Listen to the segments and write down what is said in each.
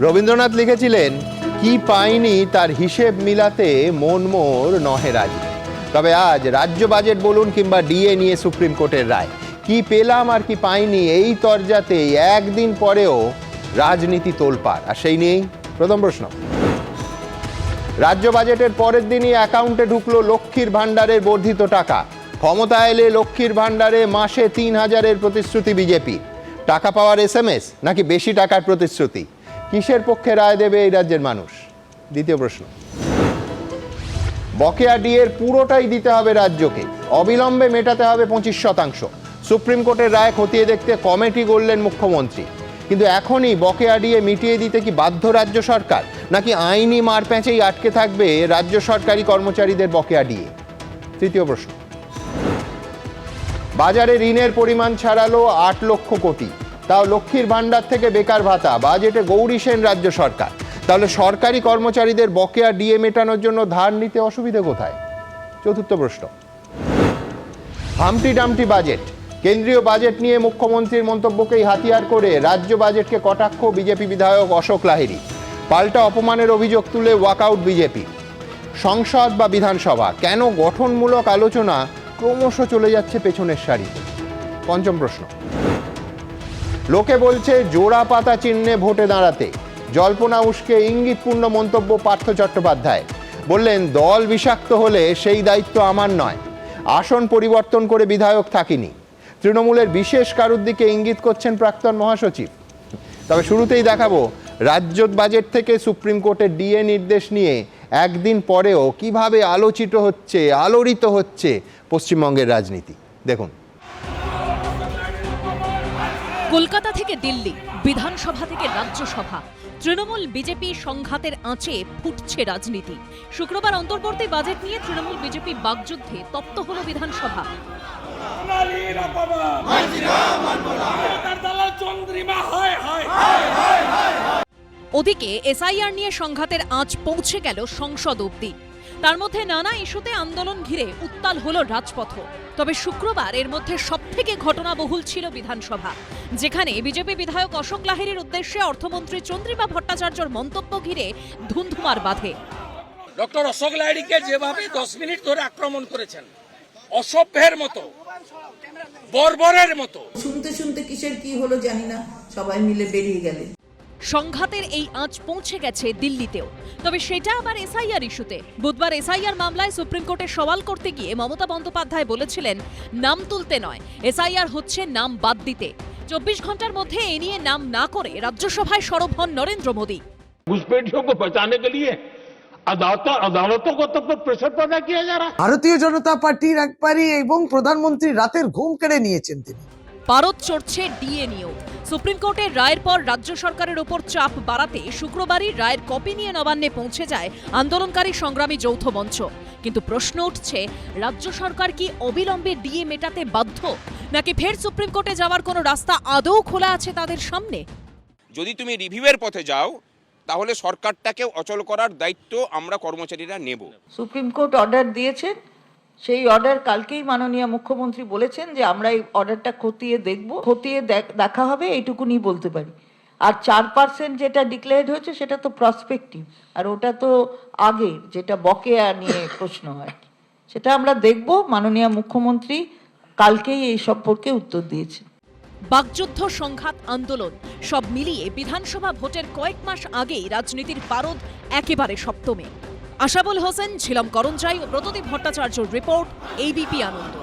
রবীন্দ্রনাথ লিখেছিলেন, কি পাইনি তার হিসেব মিলাতে মন মোর নহে রাজি। তবে আজ রাজ্য বাজেট বলুন কিংবা ডিএ নিয়ে সুপ্রিম কোর্টের রায়, কি পেলাম আর কি পাইনি এই তরজাতে একদিন পরেও রাজনীতি তোলপাড়। আর সেই নিয়েই প্রথম প্রশ্ন। রাজ্য বাজেটের পরের দিনই অ্যাকাউন্টে ঢুকলো লক্ষ্মীর ভাণ্ডারের বর্ধিত টাকা। ক্ষমতা এলে লক্ষ্মীর ভাণ্ডারে মাসে ৩,০০০-এর প্রতিশ্রুতি বিজেপি। টাকা পাওয়ার SMS নাকি বেশি টাকার প্রতিশ্রুতি? কিসের পক্ষে রায় দেবে এই রাজ্যের মানুষ? দ্বিতীয় প্রশ্ন। বকেয়া ডিএর পুরোটাই দিতে হবে রাজ্যকে, অবিলম্বে মেটাতে হবে 25%। সুপ্রিম কোর্টের রায় খতিয়ে দেখতে কমিটি গড়লেন মুখ্যমন্ত্রী। কিন্তু এখনই বকেয়া ডিএ মিটিয়ে দিতে কি বাধ্য রাজ্য সরকার, নাকি আইনি মারপ্যাঁচেই আটকে থাকবে রাজ্য সরকারি কর্মচারীদের বকেয়া ডিএ? তৃতীয় প্রশ্ন। বাজারে ঋণের পরিমাণ ছাড়ালো 8 লক্ষ কোটি, তাও লক্ষ্মীর ভাণ্ডার থেকে বেকার ভাতা, বাজেটে গৌরী সেন রাজ্য সরকার। তাহলে সরকারি কর্মচারীদের বকেয়া ডিএ মেটানোর জন্য ধার নিতে অসুবিধে কোথায়? চতুর্থ প্রশ্ন। হামটি ডামটি বাজেট, কেন্দ্রীয় বাজেট নিয়ে মুখ্যমন্ত্রীর মন্তব্যকেই হাতিয়ার করে রাজ্য বাজেটকে কটাক্ষ বিজেপি বিধায়ক অশোক লাহিড়ী। পাল্টা অপমানের অভিযোগ তুলে ওয়াকআউট বিজেপি। সংসদ বা বিধানসভা, কেন গঠনমূলক আলোচনা ক্রমশ চলে যাচ্ছে পেছনের সারিতে? পঞ্চম প্রশ্ন। লোকে বলছে জোড়া পাতা চিহ্নে ভোটে দাঁড়াতে, জল্পনা উস্কে ইঙ্গিতপূর্ণ মন্তব্য পার্থ চট্টোপাধ্যায়। বললেন, দল বিষাক্ত হলে সেই দায়িত্ব আমার নয়, আসন পরিবর্তন করে বিধায়ক থাকিনি। তৃণমূলের বিশেষ কারুর দিকে ইঙ্গিত করছেন প্রাক্তন মহাসচিব। তবে শুরুতেই দেখাবো রাজ্য বাজেট থেকে সুপ্রিম কোর্টের ডিএ নির্দেশ নিয়ে একদিন পরেও কিভাবে আলোড়িত হচ্ছে পশ্চিমবঙ্গের রাজনীতি। দেখুন। কলকাতা থেকে দিল্লি, বিধানসভা থেকে রাজ্যসভা, তৃণমূল বিজেপি সংঘাতের আঁচে ফুটছে রাজনীতি। শুক্রবার অন্তর্বর্তী বাজেট নিয়ে তৃণমূল বিজেপি বাগযুদ্ধে তপ্ত হল বিধানসভা। ওদিকে এসআইআর নিয়ে সংঘাতের আঁচ পৌঁছে গেল সংসদ অবধি। তার মধ্যে নানা ইস্যুতে আন্দোলন ঘিরে উত্তাল হলো রাজপথ। তবে শুক্রবার এর মধ্যে সবথেকে ঘটনাবহুল ছিল বিধানসভা, যেখানে বিজেপি বিধায়ক অশোক লাহিড়ীর উদ্দেশ্যে অর্থমন্ত্রী চন্দ্রিমা ভট্টাচার্যর মন্তব্য ঘিরে ধুন্ধুমার বাধে। ডক্টর অশোক লাহিড়ীকে যেভাবে 10 মিনিট ধরে আক্রমণ করেছেন, অসভ্যের মতো, বর্বরের মতো। শুনতে শুনতে কিসের কি হলো জানি না, সবাই মিলে বেরিয়ে গেলেন। সংঘাতের এই আঁচ পৌঁছে গেছে দিল্লিতেও, তবে সেটা আবার এসআইআর ইস্যুতে। বুধবার এসআইআর মামলায় সুপ্রিম কোর্টে সওয়াল করতে গিয়ে মমতা বন্দ্যোপাধ্যায় বলেছিলেন, নাম তুলতে নয়, এসআইআর হচ্ছে নাম বাদ দিতে। 24 ঘন্টার মধ্যে এ নিয়ে নাম না করে রাজ্যসভায় সরব হন নরেন্দ্র মোদী। घुसपैठियों को बचाने के लिए अदालतों को तब तक प्रेशर पैदा किया जा रहा है। ভারতীয় জনতা পার্টির একবারই এবং প্রধানমন্ত্রী রাতের ঘুম কেড়ে নিয়েছেন তিনি। পারদ চড়ছে ডিএ নিয়েও। সুপ্রিম কোর্টের রায়ের পর রাজ্য সরকারের উপর চাপ বাড়াতে শুক্রবারই রায়ের কপি নিয়ে নবান্নে পৌঁছে যায় আন্দোলনকারী সংগ্রামী যৌথ মঞ্চ। কিন্তু প্রশ্ন উঠছে, রাজ্য সরকার কি অবিলম্বে ডিএ মেটাতে বাধ্য, নাকি ফের সুপ্রিম কোর্টে যাওয়ার কোনো রাস্তা আদৌ খোলা আছে তাদের সামনে? যদি তুমি রিভিউয়ের পথে যাও, তাহলে সরকারটাকে অচল করার দায়িত্ব আমরা কর্মচারীরা নেব। সুপ্রিম কোর্ট অর্ডার দিয়েছেন, সেই অর্ডার কালকেই মাননীয় মুখ্যমন্ত্রী বলেছেন যে আমরা এই অর্ডারটা খতিয়ে দেখব, খতিয়ে দেখা হবে, এইটুকুনি বলতে পারি। আর 4% যেটা ডিক্লেয়ার্ড হয়েছে সেটা তো প্রসপেক্টিভ, আর ওটা তো আগে যেটা বকেয়া নিয়ে প্রশ্ন হয়, সেটা আমরা দেখব। মাননীয় মুখ্যমন্ত্রী কালকেই এই সম্পর্কে উত্তর দিয়েছেন। বাকযুদ্ধ, সংঘাত, আন্দোলন সব মিলিয়ে বিধানসভা ভোটের কয়েক মাস আগেই রাজনীতির পারদ একেবারে সপ্তমে। আশাবুল হোসেন, ঝিলম করঞ্জাই ও ব্রতদীপ ভট্টাচার্যর রিপোর্ট, এবিপি আনন্দ।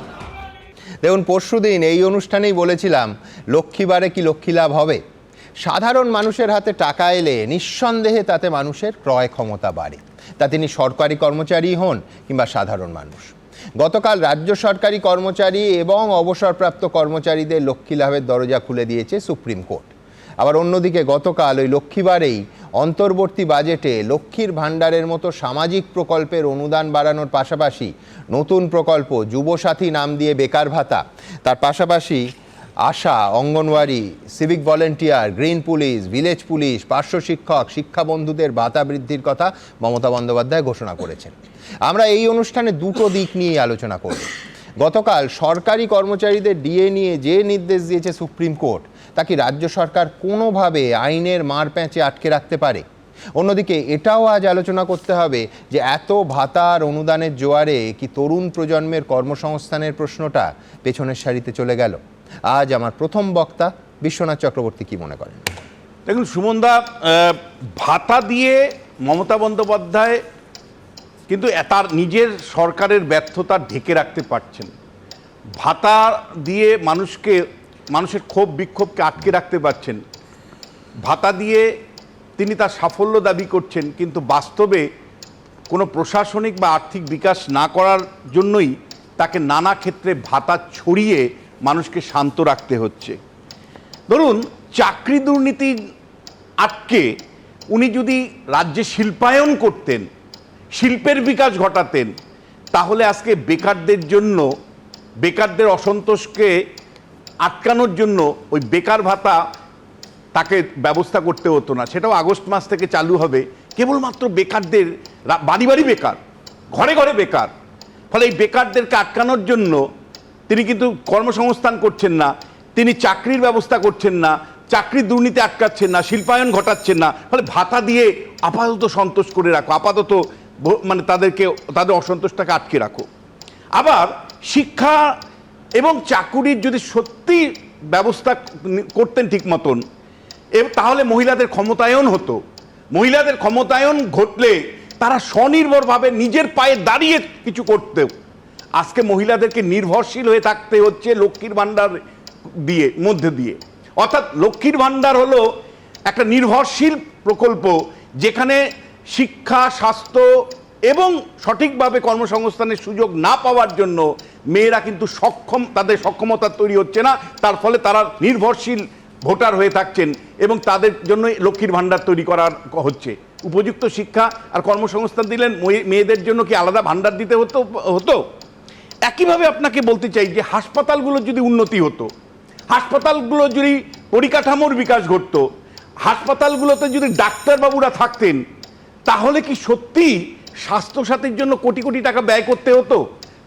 দেখুন, পরশুদিন এই অনুষ্ঠানেই বলেছিলাম, লক্ষ্মীবারে কি লক্ষ্মী লাভ হবে? সাধারণ মানুষের হাতে টাকা এলে নিঃসন্দেহে তাতে মানুষের ক্রয় ক্ষমতা বাড়ে, তা তিনি সরকারি কর্মচারী হন কিংবা সাধারণ মানুষ। গতকাল রাজ্য সরকারি কর্মচারী এবং অবসরপ্রাপ্ত কর্মচারীদের লক্ষ্মী লাভের দরজা খুলে দিয়েছে সুপ্রিম কোর্ট। আবার অন্যদিকে গতকাল ওই লক্ষ্মীবারেই অন্তর্বর্তী বাজেটে লক্ষ্মীর ভাণ্ডারের মতো সামাজিক প্রকল্পের অনুদান বাড়ানোর পাশাপাশি নতুন প্রকল্প যুবসাথী নাম দিয়ে বেকার ভাতা, তার পাশাপাশি আশা, anganwadi, civic volunteer, green police, village police, পার্শ্ব শিক্ষক, শিক্ষা বন্ধুদের ভাতা বৃদ্ধির কথা মমতা বন্দ্যোপাধ্যায় ঘোষণা করেছেন। আমরা এই অনুষ্ঠানে দুটো দিক নিয়ে আলোচনা করব। গতকাল সরকারি কর্মচারীদের ডিএ নিয়ে যে নির্দেশ দিয়েছে সুপ্রিম কোর্ট, তা কি রাজ্য সরকার কোনোভাবে আইনের মারপ্যাঁচে আটকে রাখতে পারে? অন্যদিকে এটাও আজ আলোচনা করতে হবে যে এত ভাতা আর অনুদানের জোয়ারে কি তরুণ প্রজন্মের কর্মসংস্থানের প্রশ্নটা পেছনের সারিতে চলে গেল? আজ আমার প্রথম বক্তা বিশ্বনাথ চক্রবর্তী কি মনে করেন? দেখুন সুমনদা, ভাতা দিয়ে মমতা বন্দ্যোপাধ্যায় কিন্তু তার নিজের সরকারের ব্যর্থতা ঢেকে রাখতে পারছেন। ভাতা দিয়ে মানুষের ক্ষোভ বিক্ষোভকে আটকে রাখতে পারছেন। ভাতা দিয়ে তিনি তার সাফল্য দাবি করছেন, কিন্তু বাস্তবে কোনো প্রশাসনিক বা আর্থিক বিকাশ না করার জন্যই তাকে নানা ক্ষেত্রে ভাতা ছড়িয়ে মানুষকে শান্ত রাখতে হচ্ছে। ধরুন, চাকরি দুর্নীতি আটকে উনি যদি রাজ্যে শিল্পায়ন করতেন, শিল্পের বিকাশ ঘটাতেন, তাহলে আজকে বেকারদের অসন্তোষকে আটকানোর জন্য ওই বেকার ভাতা তাকে ব্যবস্থা করতে হতো না। সেটাও আগস্ট মাস থেকে চালু হবে। কেবলমাত্র বেকারদের, বাড়ি বাড়ি বেকার, ঘরে ঘরে বেকার, ফলে এই বেকারদেরকে আটকানোর জন্য তিনি কিন্তু কর্মসংস্থান করছেন না, তিনি চাকরির ব্যবস্থা করছেন না, চাকরির দুর্নীতি আটকাচ্ছেন না, শিল্পায়ন ঘটাচ্ছেন না। ফলে ভাতা দিয়ে আপাতত সন্তোষ করে রাখো, আপাতত মানে তাদের অসন্তোষটাকে আটকে রাখো। আবার শিক্ষা এবং চাকুরির যদি সত্যি ব্যবস্থা করতেন ঠিক মতন, তাহলে মহিলাদের ক্ষমতায়ন হতো। মহিলাদের ক্ষমতায়ন ঘটলে তারা স্বনির্ভরভাবে নিজের পায়ে দাঁড়িয়ে কিছু করতে। আজকে মহিলাদেরকে নির্ভরশীল হয়ে থাকতে হচ্ছে লক্ষ্মীর ভাণ্ডার মধ্যে দিয়ে। অর্থাৎ লক্ষ্মীর ভাণ্ডার হলো একটা নির্ভরশীল প্রকল্প, যেখানে শিক্ষা, স্বাস্থ্য এবং সঠিকভাবে কর্মসংস্থানের সুযোগ না পাওয়ার জন্য মেয়েরা কিন্তু তাদের সক্ষমতা তৈরি হচ্ছে না। তার ফলে তারা নির্ভরশীল ভোটার হয়ে থাকছেন এবং তাদের জন্য লক্ষ্মীর ভাণ্ডার তৈরি করা হচ্ছে। উপযুক্ত শিক্ষা আর কর্মসংস্থান দিলেন, মেয়েদের জন্য কি আলাদা ভাণ্ডার দিতে হতো? একইভাবে আপনাকে বলতে চাই যে হাসপাতালগুলো যদি উন্নতি হতো, হাসপাতালগুলো যদি পরিকাঠামোর বিকাশ ঘটতো, হাসপাতালগুলোতে যদি ডাক্তারবাবুরা থাকতেন, তাহলে কি সত্যি স্বাস্থ্যসাথীর জন্য কোটি কোটি টাকা ব্যয় করতে হতো?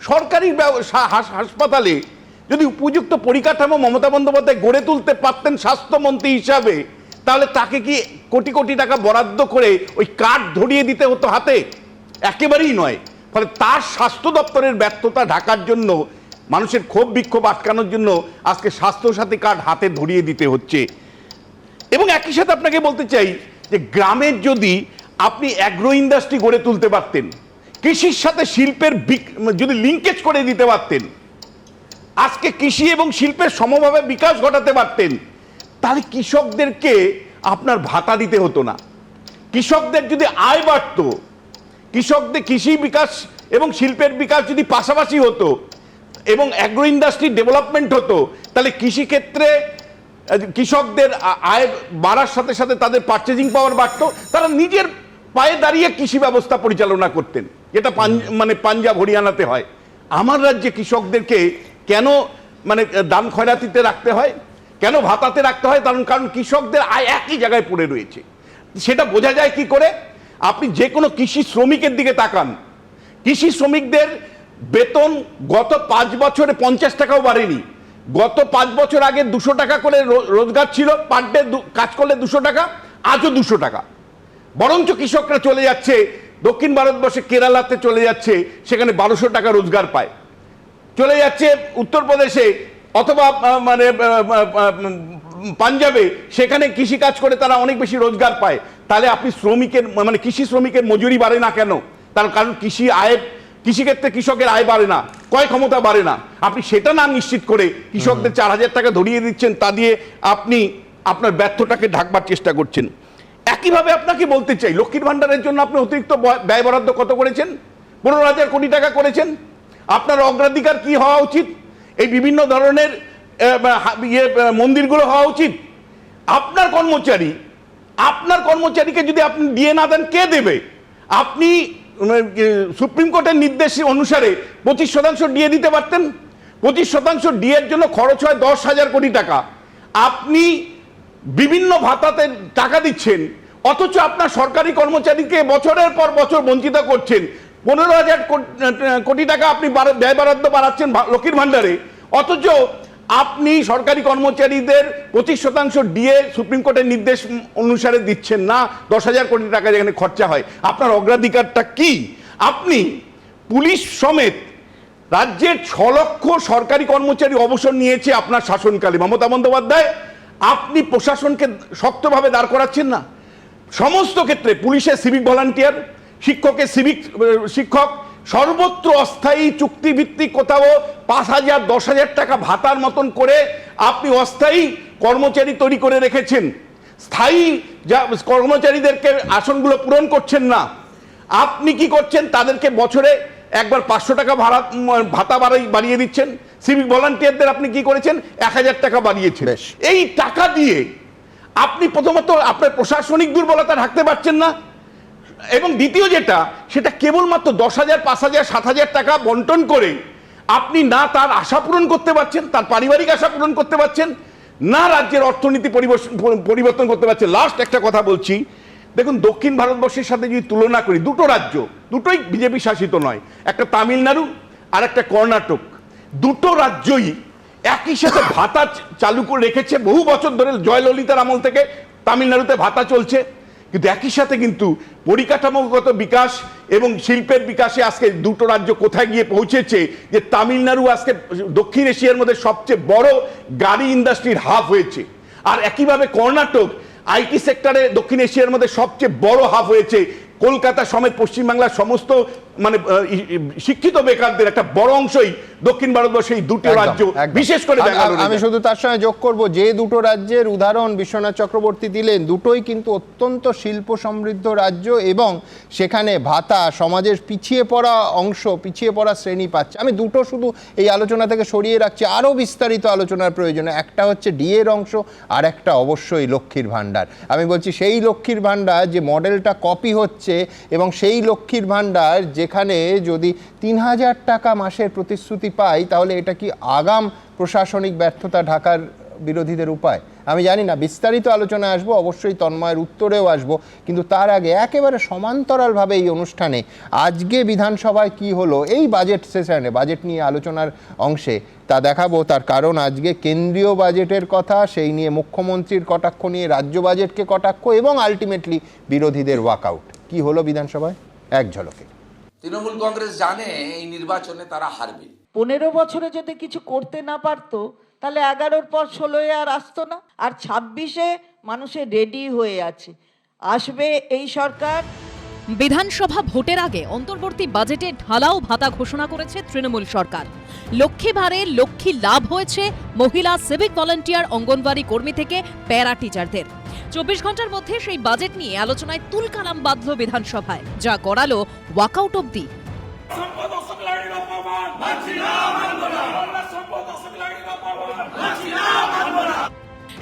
সরকারি হাসপাতালে যদি উপযুক্ত পরিকাঠামো মমতা বন্দ্যোপাধ্যায় গড়ে তুলতে পারতেন স্বাস্থ্যমন্ত্রী হিসাবে, তাহলে তাকে কি কোটি কোটি টাকা বরাদ্দ করে ওই কার্ড ধরিয়ে দিতে হতো হাতে? একেবারেই নয়। ফলে তার স্বাস্থ্য দপ্তরের ব্যর্থতা ঢাকার জন্য, মানুষের ক্ষোভ বিক্ষোভ আটকানোর জন্য আজকে স্বাস্থ্যসাথী কার্ড হাতে ধরিয়ে দিতে হচ্ছে। এবং একই সাথে আপনাকে বলতে চাই যে গ্রামের যদি আপনি অ্যাগ্রো ইন্ডাস্ট্রি গড়ে তুলতে পারতেন, কৃষির সাথে শিল্পের যদি লিঙ্কেজ করে দিতে পারতেন, আজকে কৃষি এবং শিল্পের সমভাবে বিকাশ ঘটাতে পারতেন, তাহলে কৃষকদেরকে আপনার ভাতা দিতে হতো না। কৃষকদের যদি আয় বাড়ত, কৃষকদের কৃষি বিকাশ এবং শিল্পের বিকাশ যদি পাশাপাশি হতো এবং অ্যাগ্রো ইন্ডাস্ট্রি ডেভেলপমেন্ট হতো, তাহলে কৃষিক্ষেত্রে কৃষকদের আয় বাড়ার সাথে সাথে তাদের পারচেজিং পাওয়ার বাড়ত, তারা নিজের পায়ে দাঁড়িয়ে কৃষি ব্যবস্থা পরিচালনা করতেন, যেটা পাঞ্জাব হরিয়ানাতে হয়। আমার রাজ্যে কৃষকদেরকে কেন দাম খয়রাতিতে রাখতে হয়, কেন ভাতাতে রাখতে হয়? কারণ কৃষকদের আয় একই জায়গায় পড়ে রয়েছে। সেটা বোঝা যায় কি করে? আপনি যে কোনো কৃষি শ্রমিকের দিকে তাকান, কৃষি শ্রমিকদের বেতন গত 5 বছরে 50 টাকাও বাড়েনি। গত 5 বছর আগে 200 টাকা করে রোজগার ছিল, পার ডে কাজ করলে 200 টাকা, আজও 200 টাকা। বরঞ্চ কৃষকরা চলে যাচ্ছে দক্ষিণ ভারতবর্ষে, কেরালাতে চলে যাচ্ছে, সেখানে 1200 টাকা রোজগার পায়। চলে যাচ্ছে উত্তরপ্রদেশে অথবা পাঞ্জাবে, সেখানে কৃষি কাজ করে তারা অনেক বেশি রোজগার পায়। তাহলে আপনি কৃষি শ্রমিকের মজুরি বাড়ে না কেন? তার কারণ কৃষিক্ষেত্রে কৃষকের আয় বাড়ে না, ক্রয় ক্ষমতা বাড়ে না। আপনি সেটা না নিশ্চিত করে কৃষকদের 4000 টাকা ধরিয়ে দিচ্ছেন, তা দিয়ে আপনি আপনার ব্যর্থটাকে ঢাকবার চেষ্টা করছেন। একইভাবে আপনাকে বলতে চাই, লক্ষ্মীর ভাণ্ডারের জন্য আপনি অতিরিক্ত ব্যয় বরাদ্দ কত করেছেন? 15,000 কোটি টাকা করেছেন। আপনার অগ্রাধিকার কি হওয়া উচিত? এই বিভিন্ন ধরনের মন্দিরগুলো হওয়া উচিত। আপনার কর্মচারীকে যদি আপনি দিয়ে না দেন, কে দেবে? আপনি সুপ্রিম কোর্টের নির্দেশ অনুসারে 25% ডিএ দিতে পারতেন। 25% ডিএর জন্য খরচ হয় 10,000 কোটি টাকা। আপনি বিভিন্ন ভাতাতে টাকা দিচ্ছেন, অথচ আপনার সরকারি কর্মচারীকে বছরের পর বছর বঞ্চিত করছেন। 15,000 কোটি টাকা আপনি ব্যয় বরাদ্দ বাড়াচ্ছেন লক্ষ্মীর ভান্ডারে, অথচ আপনি সরকারি কর্মচারীদের 25% ডিএ সুপ্রিম কোর্টের নির্দেশ অনুসারে দিচ্ছেন না। 10,000 কোটি টাকা যেখানে খরচা হয়, আপনার অগ্রাধিকারটা কি? আপনি পুলিশ সমেত রাজ্যের 6 লক্ষ সরকারি কর্মচারী অবসর নিয়েছে আপনার শাসনকালে। মমতা বন্দ্যোপাধ্যায়, আপনি প্রশাসনকে শক্তভাবে দাঁড় করাচ্ছেন না। সমস্ত ক্ষেত্রে পুলিশের সিভিক ভলান্টিয়ার, শিক্ষকের সিভিক শিক্ষক, সর্বত্র অস্থায়ী চুক্তিভিত্তিক কোথাও 5,000 10,000 টাকা ভাতার মতন করে আপনি অস্থায়ী কর্মচারী তৈরি করে রেখেছেন। স্থায়ী যা কর্মচারীদেরকে আসনগুলো পূরণ করছেন না। আপনি কি করছেন? তাদেরকে বছরে একবার 500 টাকা ভাতা বাড়িয়ে দিচ্ছেন। সিভিক ভলান্টিয়ারদের আপনি কি করেছেন? 1,000 টাকা বাড়িয়েছেন। এই টাকা দিয়ে আপনি প্রথমত আপনার প্রশাসনিক দুর্বলতা ঢাকতে পারছেন না, এবং দ্বিতীয় যেটা, সেটা কেবলমাত্র 10,000 5,000 7,000 টাকা বন্টন করে আপনি না তার আশা পূরণ করতে পারছেন, তার পারিবারিক আশা পূরণ করতে পারছেন, না রাজ্যের অর্থনীতি পরিবর্তন করতে পারছেন। লাস্ট একটা কথা বলছি, দেখুন দক্ষিণ ভারতবর্ষের সাথে যদি তুলনা করি, দুটো রাজ্য, দুটোই বিজেপি শাসিত নয়, একটা তামিলনাড়ু আর একটা কর্ণাটক, দুটো রাজ্যই একই সাথে ভাতা চালু করে রেখেছে বহু বছর ধরে। জয়ললিতার আমল থেকে তামিলনাড়ুতে ভাতা চলছে, কিন্তু একই সাথে কিন্তু পরিকাঠামোগত বিকাশ এবং শিল্পের বিকাশে আজকে দুটো রাজ্য কোথায় গিয়ে পৌঁছেছে যে তামিলনাড়ু আজকে দক্ষিণ এশিয়ার মধ্যে সবচেয়ে বড় গাড়ি ইন্ডাস্ট্রির হাব হয়েছে, আর একইভাবে কর্ণাটক আইটি সেক্টরে দক্ষিণ এশিয়ার মধ্যে সবচেয়ে বড় হাব হয়েছে। কলকাতা সমেত পশ্চিমবাংলার সমস্ত শিক্ষিত বেকারদের একটা বড় অংশই দক্ষিণ ভারতবর্ষের এই দুটো রাজ্য, বিশেষ করে আমি শুধু তার সঙ্গে যোগ করব, যে দুটো রাজ্যের উদাহরণ বিশ্বনাথ চক্রবর্তী দিলেন, দুটোই কিন্তু অত্যন্ত শিল্প সমৃদ্ধ রাজ্য, এবং সেখানে ভাতা সমাজের পিছিয়ে পড়া অংশ, পিছিয়ে পড়া শ্রেণী পাচ্ছে। আমি দুটো শুধু এই আলোচনা থেকে সরিয়ে রাখছি, আরও বিস্তারিত আলোচনার প্রয়োজনে। একটা হচ্ছে ডিএর অংশ, আর একটা অবশ্যই লক্ষ্মীর ভাণ্ডার। আমি বলছি সেই লক্ষ্মীর ভাণ্ডার যে মডেলটা কপি হচ্ছে, এবং সেই লক্ষ্মীর ভাণ্ডার যেখানে যদি 3,000 টাকা মাসের প্রতিশ্রুতি পাই, তাহলে এটা কি আগাম প্রশাসনিক ব্যর্থতা ঢাকার বিরোধীদের উপায়? আমি জানি না, বিস্তারিত আলোচনায় আসবো, অবশ্যই তন্ময়ের উত্তরেও আসবো, কিন্তু তার আগে একেবারে সমান্তরালভাবে এই অনুষ্ঠানে আজকে বিধানসভায় কি হলো এই বাজেট সেশনে, বাজেট নিয়ে আলোচনার অংশে, তা দেখাবো। তার কারণ আজকে কেন্দ্রীয় বাজেটের কথা, সেই নিয়ে মুখ্যমন্ত্রীর কটাক্ষ নিয়ে রাজ্য বাজেটকে কটাক্ষ, এবং আলটিমেটলি বিরোধীদের ওয়াকআউট। কি হলো বিধানসভায় এক ঝলকে। তৃণমূল কংগ্রেস জানে এই নির্বাচনে তারা হারবে। 15 বছরে যদি কিছু করতে না পারতো, তাহলে 11-র পর 16-এ আর আসতো না। আর 26-এ মানুষের রেডি হয়ে আছে, আসবে এই সরকার। বিধানসভা ভোটের আগে অন্তর্বর্তী বাজেটে ঢালাও ভাতা ঘোষণা করেছে তৃণমূল সরকার। লক্ষ্মী ভারে লক্ষ্মী লাভ হয়েছে মহিলা সিভিক ভলান্টিয়ার, অঙ্গনওয়াড়ি কর্মী থেকে প্যারা টিচারদের। 24 ঘন্টার মধ্যে সেই বাজেট নিয়ে আলোচনায় তুলকালাম বাঁধল বিধানসভায়, যা গড়ালো ওয়াকআউট অবধি।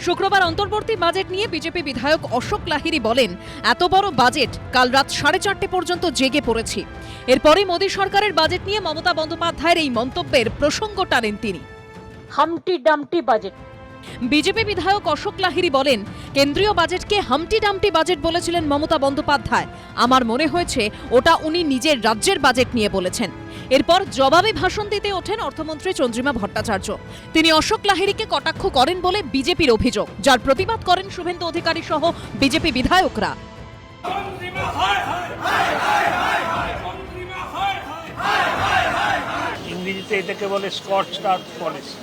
শুক্রবার অন্তর্বর্তী বাজেট নিয়ে বিজেপি বিধায়ক অশোক লাহিড়ী বলেন, এত বড় বাজেট, কাল রাত 4:30 পর্যন্ত জেগে পড়েছি। এরপরই মোদী সরকারের বাজেট নিয়ে মমতা বন্দ্যোপাধ্যায়ের এই মন্তব্যের প্রসঙ্গ টানেন তিনি। হামটি ডামটি বাজেট। বিজেপি বিধায়ক অশোক লাহিড়ী বলেন, কেন্দ্রীয় বাজেটকে হামটি ডামটি বাজেট বলেছিলেন মমতা বন্দ্যোপাধ্যায়। আমার মনে হয়েছে ওটা উনি নিজের রাজ্যের বাজেট নিয়ে বলেছেন। এরপর জবাবে ভাষণ দিতে ওঠেন অর্থমন্ত্রী চন্দ্রিমা ভট্টাচার্য। তিনি অশোক লাহিড়ীকে কটাক্ষ করেন বলে বিজেপির অভিযোগ, যার প্রতিবাদ করেন শুভেন্দু অধিকারী সহ বিজেপি বিধায়করা। ইংরেজিতে এটাকে বলে স্কচড আর্থ পলিসি।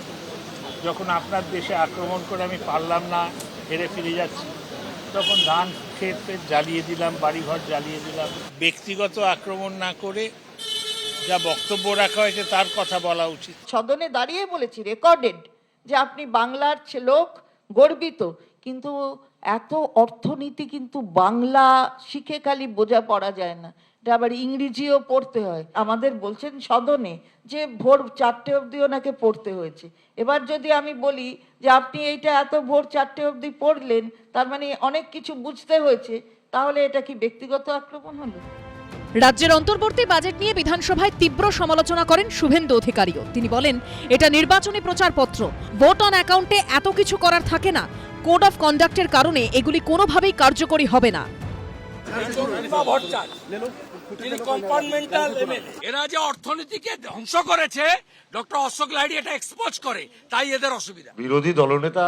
যখন আপনার দেশে আক্রমণ করে আমি পারলাম না, হেরে ফিরে যাচ্ছি, তখন ধান ক্ষেত জ্বালিয়ে দিলাম, বাড়িঘর জ্বালিয়ে দিলাম। ব্যক্তিগত আক্রমণ না করে যা বক্তব্য রাখা হয়েছে তার কথা বলা উচিত। সদনে দাঁড়িয়ে বলেছি, রেকর্ডেড, যে আপনি বাংলার লোক, গর্বিত, কিন্তু এত অর্থনীতি কিন্তু বাংলা শিখে খালি বোঝা পড়া যায় না, এটা আবার ইংরেজিও পড়তে হয়। আমাদের বলছেন সদনে যে ভোর 4টে অবধি ওনাকে পড়তে হয়েছে। এবার যদি আমি বলি যে আপনি এইটা এত ভোর 4টে অবধি পড়লেন, তার মানে অনেক কিছু বুঝতে হয়েছে, তাহলে এটা কি ব্যক্তিগত আক্রমণ হলো? রাজ্যের অন্তর্বর্তী বাজেট নিয়ে বিধানসভায় তীব্র সমালোচনা করেন শুভেন্দু অধিকারীও। তিনি বলেন, এটা নির্বাচনী প্রচারপত্র, ভোট অন অ্যাকাউন্টে এত কিছু করার থাকে না। কোড অফ কন্ডাক্টের কারণে এগুলি কোনোভাবেই কার্যকরী হবে না। তিনি কম্পার্টমেন্টাল এমএলএ। এরা যে অর্থনীতিকে ধ্বংস করেছে ডক্টর অশোক লাহিড়ী এটা এক্সপোজ করে, তাই এদের অসুবিধা। বিরোধী দলনেতা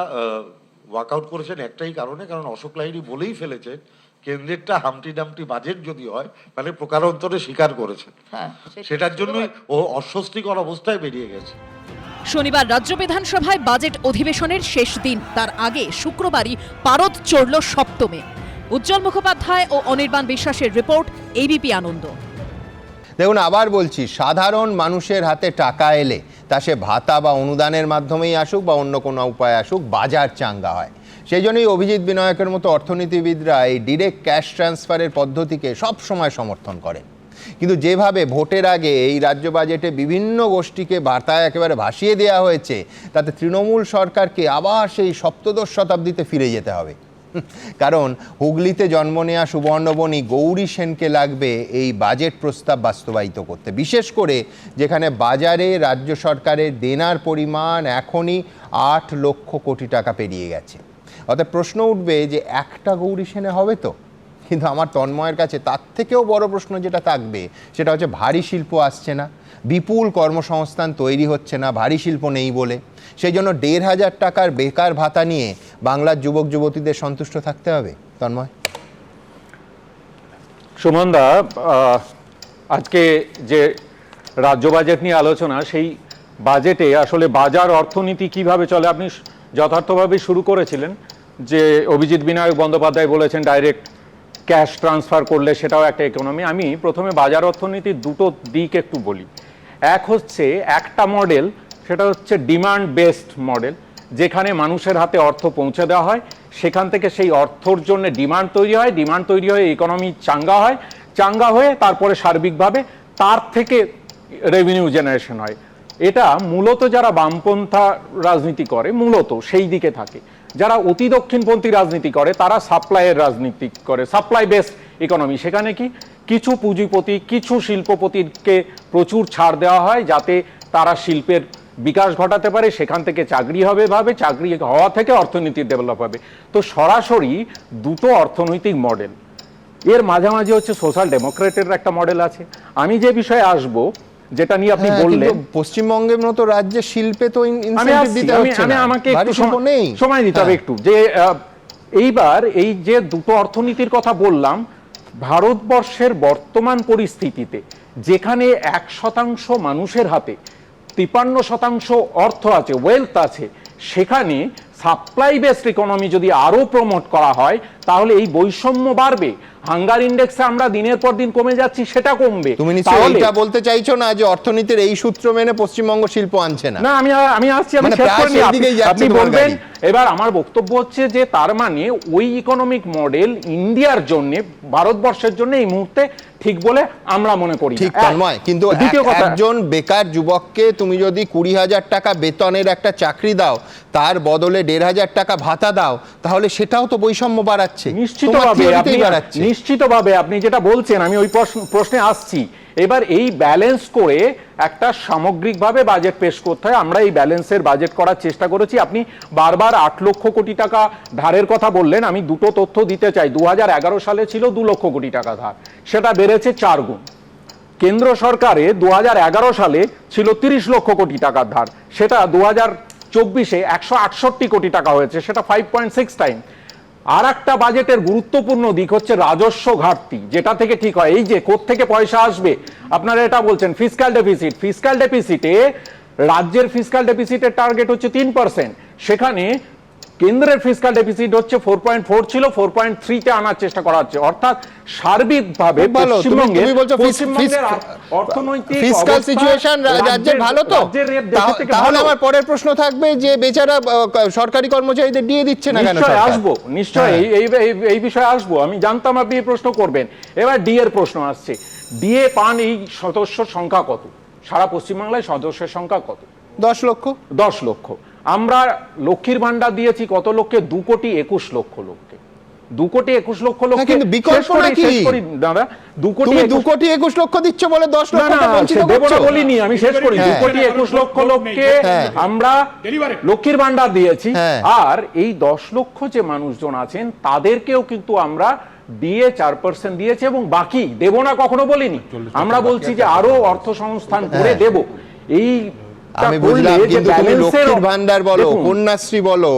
ওয়াকআউট করেছেন একটাই কারণে, কারণ অশোক লাহিড়ী বলেই ফেলেছেন কেন্দ্রেরটা হামটি ডামটি বাজেট যদি হয় তাহলে প্রকারান্তরে স্বীকার করেছেন, সেটার জন্যই ও অস্বস্তিকর অবস্থায় বেরিয়ে গেছে। শনিবার রাজ্য বিধানসভায় বাজেট অধিবেশনের শেষ দিন, তার আগে শুক্রবারই পারদ চড়ল সপ্তমে। উজ্জ্বল মুখোপাধ্যায় ও অনির্বাণ বিশ্বাসের রিপোর্ট, এবিপি আনন্দ। দেখুন, আবার বলছি, সাধারণ মানুষের হাতে টাকা এলে তা সে ভাতা বা অনুদানের মাধ্যমেই আসুক বা অন্য কোনো উপায়ে আসুক, বাজার চাঙ্গা হয়। সেই জন্যই অভিজিৎ বিনায়কের মতো অর্থনীতিবিদরা এই ডিরেক্ট ক্যাশ ট্রান্সফারের পদ্ধতিকে সব সময় সমর্থন করেন। কিন্তু যেভাবে ভোটের আগে এই রাজ্য বাজেটে বিভিন্ন গোষ্ঠীকে বার্তায় একেবারে ভাসিয়ে দেওয়া হয়েছে, তাতে তৃণমূল সরকারকে আবার সেই সপ্তদশ শতাব্দীতে ফিরে যেতে হবে। কারণ হুগলিতে জন্ম নেওয়া সুবর্ণবনী গৌরী সেনকে লাগবে এই বাজেট প্রস্তাব বাস্তবায়িত করতে, বিশেষ করে যেখানে বাজারে রাজ্য সরকারের দেনার পরিমাণ এখনই 8 লক্ষ কোটি টাকা পেরিয়ে গেছে। অর্থাৎ প্রশ্ন উঠবে যে একটা গৌরী সেনে হবে তো? কিন্তু আমার তন্ময়ের কাছে তার থেকেও বড় প্রশ্ন যেটা থাকবে সেটা হচ্ছে ভারী শিল্প আসছে না, বিপুল কর্মসংস্থান তৈরি হচ্ছে না ভারী শিল্প নেই বলে। সেই জন্য 1,500 টাকার বেকার ভাতা নিয়ে বাংলার যুবক যুবতীদের সন্তুষ্ট থাকতে হবে। তন্ময়। সুমনদা, আজকে যে রাজ্য বাজেট নিয়ে আলোচনা, সেই বাজেটে আসলে বাজার অর্থনীতি কিভাবে চলে আপনি যথার্থভাবে শুরু করেছিলেন। যে অভিজিৎ বিনায়ক বন্দ্যোপাধ্যায় বলেছেন ডাইরেক্ট ক্যাশ ট্রান্সফার করলে সেটাও একটা ইকোনমি। আমি প্রথমে বাজার অর্থনীতির দুটো দিক একটু বলি। এক হচ্ছে একটা মডেল, সেটা হচ্ছে ডিমান্ড বেসড মডেল, যেখানে মানুষের হাতে অর্থ পৌঁছে দেওয়া হয়, সেখান থেকে সেই অর্থর জন্য ডিমান্ড তৈরি হয়, ডিমান্ড তৈরি হয়ে ইকোনমি চাঙ্গা হয়, চাঙ্গা হয়ে তারপরে সার্বিকভাবে তার থেকে রেভিনিউ জেনারেশন হয়। এটা মূলত যারা বামপন্থা রাজনীতি করে মূলত সেই দিকে থাকে। যারা অতি দক্ষিণপন্থী রাজনীতি করে তারা সাপ্লাইয়ের রাজনীতি করে, সাপ্লাই বেসড ইকোনমি। সেখানে কি কিছু পুঁজিপতি, কিছু শিল্পপতিকে প্রচুর ছাড় দেওয়া হয় যাতে তারা শিল্পের বিকাশ ঘটাতে পারে, সেখান থেকে চাকরি হবে ভাবে, চাকরি হওয়া থেকে অর্থনীতির ডেভেলপ হবে। তো সরাসরি দুটো অর্থনৈতিক মডেল, এর মাঝামাঝি হচ্ছে সোশ্যাল ডেমোক্রেটের একটা মডেল আছে। আমি যে বিষয়ে আসব, যেটা নিয়ে আপনি বললেন, পশ্চিমবঙ্গের মতো রাজ্যে শিল্পে তো ইনসেনটিভ দিতে হচ্ছে না, আমাকে ভারী শিল্প নেই, সময় দিতে হবে একটু। যে এইবার এই যে দুটো অর্থনীতির কথা বললাম, ভারতবর্ষের বর্তমান পরিস্থিতিতে যেখানে 1% মানুষের হাতে 53% অর্থ আছে, ওয়েলথ আছে, সেখানে সাপ্লাই বেসড ইকোনমি যদি আরো প্রমোট করা হয় তাহলে এই বৈষম্য বাড়বে। হাঙ্গার ইন্ডেক্সে আমরা দিনের পর দিন কমে যাচ্ছি, সেটা কমবে। তুমি নিশ্চয়ই এটা বলতে চাইছো না যে অর্থনীতির এই সূত্র মেনে পশ্চিমবঙ্গ শিল্প আনছে না? না, আমি আসছি, আমি শেষ করিনি, আপনি বলবেন। এবার আমার বক্তব্য হচ্ছে যে তার মানে ওই ইকোনমিক মডেল ইন্ডিয়ার জন্য, ভারতবর্ষের জন্য এই মুহূর্তে ঠিক বলে আমরা মনে করি। ঠিক নয়, কিন্তু একজন বেকার যুবককে তুমি যদি 20,000 টাকা বেতনের একটা চাকরি দাও, তার বদলে 1,500 টাকা ভাতা দাও, তাহলে সেটাও তো বৈষম্য বাড়াচ্ছে। নিশ্চিতভাবে আপনি যেটা বলছেন, আমি ওই প্রশ্নে আসছি। এবার এই ব্যালেন্স করে একটা সামগ্রিকভাবে বাজেট পেশ করতে হয়। আমরা এই ব্যালেন্সের বাজেট করার চেষ্টা করেছি। আপনি বারবার 8 লক্ষ কোটি টাকা ধারের কথা বললেন, আমি দুটো তথ্য দিতে চাই। 2011 সালে ছিল 2 লক্ষ কোটি টাকা ধার, সেটা বেড়েছে 4 গুণ। কেন্দ্র সরকারে 2011 সালে ছিল 30 লক্ষ কোটি টাকার ধার, সেটা 2024-এ 168 কোটি টাকা হয়েছে, সেটা 5.6 টাইম। আর একটা বাজেটের গুরুত্বপূর্ণ দিক হচ্ছে রাজস্ব ঘাটতি, যেটা থেকে ঠিক হয় এই যে কোত্থেকে পয়সা আসবে। আপনারা এটা বলছেন ফিসক্যাল ডেফিসিট, ফিসক্যাল ডেফিসিটে রাজ্যের ফিসক্যাল ডেফিসিটের টার্গেট হচ্ছে 3%, সেখানে কেন্দ্রের ফিসক্যাল ডেফিসিট হচ্ছে 4.4 ছিল, 4.3-তে আনার চেষ্টা করা হচ্ছে। অর্থাৎ সার্বিকভাবে পশ্চিমবঙ্গের অর্থনৈতিক ফিসক্যাল সিচুয়েশন রাজ্যের ভালো তো? তাহলে আমার পরের প্রশ্ন থাকবে যে বেচারা সরকারি কর্মচারীদের দিয়ে দিচ্ছে না কেন? নিশ্চয়ই এই বিষয়ে আসবো। আমি জানতাম আপনি এই প্রশ্ন করবেন। এবার ডি এর প্রশ্ন আসছে। ডিএ পান এই সদস্যর সংখ্যা কত? সারা পশ্চিমবাংলায় সদস্যের সংখ্যা কত? 10 লক্ষ। 10 লক্ষ। আমরা লক্ষ্মীর ভান্ডার দিয়েছি কত লোককে? 2,21,00,000 লোককে। 2,21,00,000 লোক। কিন্তু বিকল্প নাকি দাদা? 2,21,00,000 দিচ্ছ বলে 10 লক্ষকে বঞ্চিত করছো? বলিনি, আমি শেষ করি। 2,21,00,000 লোককে আমরা লক্ষ্মীর ভান্ডার দিয়েছি। আর এই 10 লক্ষ যে মানুষজন আছেন তাদেরকেও কিন্তু আমরা ডিএ 4% দিয়েছে এবং বাকি দেব না কখনো বলিনি, আমরা বলছি যে আরো অর্থ সংস্থান করে দেব। এই আমি বুঝলাম, কিন্তু তুমি লক্ষ্মীর ভান্ডার বলো, কন্যাশ্রী বলো,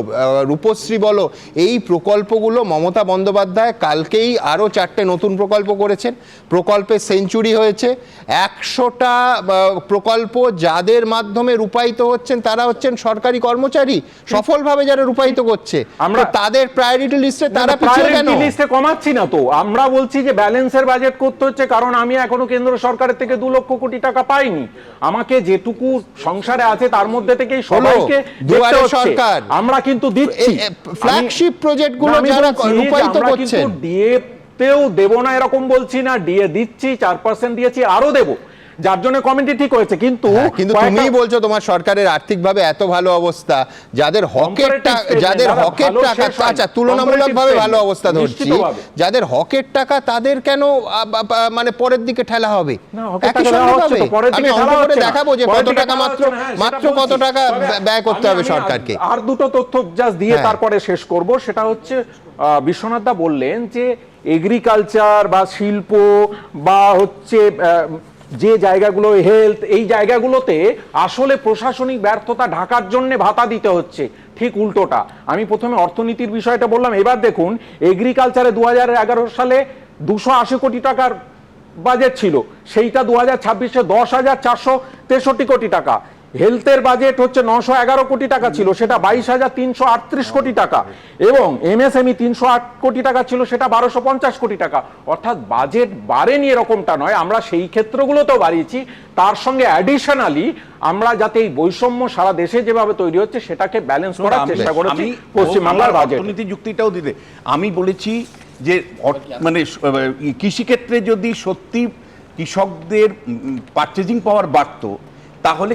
রূপশ্রী বলো, এই প্রকল্পগুলো মমতা বন্দ্যোপাধ্যায় কালকেই আরো 4টে নতুন প্রকল্প করেছেন, প্রকল্পের সেঞ্চুরি হয়েছে। 100টা প্রকল্প যাদের মাধ্যমে রূপায়িত হচ্ছেন তারা হচ্ছেন সরকারি কর্মচারী, সফলভাবে যারা রূপায়িত করছে, আমরা তাদের প্রায়োরিটি লিস্টে তারা পিছিয়ে কেন? লিস্টে কমাচ্ছি না তো, আমরা বলছি যে ব্যালেন্সের বাজেট করতে হচ্ছে, কারণ আমি এখনো কেন্দ্র সরকারের থেকে 2 লক্ষ কোটি টাকা পাইনি। আমাকে যেটুকু সংসারে আছে তার মধ্যে থেকেই সবাইকে দুয়ারে সরকার আমরা কিন্তু দিচ্ছি, ফ্ল্যাগশিপ প্রজেক্টগুলো যারা রূপায়িত করছেন। ডিএ তেও দেব না এরকম বলছি না, ডিএ দিচ্ছি, 4% দিয়েছি, আরো দেব, যার জন্য কমিটি ঠিক হয়েছে। কিন্তু তুমি বলছো তোমার সরকারের আর্থিকভাবে এত ভালো অবস্থা, যাদের হকের টাকা, আচ্ছা তুলনামূলকভাবে ভালো অবস্থা ধরছি, যাদের হকের টাকা তাদের কেন মানে পরের দিকে ঠেলা হবে? আমি অঙ্ক করে দেখাবো যে কত টাকা, মাত্র কত টাকা ব্যয় করতে হবে সরকারকে। আর দুটো তথ্য জাস্ট দিয়ে তারপরে শেষ করব, সেটা হচ্ছে বিশ্বনাথ দা বললেন যে এগ্রিকালচার বা শিল্প বা হচ্ছে যে জায়গাগুলো হেলথ, এই জায়গাগুলোতে আসলে প্রশাসনিক ব্যর্থতা ঢাকার জন্য ভাতা দিতে হচ্ছে, ঠিক উল্টোটা। আমি প্রথমে অর্থনীতির বিষয়টা বললাম, এবার দেখুন এগ্রিকালচারে 2011 সালে 280 কোটি টাকার বাজেট ছিল, সেইটা 2026-এ 10,463 কোটি টাকা। হেলথের বাজেট হচ্ছে 911 কোটি টাকা ছিল, সেটা 22,338 কোটি টাকা, এবং এমএসএমই 308 কোটি টাকা ছিল, সেটা 1250 কোটি টাকা। অর্থাৎ বাজেট বাড়েনি এরকমটা নয়, আমরা সেই ক্ষেত্রগুলোতেও বাড়িয়েছি, তার সঙ্গে অ্যাডিশনালি আমরা যাতে এই বৈষম্য সারা দেশে যেভাবে তৈরি হচ্ছে সেটাকে ব্যালেন্স করার চেষ্টা করেছি পশ্চিমবাংলার বাজেট। অর্থনীতি যুক্তিটাও দিতে আমি বলেছি যে মানে কৃষিক্ষেত্রে যদি সত্যি কৃষকদের পারচেজিং পাওয়ার বাড়তো, তাহলে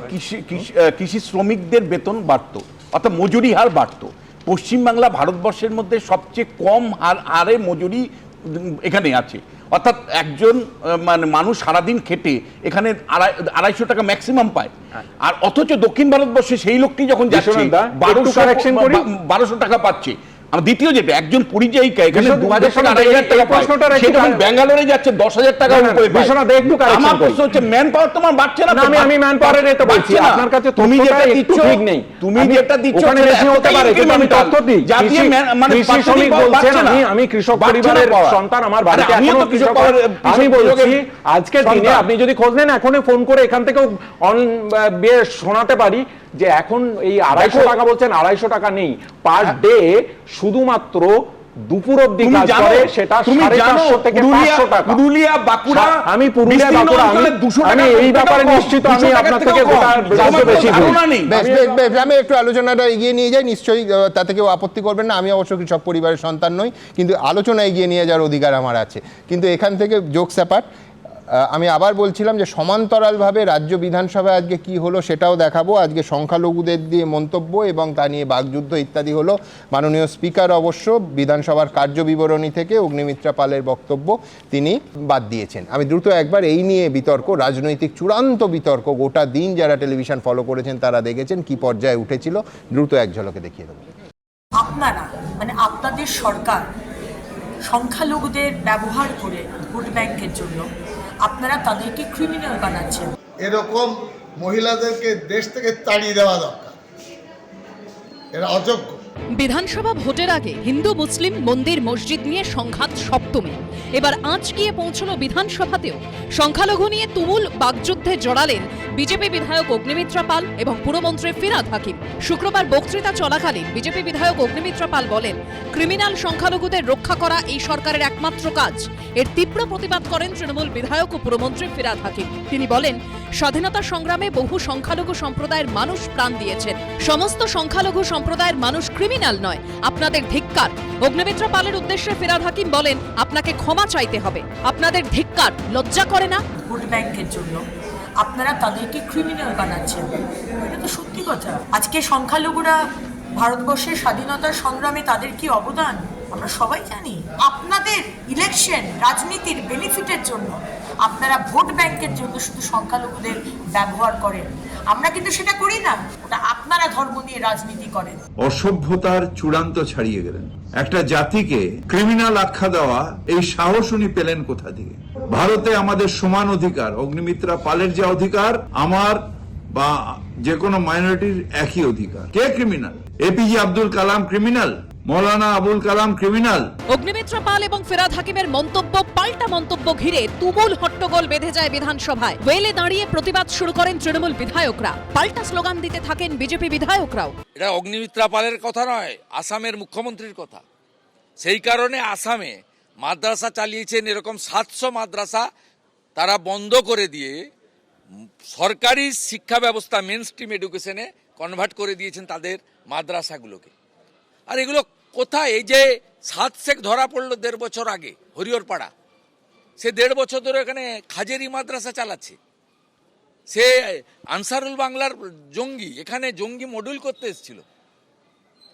কৃষি শ্রমিকদের বেতন বাড়তো, অর্থাৎ মজুরি হার বাড়তো। পশ্চিমবাংলা ভারতবর্ষের মধ্যে সবচেয়ে কম হারে মজুরি এখানে আছে, অর্থাৎ একজন মানে মানুষ সারাদিন খেটে এখানে 250 টাকা ম্যাক্সিমাম পায়, আর অথচ দক্ষিণ ভারতবর্ষে সেই লোকটি যখন যাচ্ছে 1200 টাকা পাচ্ছে। দ্বিতীয় যেটা, একজন পরিযায়িকা এখানে 2000 টাকা পায়, সে যখন ব্যাঙ্গালোরে যাচ্ছে 10,000 টাকা উপরে পায়। আমার প্রশ্ন হচ্ছে ম্যান পাওয়ার তোমার বাড়ছে না? আমি ম্যান পাওয়ারের এটা বলছি, আপনার কাছে তুমি যেটা দিচ্ছ ঠিক নেই, তুমি যেটা দিচ্ছ বেশি হতে পারে, কিন্তু আমি তথ্য দিই। জাতীয় মানে শ্রমিক বলছেন, আমি কৃষক পরিবারের সন্তান, আমার বাড়িতে এখনো কৃষক। আমি বলছি আজকের দিনে আপনি যদি খোঁজ নেন, এখনই ফোন করে এখান থেকেও শোনাতে পারি যে এখন এই 250 টাকা বলছেন, 250 টাকা নেই, পার ডে শুধুমাত্র দুপুর অবধি কাজ করে, সেটা 450 থেকে 500 টাকা। পুরুলিয়া, বাঁকুড়া, আমি পুরুলিয়া, বাঁকুড়া, আমি এই ব্যাপারে নিশ্চিত আমি আপনার থেকে বেশি। আমি একটু আলোচনাটা এগিয়ে নিয়ে যাই, নিশ্চয়ই তাতে কেউ আপত্তি করবেন না। আমি অবশ্য কৃষক পরিবারের সন্তান নই, কিন্তু আলোচনা এগিয়ে নিয়ে যাওয়ার অধিকার আমার আছে। কিন্তু এখান থেকে জোকস অ্যাপার্ট, আমি আবার বলছিলাম যে সমান্তরালভাবে রাজ্য বিধানসভায় আজকে কি হলো সেটাও দেখাবো। আজকে সংখ্যালঘুদের দিয়ে মন্তব্য এবং তা নিয়ে বাকযুদ্ধ ইত্যাদি হলো। মাননীয় স্পিকার অবশ্য বিধানসভার কার্যবিবরণী থেকে অগ্নিমিত্রা পালের বক্তব্য তিনি বাদ দিয়েছেন। আমি দ্রুত একবার এই নিয়ে বিতর্ক, রাজনৈতিক চূড়ান্ত বিতর্ক, গোটা দিন যারা টেলিভিশন ফলো করেছেন তারা দেখেছেন কি পর্যায়ে উঠেছিল, দ্রুত এক ঝলকে দেখিয়ে দেবো। আপনারা মানে আপনাদের সরকার সংখ্যালঘুদের ব্যবহার করে ভোট ব্যাংকের জন্য আপনারা তাদেরকে ক্রিমিনাল বানাচ্ছেন। এরকম মহিলাদেরকে দেশ থেকে তাড়িয়ে দেওয়া দরকার, এরা অযোগ্য। বিধানসভা ভোটের আগে হিন্দু মুসলিম মন্দির মসজিদ নিয়ে সংঘাত সপ্তমে, এবার আঁচ গিয়ে পৌঁছলো বিধানসভাতেও। সংখ্যালঘু নিয়ে তুমুল বাকযুদ্ধে জড়ালেন বিজেপি বিধায়ক অগ্নিমিত্রা পাল এবং পুরমন্ত্রী ফিরহাদ হাকিম। শুক্রবার বক্তৃতা চলাকালীন বিজেপি বিধায়ক অগ্নিমিত্রা পাল বলেন, ক্রিমিনাল সংখ্যালঘুদের রক্ষা করা এই সরকারের একমাত্র কাজ। এর তীব্র প্রতিবাদ করেন তৃণমূল বিধায়ক ও পুরমন্ত্রী ফিরহাদ হাকিম। তিনি বলেন, স্বাধীনতা সংগ্রামে বহু সংখ্যালঘু সম্প্রদায়ের মানুষ প্রাণ দিয়েছেন, সমস্ত সংখ্যালঘু সম্প্রদায়ের মানুষ ক্রিমিনাল নয়, আপনাদের ধিক্কার। অগ্নিমিত্রা পালের উদ্দেশ্যে ফিরহাদ হাকিম বলেন, আপনাকে ক্ষমা চাইতে হবে, আপনাদের ধিক্কার, লজ্জা করে না? ভোট ব্যাংকের জন্য আপনারা তাদেরকে ক্রিমিনাল বানাচ্ছেন, এটা তো সত্যি কথা। আজকে সংখ্যালঘুরা ভারতবর্ষের স্বাধীনতার সংগ্রামে তাদের কি অবদান আমরা সবাই জানি। আপনাদের ইলেকশন রাজনীতির বেনিফিটের জন্য আপনারা ভোট ব্যাংকের জন্য শুধু সংখ্যালঘুদের ব্যবহার করেন। আমরা কিন্তু সেটা করি না, ওটা আপনারা ধর্ম নিয়ে রাজনীতি করেন। অসভ্যতার চূড়ান্ত ছাড়িয়ে গেলেন। একটা জাতিকে ক্রিমিনাল আখ্যা দেওয়া এই সাহস উনি পেলেন কোথা থেকে? ভারতে আমাদের সমান অধিকার, অগ্নিমিত্রা পালের যে অধিকার, আমার বা যে কোনো মাইনরিটির একই অধিকার। কে criminal? APJ Abdul Kalam criminal? Maulana Abul Kalam criminal? Agnimitra পাল এবং ফেরাদ হাকিমের মন্তব্য পাল্টা মন্তব্য ঘিরে তুমুল হট্টগোল বেঁধে যায় বিধানসভায়। ওয়েলে দাঁড়িয়ে প্রতিবাদ শুরু করেন তৃণমূল বিধায়করা, পাল্টা স্লোগান দিতে থাকেন বিজেপি বিধায়করাও। এটা অগ্নিমিত্রা পালের কথা নয়, আসামের মুখ্যমন্ত্রীর কথা। সেই কারণে আসামে মাদ্রাসা চালিয়েছেন, এরকম 700 মাদ্রাসা তারা বন্ধ করে দিয়ে সরকারি শিক্ষা ব্যবস্থা মেন স্ট্রিম এডুকেশনে কনভার্ট করে দিয়েছেন তাদের মাদ্রাসাগুলোকে। আর এগুলো কোথায়? এই যে 7 শেখ ধরা পড়লো 1.5 বছর আগে হরিহরপাড়া, সে 1.5 বছর ধরে এখানে খাজেরি মাদ্রাসা চালাচ্ছে। সে আনসারুল বাংলার জঙ্গি, এখানে জঙ্গি মডুল করতে এসেছিল।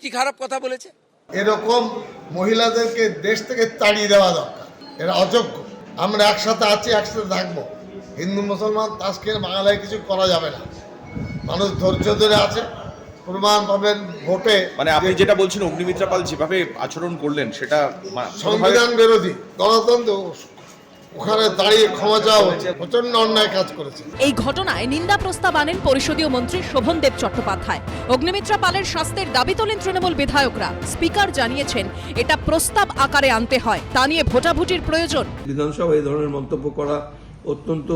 কি খারাপ কথা বলেছে? এরকম মহিলাদেরকে দেশ থেকে তাড়িয়ে দেওয়া দরকার। এরা অযোগ্য। আমরা একসাথে আছি, একসাথে থাকবো। হিন্দু মুসলমান তাস খেয়ে বাংলায় কিছু করা যাবে না। মানুষ ধৈর্য ধরে আছে, প্রমাণ পাবেন ভোটে। মানে আপনি যেটা বলছেন অগ্নিমিত্রা পাল যেভাবে আচরণ করলেন সেটা সংবিধান বিরোধী, গণতন্ত্র ওখানে দাঁড়িয়ে ক্ষমা চাওয়া হচ্ছে, প্রচন্ড অন্যায় কাজ করেছে। এই ঘটনায় নিন্দা প্রস্তাব আনেন পরিষদীয় মন্ত্রী শোভনদেব চট্টোপাধ্যায়। অগ্নিমিত্রা পালের শাস্তির দাবি তোলেন তৃণমূল বিধায়করা। স্পিকার জানিয়েছেন এটা প্রস্তাব আকারে আনতে হয়, তা নিয়ে ভোটাভুটির প্রয়োজন। বিধানসভায় এই ধরনের মন্তব্য করা অত্যন্ত,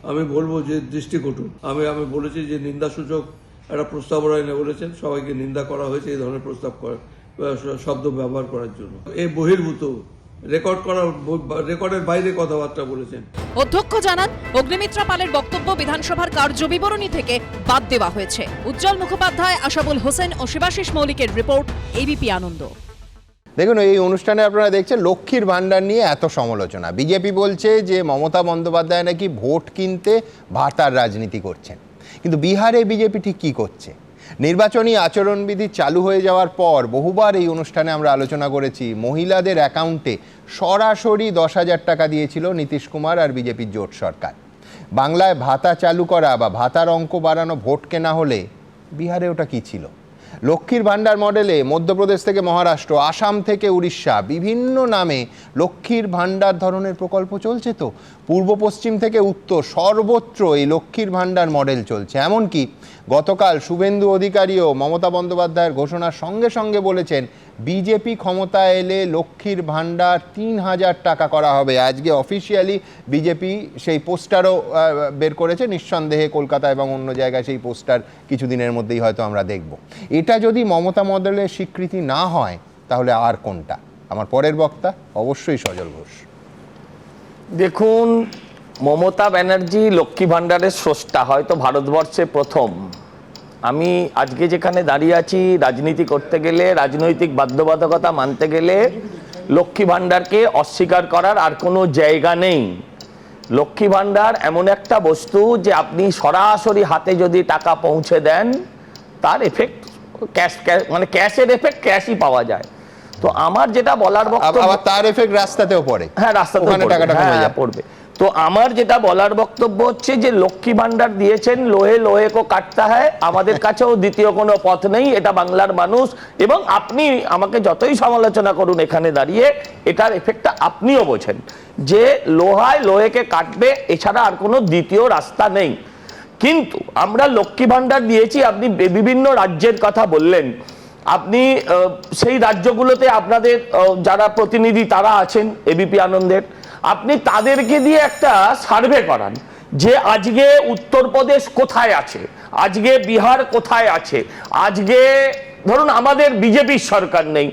আমি বলবো যে দৃষ্টিকটু। আমি বলেছি যে নিন্দাসূচক একটা প্রস্তাবনা এনে বলেছেন, সবাইকে নিন্দা করা হয়েছে এই ধরনের প্রস্তাব শব্দ ব্যবহার করার জন্য। এই বহির্ভূত রেকর্ডের বাইরে কথাবার্তা বলেছেন। অধ্যক্ষ জানান অগ্নিমিত্রা পালের বক্তব্য বিধানসভার কার্যবিবরণী থেকে বাদ দেওয়া হয়েছে। উজ্জ্বল মুখোপাধ্যায়, আশাবুল হোসেন ও শিবাশিস মৌলিকের রিপোর্ট, এবিপি আনন্দ। দেখুন, এই অনুষ্ঠানে আপনারা দেখছেন লক্ষ্মীর ভাণ্ডার নিয়ে এত সমালোচনা। বিজেপি বলছে যে মমতা বন্দ্যোপাধ্যায় নাকি ভোট কিনতে ভাতার রাজনীতি করছেন। কিন্তু বিহারে বিজেপি ঠিক কী করছে? নির্বাচনী আচরণবিধি চালু হয়ে যাওয়ার পর বহুবার এই অনুষ্ঠানে আমরা আলোচনা করেছি, মহিলাদের অ্যাকাউন্টে সরাসরি 10,000 টাকা দিয়েছিল নীতিশ কুমার আর বিজেপির জোট সরকার। বাংলায় ভাতা চালু করা বা ভাতার অঙ্ক বাড়ানো ভোট কেনা হলে বিহারে ওটা কী ছিল? লক্ষ্মীর ভাণ্ডার মডেলে মধ্যপ্রদেশ থেকে মহারাষ্ট্র, আসাম থেকে উড়িষ্যা বিভিন্ন নামে লক্ষ্মীর ভাণ্ডার ধরনের প্রকল্প চলছে। তো পূর্ব পশ্চিম থেকে উত্তর সর্বত্র এই লক্ষ্মীর ভাণ্ডার মডেল চলছে। এমনকি গতকাল শুভেন্দু অধিকারীও মমতা বন্দ্যোপাধ্যায়ের ঘোষণার সঙ্গে সঙ্গে বলেছেন বিজেপি ক্ষমতায় এলে লক্ষ্মীর ভাণ্ডার 3,000 টাকা করা হবে। আজকে অফিসিয়ালি বিজেপি সেই পোস্টারও বের করেছে। নিঃসন্দেহে কলকাতা এবং অন্য জায়গায় সেই পোস্টার কিছুদিনের মধ্যেই হয়তো আমরা দেখব। এটা যদি মমতা মডেলের স্বীকৃতি না হয় তাহলে আর কোনটা? আমার পরের বক্তা অবশ্যই সজল ঘোষ। দেখুন, মমতা ব্যানার্জি লক্ষ্মী ভাণ্ডারের স্রষ্টা, হয়তো ভারতবর্ষে প্রথম। আমি আজকে যেখানে দাঁড়িয়ে আছি, রাজনীতি করতে গেলে, রাজনৈতিক বাধ্যবাধকতা মানতে গেলে লক্ষ্মী ভাণ্ডারকে অস্বীকার করার আর কোনো জায়গা নেই। লক্ষ্মী ভাণ্ডার এমন একটা বস্তু যে আপনি সরাসরি হাতে যদি টাকা পৌঁছে দেন তার এফেক্ট ক্যাশ, মানে ক্যাশের এফেক্ট ক্যাশই পাওয়া যায়। তো আমার যেটা বলার বক্তব্য, তার এফেক্ট রাস্তাতেও পড়ে। হ্যাঁ, রাস্তাতেও পড়বে। তো আমার যেটা বলার বক্তব্য হচ্ছে যে লক্ষ্মী ভাণ্ডার দিয়েছেন, লোহে লোহে কো কাটতা হয়। আমাদের কাছেও দ্বিতীয় কোনো পথ নেই, এটা বাংলার মানুষ। এবং আপনি আমাকে যতই সমালোচনা করুন এখানে দাঁড়িয়ে, এটার এফেক্টটা আপনিও বোঝেন যে লোহায় লোহেকে কাটবে, এছাড়া আর কোনো দ্বিতীয় রাস্তা নেই। কিন্তু আমরা লক্ষ্মী ভাণ্ডার দিয়েছি, আপনি বিভিন্ন রাজ্যের কথা বললেন। আপনি সেই রাজ্যগুলোতে আপনাদের যারা প্রতিনিধি তারা আছেন এবিপি আনন্দের, আপনি তাদেরকে দিয়ে একটা সার্ভে করান যে আজকে উত্তরপ্রদেশ কোথায় আছে, আজকে বিহার কোথায় আছে, আজকে ধরুন আমাদের বিজেপির সরকার নেই।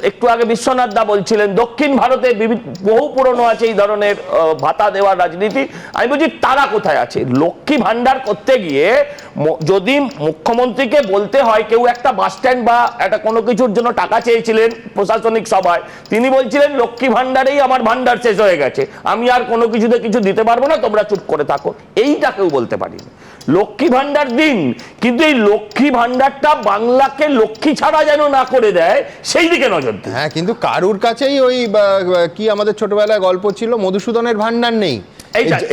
একটু আগে বিশ্বনাথ দা বলছিলেন দক্ষিণ ভারতে বহু পুরনো আছে এই ধরনের ভাতা দেওয়ার রাজনীতি। আমি বলছি তারা কোথায় আছে? লক্ষ্মী ভাণ্ডার করতে গিয়ে যদি মুখ্যমন্ত্রীকে বলতে হয়, কেউ একটা বাস স্ট্যান্ড বা একটা কোনো কিছুর জন্য টাকা চেয়েছিলেন প্রশাসনিক সভায়, তিনি বলছিলেন লক্ষ্মী ভাণ্ডারেই আমার ভাণ্ডার শেষ হয়ে গেছে, আমি আর কোনো কিছুতে কিছু দিতে পারবো না, তোমরা চুপ করে থাকো। এইটা কেউ বলতে পারিনি। লক্ষ্মী ভাণ্ডার দিন, কিন্তু এই লক্ষ্মী ভাণ্ডারটা বাংলাকে লক্ষ্মী ছাড়া যেন না করে দেয় সেই দিকে নজর দিন। হ্যাঁ, কিন্তু কারুর কাছেই ওই কি আমাদের ছোটবেলায় গল্প ছিল মধুসূদনের ভাণ্ডার নেই,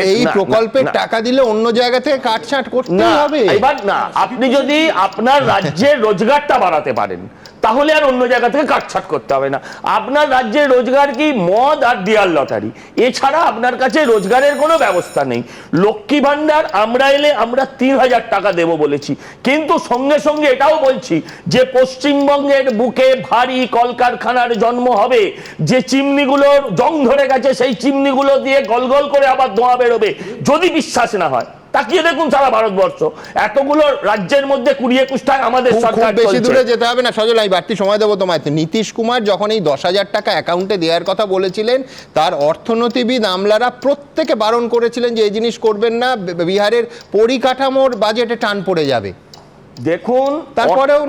এই প্রকল্পের টাকা দিলে অন্য জায়গা থেকে কাটছাঁট করতে হবে। এবার না, আপনি যদি আপনার রাজ্যের রোজগারটা বাড়াতে পারেন তাহলে আর অন্য জায়গা থেকে কাটছাট করতে হবে না। আপনার রাজ্যের রোজগার কি মদ আর ডিয়ার লটারি, এছাড়া আপনার কাছে রোজগারের কোনো ব্যবস্থা নেই। লক্ষ্মী ভান্ডার আমরা এলে আমরা 3000 টাকা দেব বলেছি, কিন্তু সঙ্গে সঙ্গে এটাও বলছি যে পশ্চিমবঙ্গের বুকে ভারী কলকারখানার জন্ম হবে, যে চিমনিগুলোর জং ধরে গেছে সেই চিমনিগুলো দিয়ে গলগল করে আবার ধোঁয়া বেরোবে। যদি বিশ্বাস না হয় তাকিয়ে দেখুন সারা ভারতবর্ষ, এতগুলো রাজ্যের মধ্যে 20-21টায় আমাদের সরকার চলছে। বেশি দূরে যেতে হবে না সজল, আমি বাড়তি সময় দেবো তোমায়। নীতিশ কুমার যখন এই 10,000 টাকা অ্যাকাউন্টে দেওয়ার কথা বলেছিলেন, তার অর্থনীতিবিদ আমলারা প্রত্যেকে বারণ করেছিলেন যে এই জিনিস করবেন না, বিহারের পরিকাঠামোর বাজেটে টান পড়ে যাবে। দেখুন তারপরেও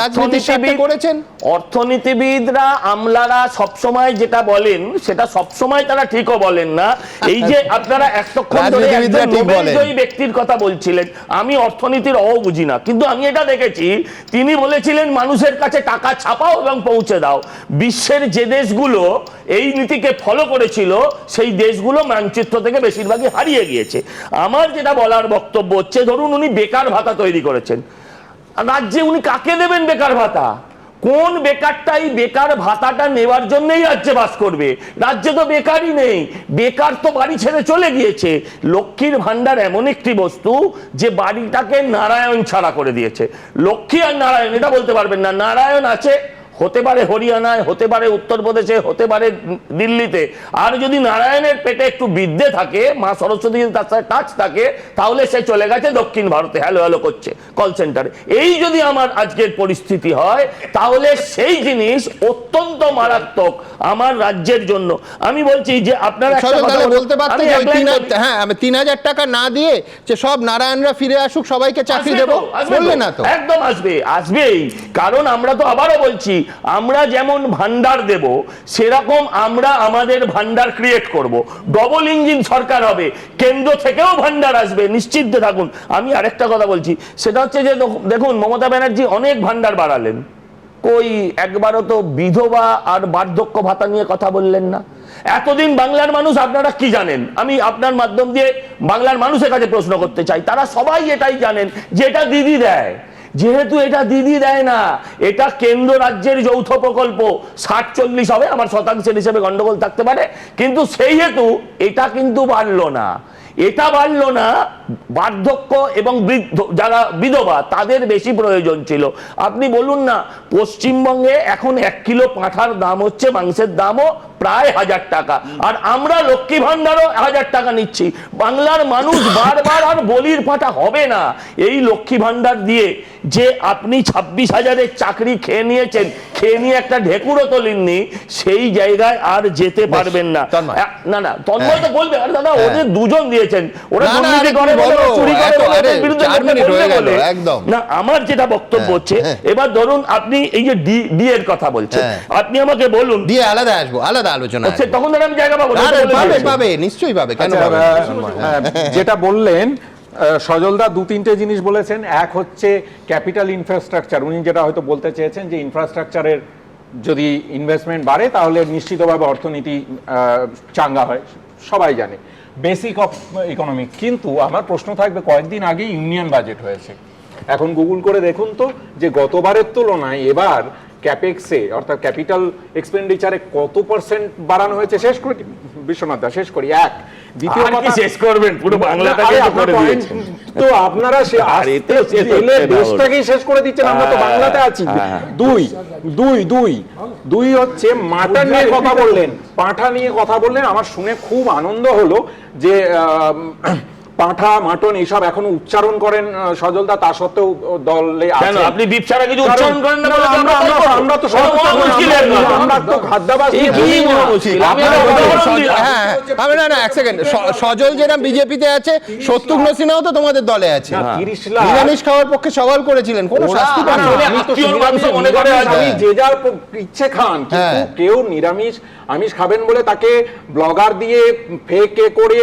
রাজনীতি করেছেন। অর্থনীতিবিদরা আমলারা সবসময় যেটা বলেন সেটা সবসময় তারা ঠিকও বলেন না। এই যে আপনারা এতক্ষণ ধরে একজন নোবেলজয়ী ব্যক্তির কথা বলছিলেন, আমি অর্থনীতির বুঝি না, কিন্তু আমি এটা দেখেছি তিনি বলেছিলেন মানুষের কাছে টাকা ছাপাও এবং পৌঁছে দাও। বিশ্বের যে দেশগুলো এই নীতিকে ফলো করেছিল সেই দেশগুলো মানচিত্র থেকে বেশিরভাগই হারিয়ে গিয়েছে। আমার যেটা বলার বক্তব্য হচ্ছে, ধরুন উনি বেকার ভাতা তৈরি করেছেন, রাজ্যে উনি কাকে দেবেন বেকার ভাতা? কোন বেকারটাই বেকার ভাতাটা নেওয়ার জন্যই রাজ্যে বাস করবে? রাজ্যে তো বেকারই নেই, বেকার তো বাড়ি ছেড়ে চলে গিয়েছে। লক্ষ্মীর ভান্ডার এমন একটি বস্তু যে বাড়িটাকে নারায়ণ ছাড়া করে দিয়েছে। লক্ষ্মী আর নারায়ণ এটা বলতে পারবেন না। নারায়ণ আছে, হতে পারে হরিয়ানায়, হতে পারে উত্তরপ্রদেশে, হতে পারে দিল্লিতে। আর যদি নারায়ণের পেটে একটু বিদ্যে থাকে, মা সরস্বতী তার সাথে টাচ থাকে, তাহলে সে চলে গেছে দক্ষিণ ভারতে, হ্যালো হ্যালো করছে কল সেন্টারে। এই যদি আমার আজকের পরিস্থিতি হয় তাহলে সেই জিনিস অত্যন্ত মারাত্মক আমার রাজ্যের জন্য। আমি বলছি যে আপনারা বলতে পারতেন 3,000 টাকা না দিয়ে যে সব নারায়ণরা ফিরে আসুক, সবাইকে চাকরি দেবো, বললে না তো? একদম আসবেই। কারণ আমরা তো আবারও বলছি, আমরা যেমন ভান্ডার দেব সেরকম আমরা আমাদের ভান্ডার ক্রিয়েট করব। ডবল ইঞ্জিন সরকার হবে, কেন্দ্র থেকেও ভান্ডার আসবে, নিশ্চিন্তে থাকুন। আমি আরেকটা কথা বলছি, সেটা হচ্ছে যে দেখুন মমতা ব্যানার্জি অনেক ভান্ডার বাড়ালেন, কই একবারও তো বিধবা আর বার্ধক্য ভাতা নিয়ে কথা বললেন না। এতদিন বাংলার মানুষ আপনারা কি জানেন? আমি আপনার মাধ্যম দিয়ে বাংলার মানুষের কাছে প্রশ্ন করতে চাই, তারা সবাই এটাই জানেন যে এটা দিদি দেয়। যেহেতু এটা দিদি দেয় না, এটা কেন্দ্র রাজ্যের যৌথ প্রকল্প, 60-40 হবে, আমার শতাংশের হিসেবে গন্ডগোল থাকতে পারে, কিন্তু সেই হেতু এটা কিন্তু বাড়লো না। এটা বাড়লো না, বার্ধক্য এবং বৃদ্ধ যারা বিধবা তাদের বেশি প্রয়োজন ছিল। আপনি বলুন না, পশ্চিমবঙ্গে এখন 1 কিলো পাঁঠার দাম হচ্ছে, মাংসের দামও প্রায় 1000 টাকা, আর আমরা লক্ষ্মী ভান্ডারও 1000 টাকা নিচ্ছি। বাংলার মানুষ বারবার আর বলির পাঁঠা হবে না। এই লক্ষ্মী ভান্ডার দিয়ে যে আপনি 26,000-এর চাকরি খেয়ে নিয়েছেন, খেয়ে নিয়ে একটা ঢেকুরও তোলেননি, সেই জায়গায় আর যেতে পারবেন না। না তন্ময় তো বলবে, আরে দাদা ওদের দুজন দিয়েছেন, ওরা দুর্নীতি করে বলে, চুরি করে বলে, বিরুদ্ধে বলে। না, আমার যেটা বক্তব্য হচ্ছে, এবার ধরুন আপনি এই যে ডি এর কথা বলছেন, আপনি আমাকে বলুন, দিয়ে আলাদা আসবো, আলাদা আলোচনা হচ্ছে, তখন আমি জায়গা পাবো। পাবে, নিশ্চয়ই পাবে, কেন পাবে? যেটা বললেন সজলদা, 2-3টে জিনিস বলেছেন। এক হচ্ছে ক্যাপিটাল ইনফ্রাস্ট্রাকচার, উনি যেটা হয়তো বলতে চেয়েছেন যে ইনফ্রাস্ট্রাকচারের যদি ইনভেস্টমেন্ট বাড়ে তাহলে নিশ্চিতভাবে অর্থনীতি চাঙ্গা হয়, সবাই জানে, বেসিক অফ ইকোনমিক। কিন্তু আমার প্রশ্ন থাকবে, কয়েকদিন আগে ইউনিয়ন বাজেট হয়েছে, এখন গুগল করে দেখুন তো যে গতবারের তুলনায় এবার ক্যাপেক্সে অর্থাৎ ক্যাপিটাল এক্সপেন্ডিচারে কত পার্সেন্ট বাড়ানো হয়েছে। শেষ করি বিশ্বনাথ দা, শেষ করি। এক, দ্বিতীয় কথা শেষ করবেন, পুরো বাংলাটাকে করে দিয়েছেন তো আপনারা, দেশটাকেই শেষ করে দিচ্ছেন, আমরা তো বাংলাতে আছি। দুই হচ্ছে মাটন নিয়ে কথা বললেন, পাঁঠা নিয়ে কথা বললেন, আমার শুনে খুব আনন্দ হলো যে পাঁঠা মাটন এইসব এখনো উচ্চারণ করেন সজলদা, তা সত্ত্বেও দলে আছেন। আপনি বিপ ছাড়া কিছু উচ্চারণ করেন না বলে আমরা তো আমরা তো খাদ্যাভাস না, এক সেকেন্ড, সজল যেরকম বিজেপিতে আছে, শত্রুঘ্ন সিনহাও তো তোমাদের দলে আছে, নিরামিষ খাওয়ার পক্ষে সওয়াল করেছিলেন, কোনো শাস্তি পান না। যে যার ইচ্ছে খান, কিন্তু কেউ নিরামিষ আমিষ খাবেন বলে তাকে ব্লগার দিয়ে ফেক করে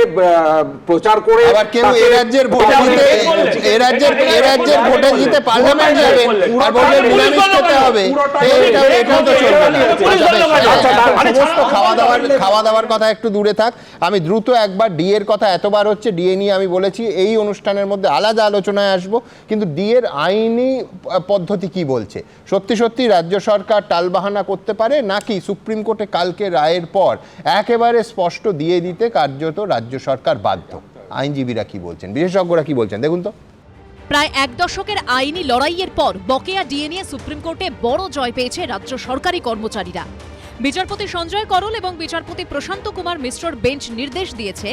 প্রচার করে কেউ এ রাজ্যের ভোটে জিতে ভোটে জিতে পার্লামেন্ট যাবে আর ভোটের নিরামিষ খেতে হবে, এটাও তো চলবে না। সমস্ত খাওয়া দাওয়ার কথা একটু দূরে থাক, আমি দ্রুত একবার ডি এর কথা এতবার হচ্ছে, ডিএ নিয়ে আমি বলেছি এই অনুষ্ঠানের মধ্যে আলাদা আলোচনায় আসবো, কিন্তু ডি এর আইনি পদ্ধতি কি বলছে? সত্যি সত্যি রাজ্য সরকার টালবাহানা করতে পারে, নাকি সুপ্রিম কোর্টে কালকে রায়ের পর একেবারে স্পষ্ট দিয়ে দিতে কার্যত রাজ্য সরকার বাধ্য? আইনজীবীরা কি বলছেন, বিশেষজ্ঞরা কি বলছেন, দেখুন তো। প্রায় এক দশকের আইনি লড়াইয়ের পর বকেয়া ডিএ নিয়ে সুপ্রিম কোর্টে বড় জয় পেয়েছে রাজ্য সরকারি কর্মচারীরা। বিচারপতি সঞ্জয় করল এবং বিচারপতি প্রশান্ত কুমার মিশ্রর বেঞ্চ নির্দেশ দিয়েছে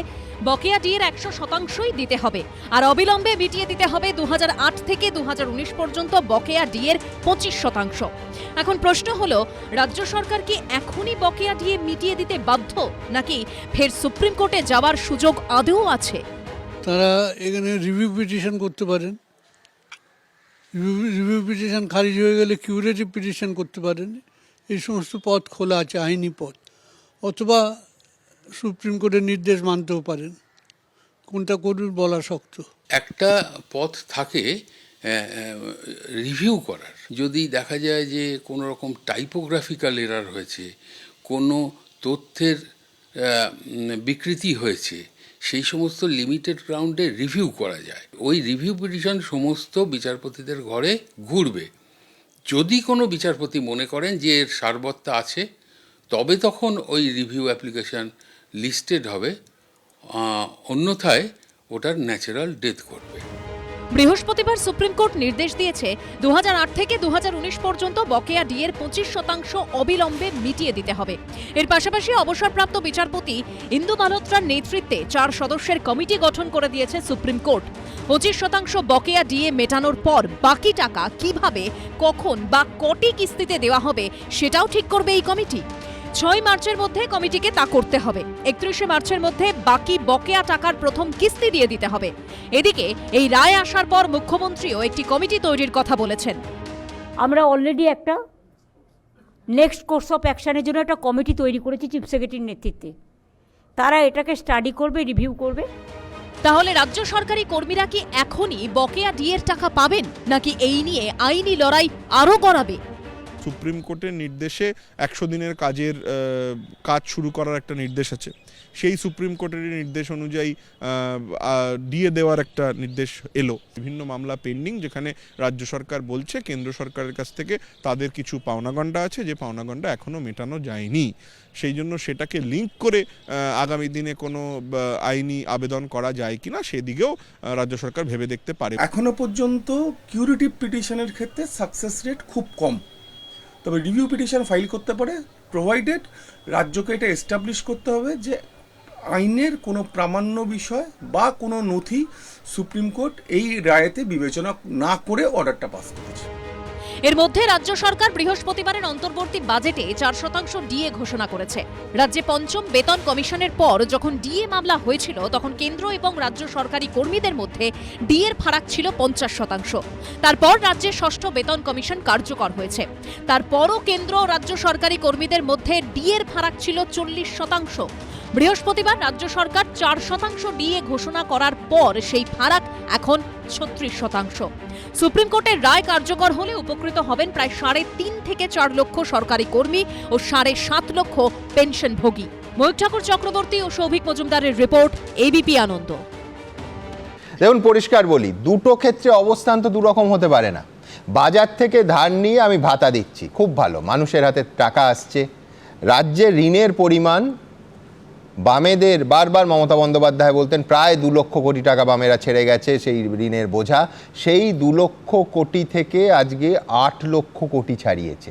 বকেয়া ডিএর 100%ই দিতে হবে, আর অবিলম্বে মিটিয়ে দিতে হবে 2008 থেকে 2019 পর্যন্ত বকেয়া ডিএর 25%। এখন প্রশ্ন হলো, রাজ্য সরকার কি এখনই বকেয়া ডিএ মিটিয়ে দিতে বাধ্য, নাকি ফের সুপ্রিম কোর্টে যাওয়ার সুযোগ আদৌ আছে? তারা এখানে রিভিউ পিটিশন করতে পারেন, রিভিউ পিটিশন খারিজ হয়ে গেলে কিউরেটিভ পিটিশন করতে পারেন, এই সমস্ত পথ খোলা আছে, আইনি পথ। অথবা সুপ্রিম কোর্টের নির্দেশ মানতেও পারেন, কোনটা করবেন বলা শক্ত। একটা পথ থাকে রিভিউ করার, যদি দেখা যায় যে কোনো রকম টাইপোগ্রাফিক্যাল এরার হয়েছে, কোনো তথ্যের বিকৃতি হয়েছে, সেই সমস্ত লিমিটেড গ্রাউন্ডে রিভিউ করা যায়। ওই রিভিউ পিটিশন সমস্ত বিচারপতিদের ঘরে ঘুরবে। যদি কোনো বিচারপতি মনে করেন যে এর সারবত্তা আছে, তবে তখন ওই রিভিউ অ্যাপ্লিকেশান লিস্টেড হবে, অন্যথায় ওটার ন্যাচারাল ডেথ করবে। বৃহস্পতিবার সুপ্রিম কোর্ট নির্দেশ দিয়েছে 2008 থেকে 2019 পর্যন্ত বকেয়া ডিএর 25% অবিলম্বে মিটিয়ে দিতে হবে। এর পাশাপাশি অবসরপ্রাপ্ত বিচারপতি ইন্দু মালহোত্রার নেতৃত্বে 4 সদস্যের কমিটি গঠন করে দিয়েছে সুপ্রিম কোর্ট। 25% বকেয়া ডিএ মেটানোর পর বাকি টাকা কিভাবে, কখন বা কটি কিস্তিতে দেওয়া হবে সেটাও ঠিক করবে এই কমিটি। 6 মার্চের মধ্যে কমিটিকে তা করতে হবে। 31 মার্চের মধ্যে বাকি বকেয়া টাকার প্রথম কিস্তি দিয়ে দিতে হবে। এদিকে এই রায় আসার পর মুখ্যমন্ত্রীও একটি কমিটি তৈরির কথা বলেছেন। আমরা অলরেডি একটা নেক্সট কোর্স অফ অ্যাকশনের জন্য একটা কমিটি তৈরি করেছি চিফ সেক্রেটারির নেতৃত্বে। তারা এটাকে স্টাডি করবে, রিভিউ করবে। তাহলে রাজ্য সরকারি কর্মীরা কি এখনই বকেয়া ডিএর টাকা পাবেন, নাকি এই নিয়ে আইনি লড়াই আরও করাবে? সুপ্রিম কোর্টের নির্দেশে 100 দিনের কাজ শুরু করার একটা নির্দেশ আছে। সেই সুপ্রিম কোর্টের নির্দেশ অনুযায়ী ডিএ দেওয়ার একটা নির্দেশ এলো। বিভিন্ন মামলা পেন্ডিং, যেখানে রাজ্য সরকার বলছে কেন্দ্র সরকারের কাছ থেকে তাদের কিছু পাওনাগণ্ডা আছে, যে পাওনাগণ্ডা এখনও মেটানো যায়নি। সেই জন্য সেটাকে লিঙ্ক করে আগামী দিনে কোনো আইনি আবেদন করা যায় কিনা সেদিকেও রাজ্য সরকার ভেবে দেখতে পারে। এখনো পর্যন্ত কিউরেটিভ পিটিশনের ক্ষেত্রে সাকসেস রেট খুব কম, তবে রিভিউ পিটিশন ফাইল করতে পারে, প্রোভাইডেড রাজ্যকে এটা এস্টাবলিশ করতে হবে যে আইনের কোনো প্রামাণ্য বিষয় বা কোনো নথি সুপ্রিম কোর্ট এই রায়েতে বিবেচনা না করে অর্ডারটা পাস করেছে। এর মধ্যে রাজ্য সরকার বৃহস্পতিবারের অন্তর্বর্তী বাজেটে 4% ডিএ ঘোষণা করেছে। রাজ্যে 5ম বেতন কমিশনের পর যখন ডিএ মামলা হয়েছিল, তখন কেন্দ্র এবং রাজ্য সরকারি কর্মীদের মধ্যে ডিএর ফারাক ছিল 50%। তারপর রাজ্যে 6ষ্ঠ বেতন কমিশন কার্যকর হয়েছে। তারপরও কেন্দ্র ও রাজ্য সরকারি কর্মীদের মধ্যে ডিএর ফারাক ছিল 40%। বৃহস্পতিবার রাজ্য সরকার 4% ডিএ ঘোষণা করার পর সেই ফারাক এখন 36%। সুপ্রিম কোর্টের রায় কার্যকর হলে উপকৃত হবেন প্রায় 3.5 থেকে 4 লক্ষ সরকারি কর্মী ও 7.5 লক্ষ পেনশনভোগী। ময়ূর ঠাকুর চক্রবর্তী ও সৌভিক মজুমদারের রিপোর্ট, এবিপি আনন্দ। দেখুন, পরিষ্কার বলি, দুটো ক্ষেত্রে অবস্থান তো দুরকম হতে পারে না। বাজার থেকে ধার নিয়ে আমি ভাতা দিচ্ছি, খুব ভালো, মানুষের হাতে টাকা আসছে। রাজ্যের ঋণের পরিমাণ বামেদের, বারবার মমতা বন্দ্যোপাধ্যায় বলতেন প্রায় 2 লক্ষ কোটি টাকা বামেরা ছেড়ে গেছে সেই ঋণের বোঝা। সেই 2 লক্ষ কোটি থেকে আজকে 8 লক্ষ কোটি ছাড়িয়েছে।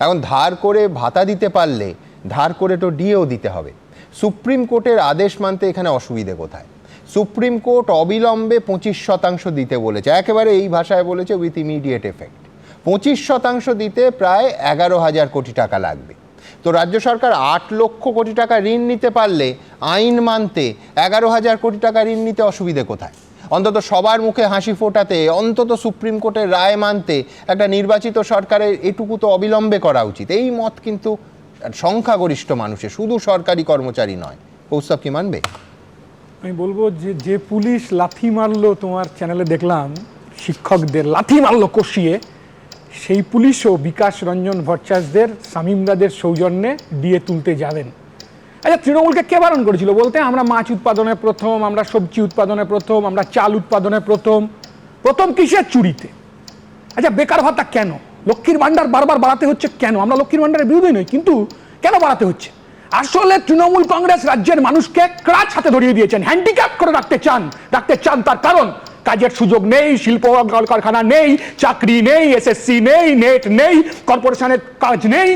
এখন ধার করে ভাতা দিতে পারলে ধার করে তো ডিএও দিতে হবে। সুপ্রিম কোর্টের আদেশ মানতে এখানে অসুবিধে কোথায়? সুপ্রিম কোর্ট অবিলম্বে 25% দিতে বলেছে, একেবারে এই ভাষায় বলেছে উইথ ইমিডিয়েট এফেক্ট। 25% দিতে প্রায় 11,000 কোটি টাকা লাগবে। তো রাজ্য সরকার 8 লক্ষ কোটি টাকা ঋণ নিতে পারলে আইন মানতে 11,000 কোটি টাকা ঋণ নিতে অসুবিধে কোথায়? অন্তত সবার মুখে হাসি ফোটাতে, অন্তত সুপ্রিম কোর্টের রায় মানতে একটা নির্বাচিত সরকারের এটুকু তো অবিলম্বে করা উচিত। এই মত কিন্তু সংখ্যাগরিষ্ঠ মানুষের, শুধু সরকারি কর্মচারী নয়। কৌস্তব কি মানবে? আমি বলবো যে পুলিশ লাথি মারলো, তোমার চ্যানেলে দেখলাম শিক্ষকদের লাথি মারলো কষিয়ে, সেই পুলিশও বিকাশ রঞ্জন ভট্টাচার্যদের শামীমদাদের সৌজন্যে দিয়ে তুলতে যাবেন। আচ্ছা, তৃণমূলকে কে বারণ করেছিল বলতে আমরা মাছ উৎপাদনে প্রথম, আমরা সবজি উৎপাদনে প্রথম, আমরা চাল উৎপাদনে প্রথম কিসের? চুরিতে। আচ্ছা, বেকার ভাতা কেন? লক্ষ্মীর ভাণ্ডার বারবার বাড়াতে হচ্ছে কেন? আমরা লক্ষ্মীর ভাণ্ডারের বিরোধী নই, কিন্তু কেন বাড়াতে হচ্ছে? আসলে তৃণমূল কংগ্রেস রাজ্যের মানুষকে ক্রাচ হাতে ধরিয়ে দিয়েছেন, হ্যান্ডিক্যাপ করে রাখতে চান। তার কারণ কাজের সুযোগ নেই, শিল্প কারখানা নেই, চাকরি নেই, এসএসসি নেই, নেট নেই, কর্পোরেশনের কাজ নেই।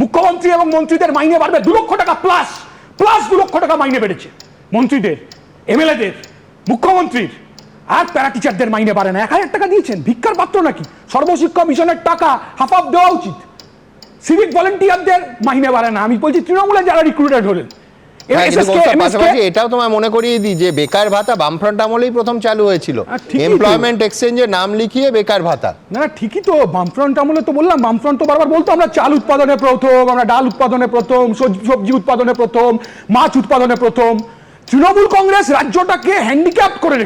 মুখ্যমন্ত্রী এবং মন্ত্রীদের মাইনে বাড়বে 2 লক্ষ টাকা প্লাস 2 লক্ষ টাকা মাইনে বেড়েছে মন্ত্রীদের, এমএলএদের, মুখ্যমন্ত্রীর। আর প্যারা টিচারদের মাইনে বাড়ে না। 1000 টাকা দিয়েছেন, ভিক্ষার পাত্র নাকি? সর্বশিক্ষা মিশনের টাকা হাফ দেওয়া উচিত। সিভিক ভলেন্টিয়ারদের মাইনে বাড়ে না। আমি বলছি তৃণমূলের যারা রিক্রুটার হলেন। পাশাপাশি এটাও তোমায় মনে করিয়ে দিই যে বেকার ভাতা বামফ্রন্ট আমলেই প্রথম চালু হয়েছিল, এমপ্লয়মেন্ট এক্সচেঞ্জে নাম লিখিয়ে বেকার ভাতা। না, ঠিকই তো, বামফ্রন্ট আমলে তো বললাম, বামফ্রন্ট তো বারবার বলতো আমরা চাল উৎপাদনে প্রথম, আমরা ডাল উৎপাদনে প্রথম, সবজি উৎপাদনে প্রথম, মাছ উৎপাদনে প্রথম। তৃণমূল কংগ্রেস রাজ্যটাকে হ্যান্ডিক্যাপ করে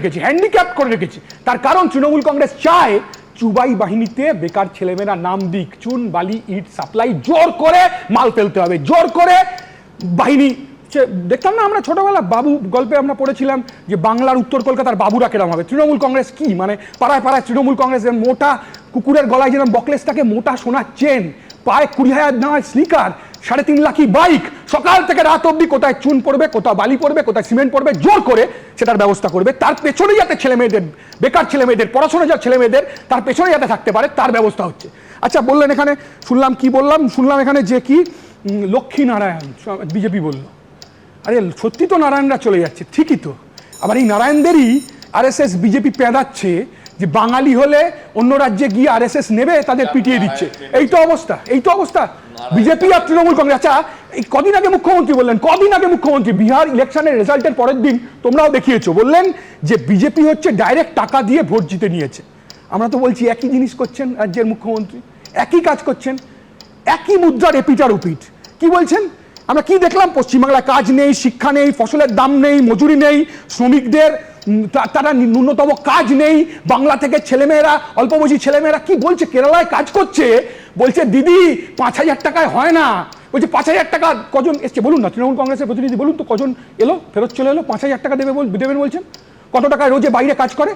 রেখেছে। তার কারণ তৃণমূল কংগ্রেস চায় চুবাই বাহিনীতে বেকার ছেলেমেয়েরা নাম দিক, চুন বালি ইট সাপ্লাই জোর করে মাল ফেলতে হবে, জোর করে বাহিনী। দেখতাম না আমরা ছোটবেলা বাবু গল্পে আমরা পড়েছিলাম যে বাংলার উত্তর কলকাতার বাবুরা কেরম হবে। তৃণমূল কংগ্রেস কি মানে পাড়ায় তৃণমূল কংগ্রেসের মোটা কুকুরের গলায় যেরকম বকলেসটাকে মোটা সোনার চেন, পায়ে 20,000 নেওয়ায় স্লিকার, 3.5 লাখি বাইক, সকাল থেকে রাত অবধি কোথায় চুন পড়বে, কোথায় বালি পড়বে, কোথায় সিমেন্ট পড়বে, জোর করে সেটার ব্যবস্থা করবে। তার পেছনে যাতে ছেলেমেয়েদের, বেকার ছেলেমেয়েদের, পড়াশোনা যা ছেলেমেয়েদের, তার পেছনে যাতে থাকতে পারে তার ব্যবস্থা হচ্ছে। আচ্ছা, বললেন এখানে শুনলাম এখানে যে কি লক্ষ্মীনারায়ণ বিজেপি বলল। আরে সত্যি তো নারায়ণরা চলে যাচ্ছে, ঠিকই তো। আবার এই নারায়ণদেরই আরএসএস বিজেপি পেঁদাচ্ছে যে বাঙালি হলে অন্য রাজ্যে গিয়ে আরএসএস নেবে, তাদের পিটিয়ে দিচ্ছে। এই তো অবস্থা বিজেপি আর তৃণমূল কংগ্রেস। আচ্ছা, এই কদিন আগে মুখ্যমন্ত্রী বিহার ইলেকশনের রেজাল্টের পরের দিন তোমরাও দেখিয়েছো, বললেন যে বিজেপি হচ্ছে ডাইরেক্ট টাকা দিয়ে ভোট জিতে নিয়েছে। আমরা তো বলছি একই জিনিস করছেন রাজ্যের মুখ্যমন্ত্রী, একই কাজ করছেন, একই মুদ্রার এপিটার উপিট। কি বলছেন? আমরা কি দেখলাম? পশ্চিমবাংলায় কাজ নেই, শিক্ষা নেই, ফসলের দাম নেই, মজুরি নেই, শ্রমিকদের তারা ন্যূনতম কাজ নেই। বাংলা থেকে ছেলেমেয়েরা, অল্প বয়সী ছেলেমেয়েরা কি বলছে, কেরালায় কাজ করছে, বলছে দিদি 5,000 টাকায় হয় না। বলছে 5,000 টাকা কজন এসছে বলুন না, তৃণমূল কংগ্রেসের প্রতিনিধি বলুন তো কজন এলো, ফেরত চলে এলো? 5,000 টাকা দেবেন বলছেন। কত টাকায় রোজে বাইরে কাজ করে?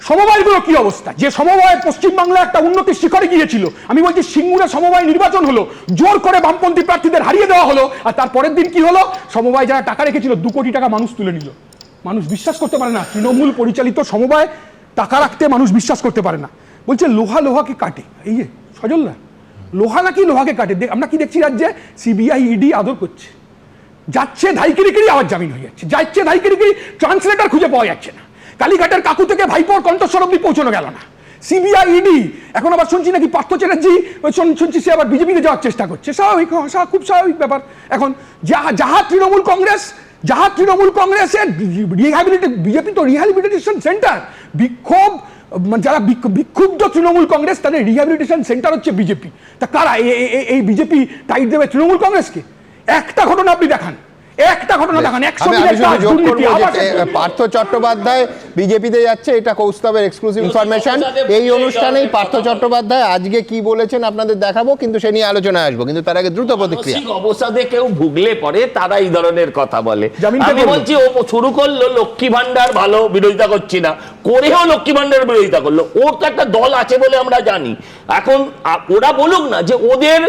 সমবায়গুলো কি অবস্থা? যে সমবায় পশ্চিমবাংলায় একটা উন্নতির শিখরে গিয়েছিল, আমি বলছি সিঙ্গুরে সমবায় নির্বাচন হলো, জোর করে বামপন্থী প্রার্থীদের হারিয়ে দেওয়া হলো, আর তারপরের দিন কি হলো? সমবায় যারা টাকা রেখেছিল 2 কোটি টাকা মানুষ তুলে নিল। মানুষ বিশ্বাস করতে পারে না, তৃণমূল পরিচালিত সমবায় টাকা রাখতে মানুষ বিশ্বাস করতে পারে না। বলছে লোহাকে কাটে। এই যে সজলদা, লোহাকে কাটে। আমরা কি দেখছি রাজ্যে? সিবিআই ইডি আদর করছে, যাচ্ছে ধাইকিরিকিরি আবার জামিন হয়ে যাচ্ছে, ট্রান্সলেটর খুঁজে পাওয়া যাচ্ছে না। কালীঘাটের কাকু থেকে ভাইপোর কণ্ঠস্বর অব্দি পৌঁছানো গেল না। সিবিআই ইডি, এখন আবার শুনছি নাকি পার্থ চ্যাটার্জি শুনছি সে আবার বিজেপিতে যাওয়ার চেষ্টা করছে। খুব স্বাভাবিক ব্যাপার। এখন যাহা তৃণমূল কংগ্রেসের বিজেপি তো রিহ্যাবিলিটেশন সেন্টার, যারা বিক্ষুব্ধ তৃণমূল কংগ্রেস তাদের রিহ্যাবিলিটেশন সেন্টার হচ্ছে বিজেপি। তা কারা এই বিজেপি টাইট দেবে তৃণমূল কংগ্রেসকে? একটা ঘটনা আপনি দেখান, 100 দিনের কাজ দুর্নীতি। পার্থ চট্টোপাধ্যায় বিজেপিতে যাচ্ছে, এটা কৌস্তবের এক্সক্লুসিভ ইনফরমেশন। এই অনুষ্ঠানেই পার্থ চট্টোপাধ্যায় আজকে কি বলেছেন আপনাদের দেখাবো, কিন্তু সে নিয়ে আলোচনায় আসবো, কিন্তু তার আগে দ্রুত প্রতিক্রিয়া। অবসাদে কেউ ভুগলে পরে তারা এই ধরনের কথা বলে। আমি বলছি ও শুরু করলো লক্ষ্মী ভান্ডার, ভালো, বিরোধিতা করছি না, করেও লক্ষ্মী ভান্ডার বিরোধিতা করলো। ওর তো একটা দল আছে বলে আমরা জানি। এখন ওরা বলুক না যে ওদের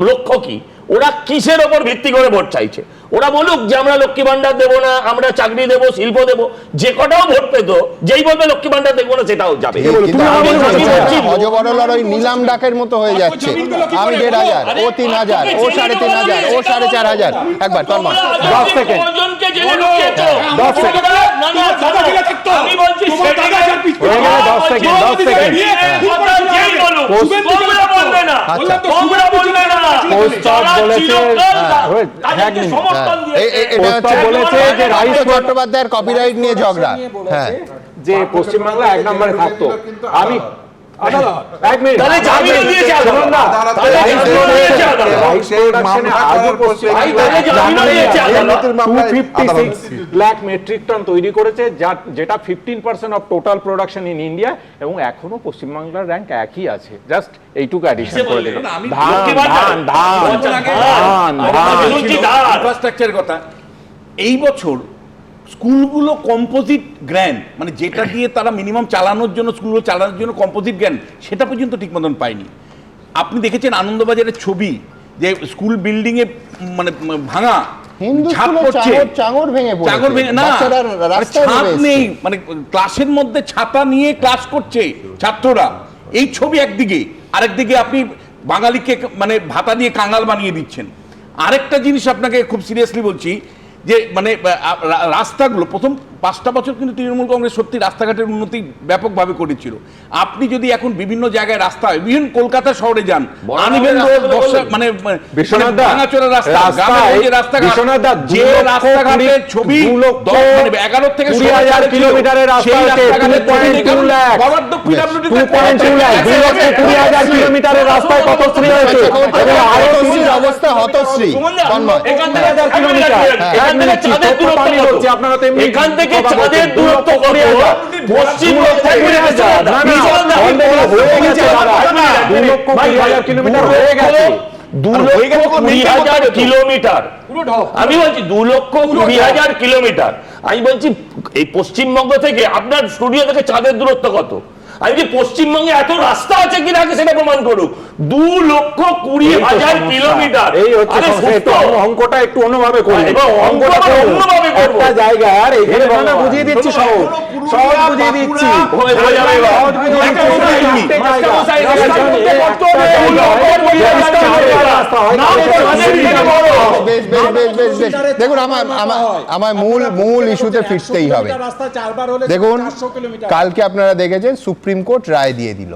লক্ষ্য কি, ওরা কিসের ওপর ভিত্তি করে ভোট চাইছে। ওরা বলুক যে আমরা লক্ষ্মী ভান্ডার দেবো না, আমরা চাকরি দেবো, শিল্প দেবো, যে কটাও ভোট পেতো, যেই বলবে লক্ষ্মী ভান্ডার দেখবো না সেটাও যাবে। অজবরলার ওই নিলাম ডাকের মতো হয়ে যাচ্ছে। আমি 1,500, ও 3,000, ও 3,500, ও 4,500। একবার তন্ময় 10 সেকেন্ড। চট্টোপাধ্যায়ের কপিরাইট নিয়ে ঝগড়া, হ্যাঁ, যে পশ্চিমবাংলা 1 নম্বরে থাকতো। আমি লাখ মেট্রিক টন তৈরি করেছে, যেটা 15% of total production in India, এবং এখনো পশ্চিমবাংলার র্যাঙ্ক একই আছে। জাস্ট এইটুকু অ্যাডিশন করে দিল। ইনফ্রাস্ট্রাকচারের কথা, এই বছর স্কুলগুলো কম্পোজিট গ্র্যান্ড, মানে যেটা দিয়ে তারা মিনিমাম চালানোর জন্য, স্কুলগুলো চালানোর জন্য কম্পোজিট গ্র্যান্ড, সেটা পর্যন্ত ঠিক মতন পায়নি। আপনি দেখেছেন আনন্দবাজারের ছবি, যে স্কুল বিল্ডিং এ মানে ভাঙা, ছাদ পড়ছে, চাঙর ভেঙে না, ছাদ নেই, মানে ক্লাসের মধ্যে ছাতা নিয়ে ক্লাস করছে ছাত্ররা। এই ছবি একদিকে, আরেকদিকে আপনি বাঙালিকে মানে ভাতা দিয়ে কাঙাল বানিয়ে দিচ্ছেন। আরেকটা জিনিস আপনাকে খুব সিরিয়াসলি বলছি, যে মানে রাস্তাগুলো প্রথম 5টা বছর কিন্তু তৃণমূল কংগ্রেস সত্যি রাস্তাঘাটের উন্নতি ব্যাপকভার করেছিল। আপনি যদি এখন বিভিন্ন জায়গায় রাস্তা, বিভিন্ন কলকাতা শহরে যান, আনইভেন রোড, মানে ভাঙাচোরা রাস্তা, যে রাস্তাঘাটের ছবি 11 থেকে 16,000 কিলোমিটারের রাস্তা, বরাদ্দ পিডব্লিউডি 2.2 কিলোমিটারের রাস্তায় পথশ্রী হয়েছে, অবস্থা হতশ্রী। এখান থেকে চাঁদের দূরত্ব, আপনারা তেমনি এখান থেকে চাঁদের দূরত্ব কত? পশ্চিমবঙ্গ থেকে 2,20,000 কিলোমিটার। আমি বলছি 2,20,000 কিলোমিটার। আমি বলছি এই পশ্চিমবঙ্গ থেকে আপনার স্টুডিও থেকে চাঁদের দূরত্ব কত? আমি যে পশ্চিমবঙ্গে এত রাস্তা আছে কিনা আগে সেটা প্রমাণ করুক। 2,20,000 কিলোমিটার। এই হচ্ছে অঙ্কটা একটু অন্যভাবে করুন, অঙ্কটা অন্যভাবে করব। একটা জায়গার এখানে আমরা বুঝিয়ে দিচ্ছি, সহজ বুঝিয়ে দিচ্ছি। দেখুন, আমার মূল ইস্যুতে ফিরতেই হবে। দেখুন, কালকে আপনারা দেখেছেন সুপ্রিম কোর্ট রায় দিয়ে দিল,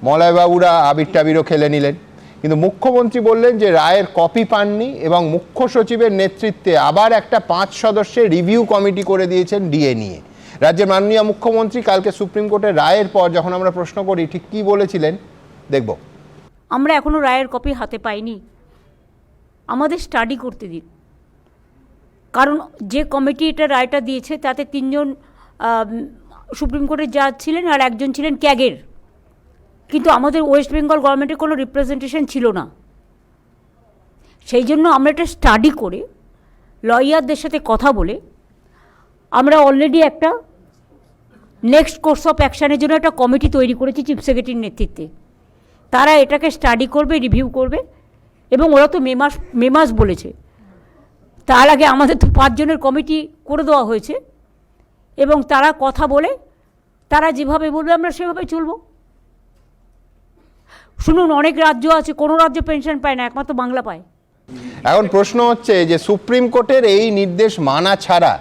মলয়বাবুরা আবির টাবিরও খেলে নিলেন, কিন্তু মুখ্যমন্ত্রী বললেন যে রায়ের কপি পাননি, এবং মুখ্য সচিবের নেতৃত্বে আবার একটা 5 সদস্যের রিভিউ কমিটি করে দিয়েছেন ডিএ নিয়ে। রাজ্যের মাননীয় মুখ্যমন্ত্রী কালকে সুপ্রিম কোর্টের রায়ের পর যখন আমরা প্রশ্ন করি ঠিক কি বলেছিলেন দেখব। আমরা এখনো রায়ের কপি হাতে পাইনি, আমাদের স্টাডি করতে দিন। কারণ যে কমিটি এটা রায়টা দিয়েছে তাতে 3 জন সুপ্রিম কোর্টের জাজ ছিলেন আর 1 জন ছিলেন ক্যাগের, কিন্তু আমাদের ওয়েস্ট বেঙ্গল গভর্নমেন্টের কোনো রিপ্রেজেন্টেশন ছিল না। সেই জন্য আমরা এটা স্টাডি করে লয়ারদের সাথে কথা বলে আমরা অলরেডি একটা নেক্সট কোর্স অফ অ্যাকশানের জন্য একটা কমিটি তৈরি করেছি চিফ সেক্রেটারির নেতৃত্বে। তারা এটাকে স্টাডি করবে, রিভিউ করবে, এবং ওরা তো মে মাস বলেছে। তার আগে আমাদের তো 5 জনের কমিটি করে দেওয়া হয়েছে, এবং তারা কথা বলে তারা যেভাবে বলবে আমরা সেভাবে চলব। শুনুন, অনেক রাজ্য আছে, কোনো রাজ্য পেনশন পায় না, একমাত্র বাংলা পায়। এখন প্রশ্ন হচ্ছে যে সুপ্রিম কোর্টের এই নির্দেশ মানা ছাড়া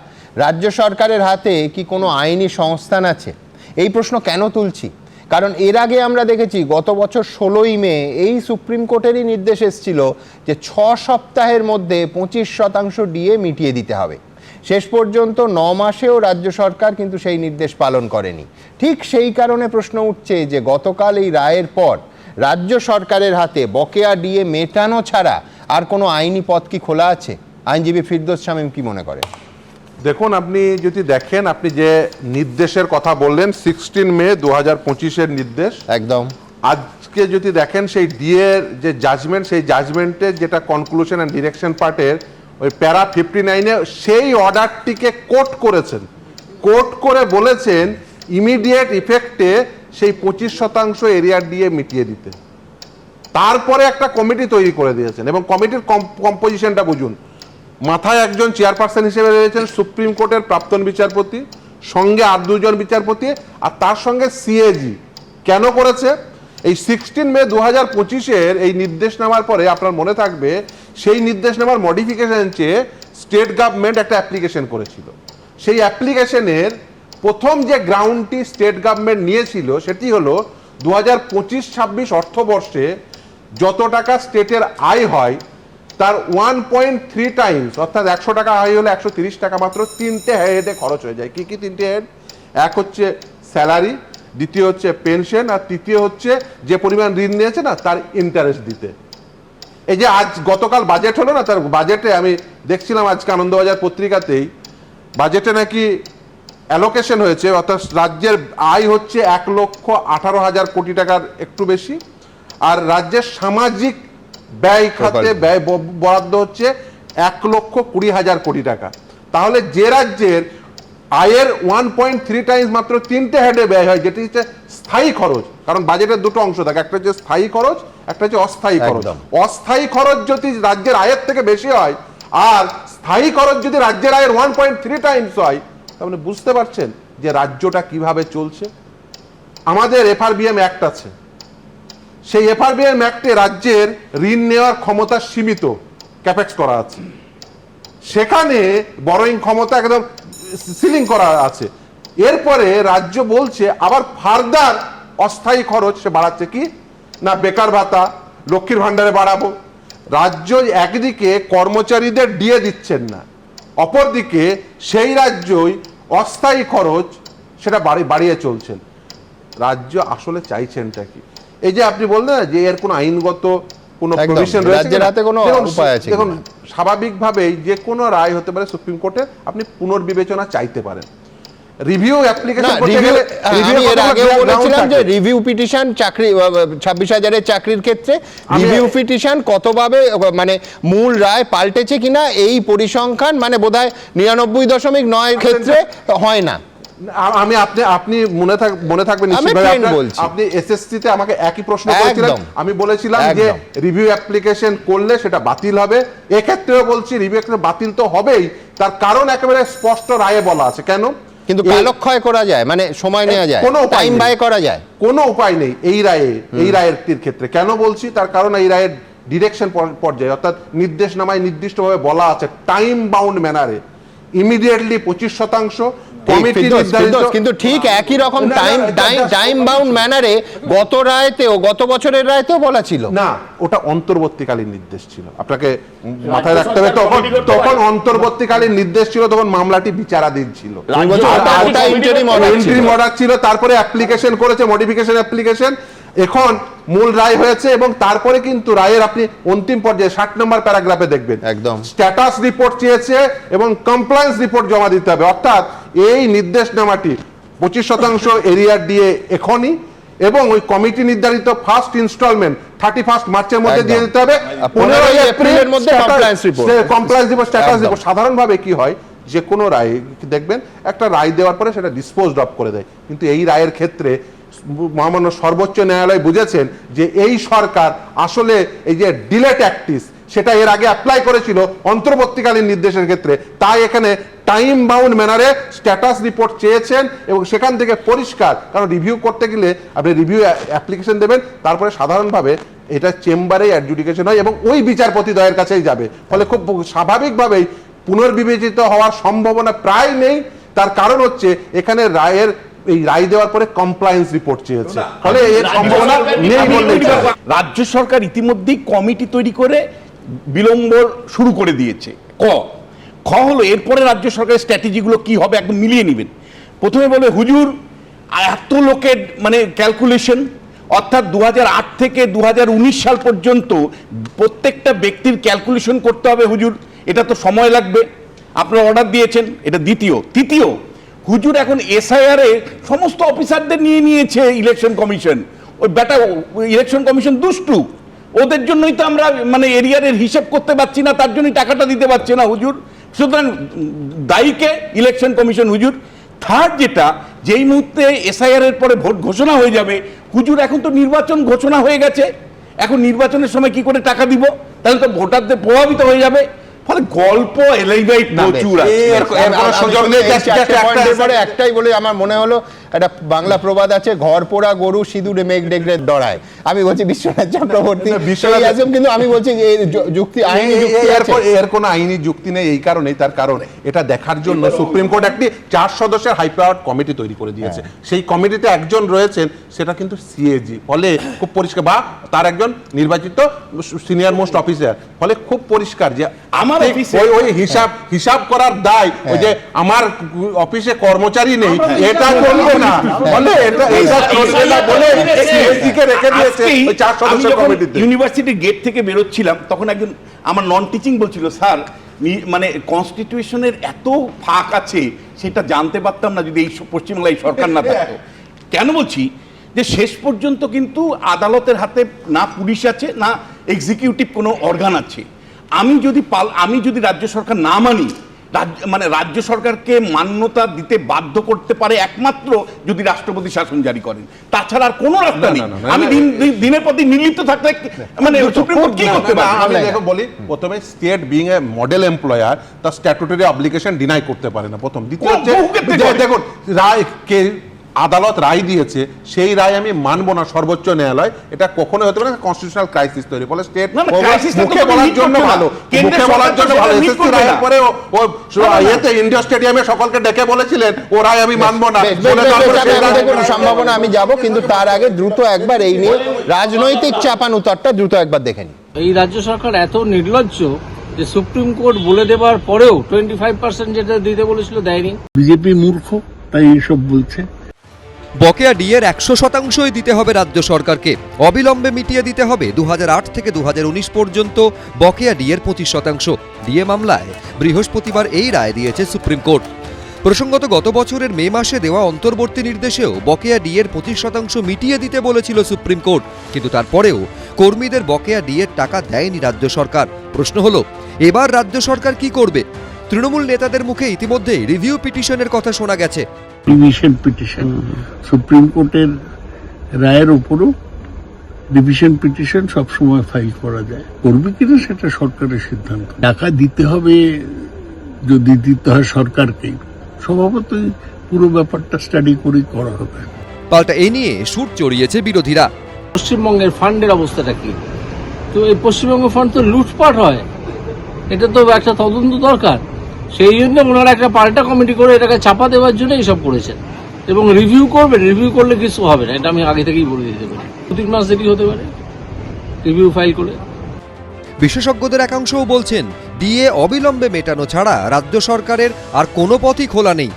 রাজ্য সরকারের হাতে কি কোনো আইনি সংস্থান আছে? এই প্রশ্ন কেন তুলছি, কারণ এর আগে আমরা দেখেছি গত বছর 16ই মে এই সুপ্রিম কোর্টেরই নির্দেশ এসেছিল যে 6 সপ্তাহের মধ্যে 25% ডিএ মিটিয়ে দিতে হবে। শেষ পর্যন্ত 9 মাসেও রাজ্য সরকার কিন্তু সেই নির্দেশ পালন করেনি। ঠিক সেই কারণে প্রশ্ন উঠছে যে গতকাল এই রায়ের পর রাজ্য সরকারের হাতে বকেয়া ডিএ মেটানো ছাড়া আর কোনো আইনি পথ কি খোলা আছে? আইনজীবী ফিরদৌস শামীম কি মনে করেন? দেখুন, আপনি যদি দেখেন, আপনি যে নির্দেশের কথা বললেন 16 মে 2025-এর নির্দেশ, একদম আজকে যদি দেখেন সেই ডিএর যে জাজমেন্ট, সেই জাজমেন্টের যেটা কনক্লুশন অ্যান্ড ডিরেকশন পার্টের ওই প্যারা 59-এ সেই অর্ডারটিকে কোট করেছেন, কোট করে বলেছেন ইমিডিয়েট ইফেক্টে সেই 25% এরিয়ার ডিএ মিটিয়ে দিতে। তারপরে একটা কমিটি তৈরি করে দিয়েছেন, এবং কমিটির কম্পোজিশনটা বুঝুন। মাথায় একজন চেয়ারপারসন হিসেবে রয়েছেন সুপ্রিম কোর্টের প্রাক্তন বিচারপতি, সঙ্গে আর 2 জন বিচারপতি, আর তার সঙ্গে সিএজি। কেন করেছে? এই 16 মে 2025-এর এই নির্দেশ নেওয়ার পরে আপনার মনে থাকবে সেই নির্দেশ নেওয়ার মডিফিকেশন চেয়ে স্টেট গভর্নমেন্ট একটা অ্যাপ্লিকেশন করেছিল। সেই অ্যাপ্লিকেশনের প্রথম যে গ্রাউন্ডটি স্টেট গভর্নমেন্ট নিয়েছিল সেটি হলো 2025-26 অর্থবর্ষে যত টাকা স্টেটের আয় হয় তার 1.3 টাইমস, অর্থাৎ 100 টাকা আয় হলে 130 টাকা মাত্র 3টে হেডে খরচ হয়ে যায়। কি কি 3টে হেড? এক হচ্ছে স্যালারি, দ্বিতীয় হচ্ছে পেনশন, আর তৃতীয় হচ্ছে যে পরিমাণ ঋণ নিয়েছে না তার ইন্টারেস্ট দিতে। এই যে আজ গতকাল বাজেট হলো না, তার বাজেটে আমি দেখছিলাম আজকে আনন্দবাজার পত্রিকাতেই, বাজেটে নাকি অ্যালোকেশন হয়েছে, অর্থাৎ রাজ্যের আয় হচ্ছে 1,18,000 কোটি টাকার একটু বেশি, আর রাজ্যের সামাজিক ব্যয় খাতে ব্যয় বরাদ্দ হচ্ছে 1,20,000 কোটি টাকা। তাহলে যে রাজ্যের আয়ের 1.3 টাইমস মাত্র 3টে হেডে ব্যয় হয়, যেটি হচ্ছে স্থায়ী খরচ, কারণ বাজেটের দুটো অংশ থাকে, একটা হচ্ছে স্থায়ী খরচ, একটা হচ্ছে অস্থায়ী খরচ। অস্থায়ী খরচ যদি রাজ্যের আয়ের থেকে বেশি হয় আর স্থায়ী খরচ যদি রাজ্যের আয়ের 1.3 টাইমস হয়, তাহলে বুঝতে পারছেন যে রাজ্যটা কিভাবে চলছে। আমাদের FRBM অ্যাক্ট আছে, সেই FRBM অ্যাক্টে রাজ্যের ঋণ নেওয়ার ক্ষমতা সীমিত, ক্যাপেক্স করা আছে, সেখানে বরোয়িং ক্ষমতা একদম সিলিং করা আছে। এরপরে রাজ্য বলছে আবার ফার্দার অস্থায়ী খরচ সে বাড়াচ্ছে, কি না বেকার ভাতা, লক্ষ্মীর ভান্ডারে বাড়াবো। রাজ্য একদিকে কর্মচারীদের ডিএ দিচ্ছেন না, অপরদিকে সেই রাজ্যই অস্থায়ী খরচ সেটা বাড়িয়ে চলছেন। রাজ্য আসলে চাইছেনটা কি? এই যে আপনি বললেন না যে এর কোনো আইনগত কোনো প্রভিশন রয়েছে, রাজ্যের হাতে কোনো উপায় আছে? দেখুন, স্বাভাবিকভাবেই যে কোনো রায় হতে পারে সুপ্রিম কোর্টে, আপনি পুনর্বিবেচনা চাইতে পারেন। রিভিউ অ্যাপ্লিকেশন করতে গেলে আমি এর আগেও বলেছিলাম যে রিভিউ পিটিশন চাকরি 26,000-এর চাকরির ক্ষেত্রে রিভিউ পিটিশন কতভাবে মানে মূল রায় পাল্টেছে কিনা এই পরিসংখ্যান মানে বোধহয় 99.9 ক্ষেত্রে হয় না। আমি আপনি মনে থাকবেন আপনি এসএসসি তে আমাকে একই প্রশ্ন করেছিলেন, আমি বলেছিলাম যে রিভিউ অ্যাপ্লিকেশন করলে সেটা বাতিল হবে। এক্ষেত্রেও বলছি রিভিউ বাতিল তো হবেই, তার কারণ একেবারে স্পষ্ট রায়ে বলা আছে। কেন? কিন্তু কালক্ষয় করা যায়, মানে সময় নেওয়া যায়, টাইম বাই করা যায়, কোনো উপায় নেই এই রায়ের ক্ষেত্রে। কেন বলছি? তার কারণ এই রায়ের ডিরেকশন পর্যায়ে, অর্থাৎ নির্দেশনামায় নির্দিষ্টভাবে বলা আছে টাইম বাউন্ড ম্যানারে ইমিডিয়েটলি 25% কমিটি নির্ধারিত। কিন্তু ঠিক একই রকম টাইম বাউন্ড ম্যানারে গত বছরের রায়তেও বলা ছিল না, ওটা অন্তর্বর্তীকালীন নির্দেশ ছিল, আপনাকে মাথায় রাখতে হবে। তখন অন্তর্বর্তীকালীন নির্দেশ ছিল, তখন মামলাটি বিচারাধীন ছিল, ইন্টারিম অর্ডার ছিল, তারপরে অ্যাপ্লিকেশন করেছে, মডিফিকেশন অ্যাপ্লিকেশন, এখন মূল রায় হয়েছে। এবং তারপরে কিন্তু রায়ের আপনি অন্তিম পর্যায়ে 60 নম্বর প্যারাগ্রাফে দেখবেন একদম স্ট্যাটাস রিপোর্ট চেয়েছে এবং কমপ্লায়েন্স রিপোর্ট জমা দিতে হবে। অর্থাৎ এই নির্দেশনামাটি 25% এরিয়ার দিয়ে এখনই, এবং ওই কমিটি নির্ধারিত ফার্স্ট ইনস্টলমেন্ট 31 মার্চের মধ্যে দিয়ে দিতে হবে, 15 এপ্রিলের মধ্যে কমপ্লায়েন্স রিপোর্ট, স্ট্যাটাস রিপোর্ট। সাধারণভাবে কি হয়, যে কোনো রায় দেখবেন একটা রায় দেওয়ার পরে সেটা ডিসপোজড অফ করে দেয়, কিন্তু এই রায়ের ক্ষেত্রে মহামান্য সর্বোচ্চ ন্যায়ালয় বুঝেছেন যে এই সরকার আসলে এই যে ডিলে ট্যাকটিস সেটা এর আগে অ্যাপ্লাই করেছিল অন্তর্বর্তীকালীন নির্দেশের ক্ষেত্রে, তাই এখানে টাইম বাউন্ড ম্যানারে স্ট্যাটাস রিপোর্ট চেয়েছেন এবং সেখান থেকে পরিষ্কার, কারণ রিভিউ করতে গেলে আপনি রিভিউ অ্যাপ্লিকেশন দেবেন, তারপরে সাধারণভাবে এটা চেম্বারে অ্যাডজুডিকেশন হয় এবং ওই বিচারপতি দ্বয়ের কাছেই যাবে। ফলে খুব স্বাভাবিকভাবেই পুনর্বিবেচিত হওয়ার সম্ভাবনা প্রায় নেই। তার কারণ হচ্ছে এখানে এই রায় দেওয়ার পরে কমপ্লায়েন্স রিপোর্ট চেয়েছে, ফলে এর সম্ভাবনা নেই বললেই চলে। রাজ্য সরকার ইতিমধ্যেই কমিটি তৈরি করে বিলম্ব শুরু করে দিয়েছে। খ হলো এরপরে রাজ্য সরকারের স্ট্র্যাটেজিগুলো কি হবে একদম মিলিয়ে নেবেন। প্রথমে বলবে হুজুর এত লোকের মানে ক্যালকুলেশন, অর্থাৎ 2008 থেকে 2019 সাল পর্যন্ত প্রত্যেকটা ব্যক্তির ক্যালকুলেশন করতে হবে হুজুর, এটা তো সময় লাগবে, আপনারা অর্ডার দিয়েছেন, এটা তৃতীয় হুজুর এখন SIR এ সমস্ত অফিসারদের নিয়ে নিয়েছে ইলেকশন কমিশন। ওই ইলেকশন কমিশন দুষ্টু, ওদের জন্যই তো আমরা মানে এরিয়ারের হিসেব করতে পারছি না, তার জন্যই টাকাটা দিতে পারছে না হুজুর। সুতরাং দায়ীকে ইলেকশন কমিশন হুজুর। থার্ড যেটা, যেই মুহূর্তে SIR এর পরে ভোট ঘোষণা হয়ে যাবে হুজুর, এখন তো নির্বাচন ঘোষণা হয়ে গেছে, এখন নির্বাচনের সময় কি করে টাকা দিব, তাহলে তো ভোটারদের প্রভাবিত হয়ে যাবে। ফলে গল্প এলাইবাই প্রচুর একটাই বলে আমার মনে হলো, একটা বাংলা প্রবাদ আছে, ঘর পোড়া গরু সিঁদুরে মেঘ ডেকে ডরায়। আমি বলছি বিশ্বনাথ চক্রবর্তী, কিন্তু আমি বলছি যুক্তি আইনি যুক্তি আছে, এর কোনো আইনি যুক্তি নেই। এই কারণেই, তার কারণ এটা দেখার জন্য সুপ্রিম কোর্ট একটি 4 সদস্যের হাই পাওয়ার কমিটি তৈরি করে দিয়েছে। সেই কমিটিতে একজন রয়েছেন, সেটা কিন্তু CAG, ফলে খুব পরিষ্কার, বা তার একজন নির্বাচিত সিনিয়র মোস্ট অফিসার, ফলে খুব পরিষ্কার যে আমার ওই হিসাব করার দায়, ওই যে আমার অফিসে কর্মচারী নেই, এটা না বলে এটা চলবে না বলে CSD কে রেখে দিয়েছে ওই 4 সদস্যের কমিটিতে। ইউনিভার্সিটির গেট থেকে বেরোচ্ছিলাম তখন একজন আমার নন টিচিং বলছিল, স্যার মানে কনস্টিটিউশনের এত ফাঁক আছে সেটা জানতে পারতাম না যদি এই পশ্চিমবাংলায় সরকার না থাকতো। কেন বলছি যে শেষ পর্যন্ত কিন্তু আদালতের হাতে না পুলিশ আছে না এক্সিকিউটিভ কোনো অর্গান আছে। আমি যদি রাজ্য সরকার না মানি, মানে রাজ্য সরকারকে মান্যতা দিতে বাধ্য করতে পারে একমাত্র যদি রাষ্ট্রপতি শাসন জারি করেন, তাছাড়া আর কোনো রাস্তা নেই। আমি দিনের পর দিন নির্লিপ্ত থাকতে মানে সুপ্রিম কোর্ট কি করতে পারে? আমি দেখো বলি, প্রথমে state being a model employer তার স্ট্যাটুটরি অব্লিগেশন ডিনাই করতে পারে না, প্রথম। দ্বিতীয় হচ্ছে দেখুন রায় কে আদালত রায় দিয়েছে, সেই রায় আমি মানবো না সর্বোচ্চ ন্যায়ালয়, এটা কখনোই হতে পারে না। কনস্টিটিউশনাল ক্রাইসিস তৈরি, ফলে স্টেট মুখে বলার জন্য ভালো, মুখে বলার জন্য ভালো। এসএসসি রায়ের পরে ও ইয়েতে ইন্ডিয়া স্টেডিয়ামে সকলকে ডেকে বলেছিলেন ও রায় আমি মানবো না বলে, তারপরে সম্ভাবনা আমি যাব, কিন্তু তার আগে দ্রুত একবার এই নিয়ে রাজনৈতিক চাপানুতরটা দ্রুত একবার দেখে নিই। এই রাজ্য সরকার এত নির্লজ্জ যে সুপ্রিম কোর্ট বলে দেওয়ার পরেও 25% যেটা দিতে বলেছিল দেয়নি। বিজেপি মূর্খ, তাই এইসব বলছে। বকেয়া ডিএর 100% দিতে হবে রাজ্য সরকারকে, অবিলম্বে মিটিয়ে দিতে হবে 2008 থেকে 2019 পর্যন্ত বকেয়া ডিএর 25%। ডিএ মামলায় বৃহস্পতিবার এই রায় দিয়েছে সুপ্রিম কোর্ট। প্রসঙ্গত গত বছরের মে মাসে দেওয়া অন্তর্বর্তী নির্দেশেও বকেয়া ডিএর 25% মিটিয়ে দিতে বলেছিল সুপ্রিম কোর্ট, কিন্তু তারপরেও কর্মীদের বকেয়া ডিএর টাকা দেয়নি রাজ্য সরকার। প্রশ্ন হলো এবার রাজ্য সরকার কি করবে? তৃণমূল নেতাদের মুখে ইতিমধ্যেই রিভিউ পিটিশনের কথা শোনা গেছে। ডিভিশন পিটিশন, সুপ্রিম কোর্টের রায়ের উপরও ডিভিশন পিটিশন সবসময় ফাইল করা যায়। করবে কিনা সেটা সরকারের সিদ্ধান্ত। টাকা দিতে হবে, যদি দিতে হয় সরকারকেই, স্বভাবতই পুরো ব্যাপারটা স্টাডি করেই করা হবে। পাল্টা এ নিয়ে সুর চড়িয়েছে বিরোধীরা। পশ্চিমবঙ্গের ফান্ডের অবস্থাটা কি? তো এই পশ্চিমবঙ্গ ফান্ড তো লুটপাট হয়, এটা তো একটা তদন্ত দরকার। সেই জন্য ওনারা একটা পাল্টা কমিটি করে এটাকে চাপা দেওয়ার জন্য এইসব করেছেন, এবং রিভিউ করবেন। রিভিউ করলে কিছু হবে না, এটা আমি আগে থেকেই বলে দিতে পারি। 2-3 মাস দেরি হতে পারে রিভিউ ফাইল করে। বিশেষজ্ঞদের একাংশও বলছেন ডিএ অবিলম্বে মেটানো ছাড়া রাজ্য সরকারের আর কোনো পথই খোলা নেই।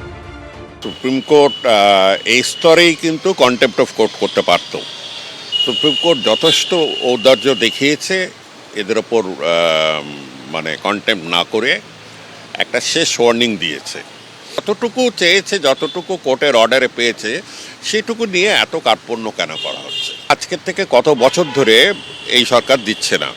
সুপ্রিম কোর্ট এই স্তরেই কিন্তু কন্টেম্প্ট অফ কোর্ট করতে পারত। সুপ্রিম কোর্ট যথেষ্ট ঔদার্য দেখিয়েছে, এদের ওপর মানে কন্টেম্প্ট না করে একটা শেষ ওয়ার্নিং দিয়েছে। যতটুকু চেয়েছে, যতটুকু কোর্টের অর্ডারে পেয়েছে, সেটুকু নিয়ে এত কার্পণ্য কেন করা হচ্ছে? আজকের থেকে কত বছর ধরে এই সরকার দিচ্ছে না।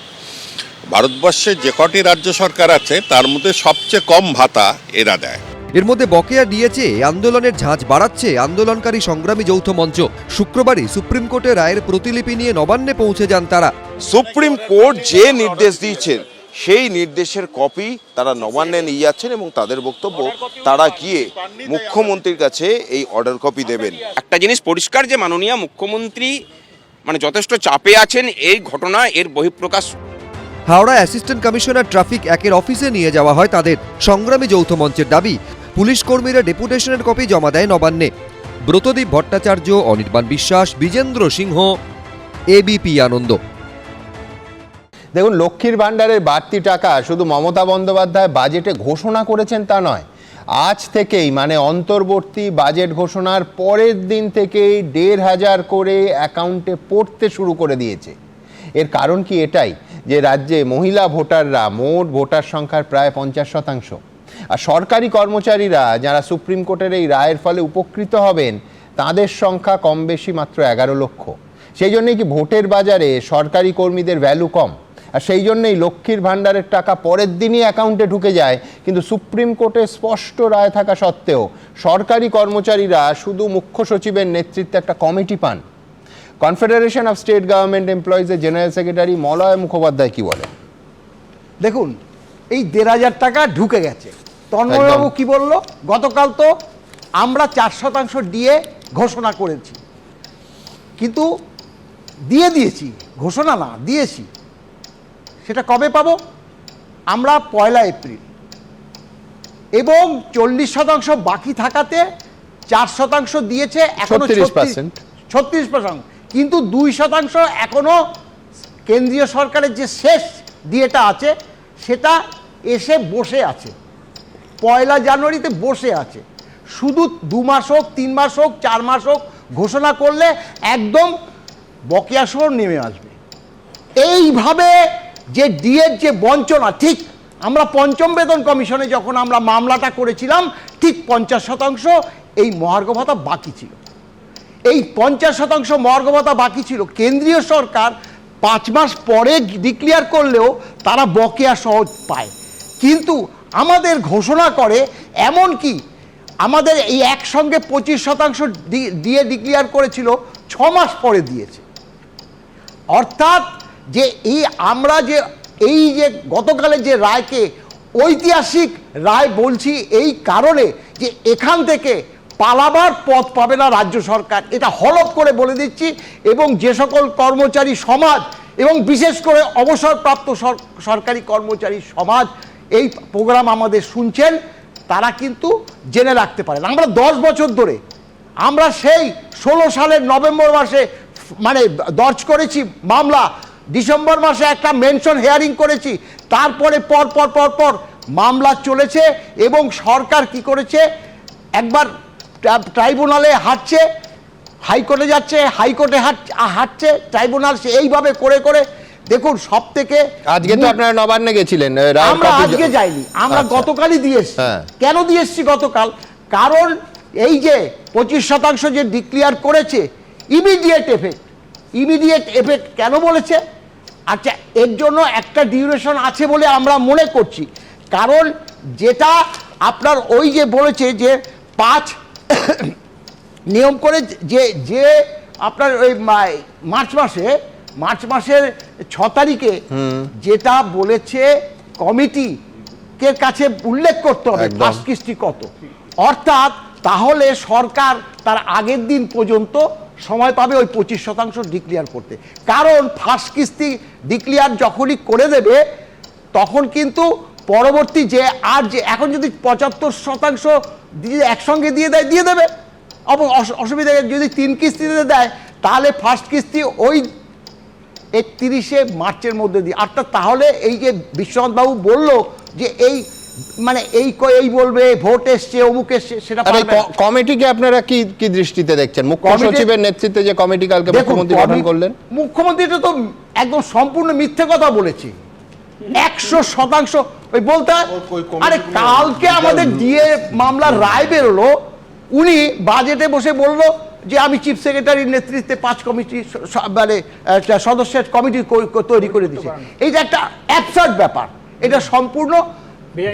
ভারতবর্ষে যে কটি রাজ্য সরকার আছে তার মধ্যে সবচেয়ে কম ভাতা এরা দেয়। এর মধ্যে বকেয়া দিয়েছে আন্দোলনের ঝাঁজ বাড়াচ্ছে আন্দোলনকারী সংগ্রামী যৌথ মঞ্চ। শুক্রবারই সুপ্রিম কোর্টের রায়ের প্রতিলিপি নিয়ে নবান্নে পৌঁছে যান তারা। সুপ্রিম কোর্ট যে নির্দেশ দিয়েছেন সেই নির্দেশের কপি তারা নবান্নে নিয়ে যাচ্ছেন, এবং তাদের বক্তব্য তারা গিয়ে মুখ্যমন্ত্রীর কাছে এই অর্ডার কপি দেবেন। একটা জিনিস পরিষ্কার যে মাননীয় মুখ্যমন্ত্রী মানে যথেষ্ট চাপে আছেন, এই ঘটনা এর বহিঃপ্রকাশ। হাওড়া অ্যাসিস্ট্যান্ট কমিশনার ট্রাফিক 1-এর অফিসে নিয়ে যাওয়া হয় তাদের। সংগ্রামী যৌথ মঞ্চের দাবি পুলিশ কর্মীরা ডেপুটেশনের কপি জমা দেয় নবান্নে। ব্রতদীপ ভট্টাচার্য, অনির্বাণ বিশ্বাস, বিজেন্দ্র সিংহ, এবিপি আনন্দ। দেখুন, লক্ষ্মীর ভাণ্ডারের বাড়তি টাকা শুধু মমতা বন্দ্যোপাধ্যায় বাজেটে ঘোষণা করেছেন তা নয়, আজ থেকেই মানে অন্তর্বর্তী বাজেট ঘোষণার পরের দিন থেকেই 1,500 করে অ্যাকাউন্টে পড়তে শুরু করে দিয়েছে। এর কারণ কি এটাই যে রাজ্যে মহিলা ভোটাররা মোট ভোটার সংখ্যার প্রায় 50%, আর সরকারি কর্মচারীরা যারা সুপ্রিম কোর্টের এই রায়ের ফলে উপকৃত হবেন তাদের সংখ্যা কম বেশি মাত্র 11 লক্ষ। সেই জন্যই কি ভোটের বাজারে সরকারি কর্মীদের ভ্যালু কম, আর সেই জন্যই লক্ষ্মীর ভাণ্ডারের টাকা পরের দিনই অ্যাকাউন্টে ঢুকে যায়। কিন্তু সুপ্রিম কোর্টে স্পষ্ট রায় থাকা সত্ত্বেও সরকারি কর্মচারীরা শুধু মুখ্য সচিবের নেতৃত্বে একটা কমিটি পান। কনফেডারেশন অফ স্টেট গভর্নমেন্ট এমপ্লয়িজের জেনারেল সেক্রেটারি মলয় মুখোপাধ্যায় কি বলেন? দেখুন, এই 1,500 টাকা ঢুকে গেছে। তন্ময়বাবু কি বলল? গতকাল তো আমরা 4% দিয়ে ঘোষণা করেছি, কিন্তু দিয়েছি, ঘোষণা না দিয়েছি। সেটা কবে পাবো আমরা? 1 এপ্রিল। এবং 40% বাকি থাকাতে 4% দিয়েছে, এখনো 36%, কিন্তু 2% এখনো কেন্দ্রীয় সরকারের যে শেষ ডিএটা আছে সেটা এসে বসে আছে, 1 জানুয়ারিতে বসে আছে। শুধু 2 মাস হোক, 3 মাস হোক, 4 মাস হোক ঘোষণা করলে একদম বকেয়া সহ নেমে আসবে। এইভাবে যে ডিএর যে বঞ্চনা, ঠিক আমরা পঞ্চম বেতন কমিশনে যখন আমরা মামলাটা করেছিলাম, ঠিক 50% এই মহার্ঘ ভাতা বাকি ছিল। এই 50% মহার্ঘ ভাতা বাকি ছিল। কেন্দ্রীয় সরকার 5 মাস পরে ডিক্লেয়ার করলেও তারা বকেয়া সহজ পায়, কিন্তু আমাদের ঘোষণা করে, এমন কি আমাদের এই একসঙ্গে 25% দিয়ে ডিক্লেয়ার করেছিল, 6 মাস পরে দিয়েছে। অর্থাৎ যে আমরা যে এই যে গতকালের যে রায়কে ঐতিহাসিক রায় বলছি এই কারণে যে এখান থেকে পালাবার পথ পাবে না রাজ্য সরকার, এটা হলফ করে বলে দিচ্ছি। এবং যে সকল কর্মচারী সমাজ এবং বিশেষ করে অবসরপ্রাপ্ত সরকারি কর্মচারী সমাজ এই প্রোগ্রাম আমাদের শুনছেন, তারা কিন্তু জেনে রাখতে পারেন। আমরা 10 বছর ধরে আমরা সেই 16 সালের নভেম্বর মাসে মানে দর্জ করেছি মামলা, ডিসেম্বর মাসে একটা মেনশন হিয়ারিং করেছি, তারপরে পর মামলা চলেছে এবং সরকার কি করেছে, একবার ট্রাইব্যুনালে হাঁটছে, হাইকোর্টে যাচ্ছে, হাইকোর্টে হাঁটছে, ট্রাইব্যুনাল এইভাবে করে করে দেখুন। সব থেকে আজকে তো আপনারা নবান্নে গেছিলেন, আমরা আজকে যাইনি, আমরা গতকালই দিয়ে এসেছি। কেন দিয়ে এসেছি গতকাল? কারণ এই যে 25% যে ডিক্লেয়ার করেছে, ইমিডিয়েট এফেক্ট কেন বলেছে? আচ্ছা, এর জন্য একটা ডিউরেশন আছে বলে আমরা মনে করছি। কারণ যেটা আপনার ওই যে বলেছে যে 5 নিয়ম করে যে আপনার ওই মার্চ মাসের 6 তারিখে যেটা বলেছে কমিটিকে কাছে উল্লেখ করতে হবে ফার্স্ট কিস্তি কত, অর্থাৎ তাহলে সরকার তার আগের দিন পর্যন্ত সময় পাবে ওই 25% ডিক্লেয়ার করতে। কারণ ফার্স্ট কিস্তি ডিক্লেয়ার যখনই করে দেবে তখন কিন্তু পরবর্তী যে আর যে এখন যদি 75% দিয়ে একসঙ্গে দিয়ে দেবে, অসুবিধা। যদি 3 কিস্তিতে দেয় তাহলে ফার্স্ট কিস্তি ওই 31শে মার্চের মধ্যে দিয়ে, অর্থাৎ তাহলে এই যে বিশ্বনাথ বাবু বলল যে এই মানে এই বলবে ভোট এসছে, অমুক এসছে, সেটা কমিটিকে আপনারা কি দৃষ্টিতে দেখছেন? মুখ্য সচিবের নেতৃত্বে যে কমিটি কালকে মুখ্যমন্ত্রী গঠন করলেন, মুখ্যমন্ত্রীটা তো একদম সম্পূর্ণ মিথ্যে কথা বলেছে। 100% ওই বলতে, আরে কালকে আমাদের ডিএ মামলার রায় বেরোলো, উনি বাজেটে বসে বলল যে আমি চিফ সেক্রেটারির নেতৃত্বে 5 কমিটি মানে সদস্যের কমিটি তৈরি করে দিয়েছে। এই যে একটা অ্যাবসার্ড ব্যাপার, এটা সম্পূর্ণ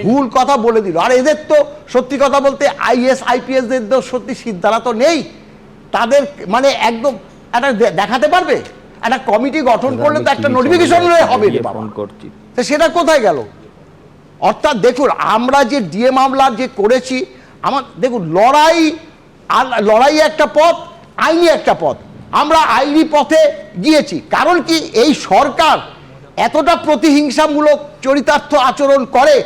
ভুল কথা বলে দিল। আর এদের তো সত্যি কথা বলতে আইএস আইপিএস দের তো সত্যি সিদ্ধারা তো নেই, তাদের মানে একদম একটা দেখাতে পারবে। একটা কমিটি গঠন করলে তো একটা নোটিফিকেশন হবে, সেটা কোথায় গেল? অর্থাৎ দেখুন, আমরা যে ডিএ মামলা যে করেছি, আমার দেখুন লড়াই একটা পথ, আইনি একটা পথ। আমরা আইনি পথে গিয়েছি, কারণ কি এই সরকার এতটা প্রতিহিংসামূলক চরিতার্থ আচরণ করে,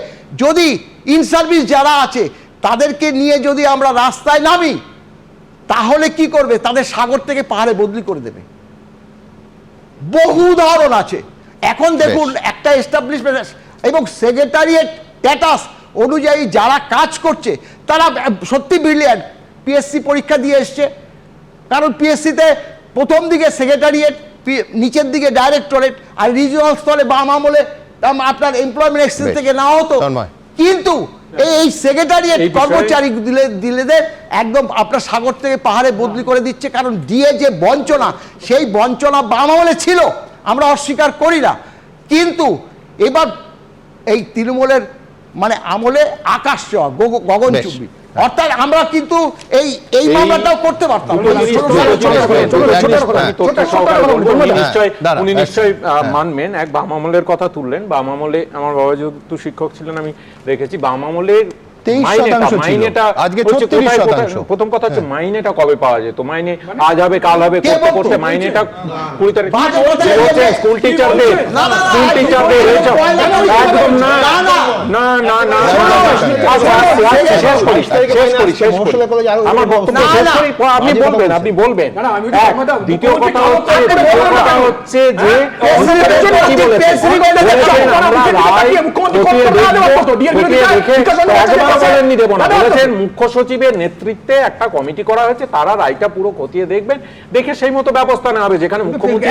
যদি ইন সার্ভিস যারা আছে তাদেরকে নিয়ে যদি আমরা রাস্তায় নামি তাহলে কি করবে? তাদের সাগর থেকে পাহাড়ে বদলি করে দেবে। বহু উদাহরণ আছে। এখন দেখুন একটা এস্টাবলিশমেন্ট এবং সেক্রেটারিয়েট স্ট্যাটাস অনুযায়ী যারা কাজ করছে তারা সত্যি ব্রিলিয়ান্ট। পিএসসি পরীক্ষা দিয়ে এসছে, কারণ পিএসসিতে প্রথম দিকে সেক্রেটারিয়েট, নিচের দিকে ডাইরেক্টরেট, আর রিজিওনাল স্তরে বাম আমলে আপনার এমপ্লয়মেন্ট এক্সচেঞ্জ থেকে নেওয়া হতো। কিন্তু এই সেক্রেটারিয়েট কর্মচারী দিলেদের একদম আপনার সাগর থেকে পাহাড়ে বদলি করে দিচ্ছে। কারণ ডিএ যে বঞ্চনা, সেই বঞ্চনা বাম আমলে ছিল, আমরা অস্বীকার করি না, কিন্তু এবার এই তৃণমূলের মানে আমলে আকাশ ছোঁয়া, গগনচুম্বী। অর্থাৎ আমরা কিন্তু এই মামলাটাও করতে পারতাম। উনি নিশ্চয়ই মানবেন। এক বাম আমলের কথা তুললেন। বাম আমলে আমার বাবা যেহেতু শিক্ষক ছিলেন, আমি দেখেছি বাম আমলের মাইনেটা প্রথম কথা হচ্ছে মাইনেটা কবে পাওয়া যেত? মাইনে আজ হবে কাল হবে করতে করতে মাইনেটা 20 তারিখ স্কুল টিচারদের একদম না আমার বক্তব্য শেষ করি, আপনি বলবেন। দ্বিতীয় কথা হচ্ছে যে বলেননি দেবো না, বলেছেন মুখ্য সচিবের নেতৃত্বে একটা কমিটি করা হয়েছে, তারা রায়টা পুরো খতিয়ে দেখবেন, দেখে সেই মতো ব্যবস্থা নেওয়া হবে। যেখানে মুখ্যমন্ত্রী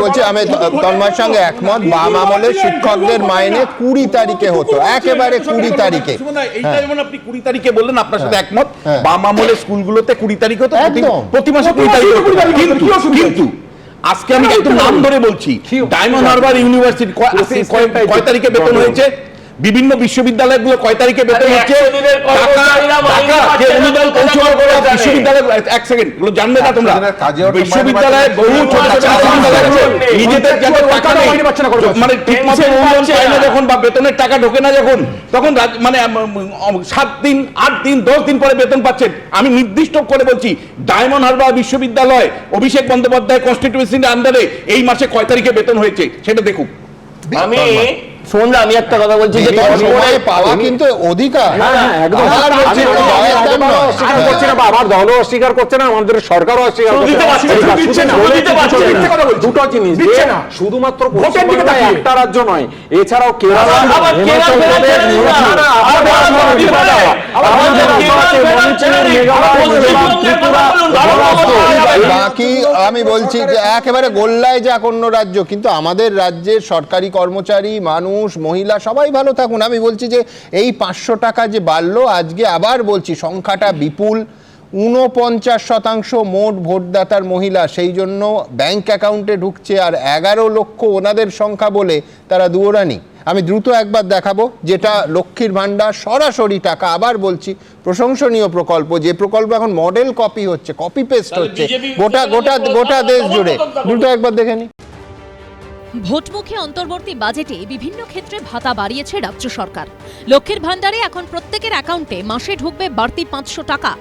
বলছি, আমি তন্ময়ের সঙ্গে একমত। বাম আমলে শিক্ষকদের মাইনে 20 তারিখে হতো, একেবারে 20 তারিখে। এইটা যেমন আপনি 20 তারিখে বললেন, আপনার সাথে একমত। বাম আমলে স্কুলগুলোতে 20 তারিখ হতো, প্রতি মাসে 20 তারিখ হতো। কিন্তু আজকে আমি একদম নাম ধরে বলছি, ডায়মন্ড হারবার ইউনিভার্সিটি কয় তারিখে বেতন হয়েছে? বিভিন্ন বিশ্ববিদ্যালয়গুলো কয় তারিখে বেতন হচ্ছে? এক সেকেন্ড, এগুলো জানবে না তোমরা। বিশ্ববিদ্যালয়ে বহু নিজেদের মানে ঠিক মতো মূল্যায়ন পায় না যখন, বা বেতনের টাকা ঢোকে না যখন, তখন মানে 7 দিন 8 দিন 10 দিন পরে বেতন পাচ্ছেন। আমি নির্দিষ্ট করে বলছি, ডায়মন্ড হারবার বিশ্ববিদ্যালয় অভিষেক বন্দ্যোপাধ্যায় কনস্টিটিউয়েন্সির আন্ডারে এই মাসে কয় তারিখে বেতন হয়েছে সেটা দেখুন। আমি শোনলাম, আমি একটা কথা বলছি যে সময় পাওয়া কিন্তু অধিকার। আমার দলও অস্বীকার করছে না, আমাদের সরকারও অস্বীকার করছে দুটো জিনিস, শুধুমাত্র একটা রাজ্য নয়, এছাড়াও কেরালা, বাকি আমি বলছি যে একেবারে গোল্লায় যাক অন্য রাজ্য, কিন্তু আমাদের রাজ্যের সরকারি কর্মচারী, মানুষ, মহিলা সবাই ভালো থাকুন। আমি বলছি যে এই 500 টাকা যে বাড়লো, আজকে আবার বলছি সংখ্যাটা বিপুল। 49% মোট ভোটদাতার মহিলা, সেই জন্য ব্যাংক অ্যাকাউন্টে ঢুকছে, আর 11 লক্ষ ওনাদের সংখ্যা বলে তারা দুয়োরানি। আমি দ্রুত একবার দেখাবো, যেটা লক্ষ্মীর ভাণ্ডার সরাসরি টাকা। আবার বলছি, প্রশংসনীয় প্রকল্প, যে প্রকল্প এখন মডেল কপি হচ্ছে, কপি পেস্ট হচ্ছে গোটা দেশ জুড়ে। দ্রুত একবার দেখে নি। ভোটমুখী অন্তর্বর্তী বাজেটে বিভিন্ন ক্ষেত্রে ভাতা বাড়িয়েছে রাজ্য সরকার। লক্ষ্মীর ভাণ্ডারে এখন প্রত্যেকের অ্যাকাউন্টে মাসে ঢুকবে বাড়তি 500 টাকা।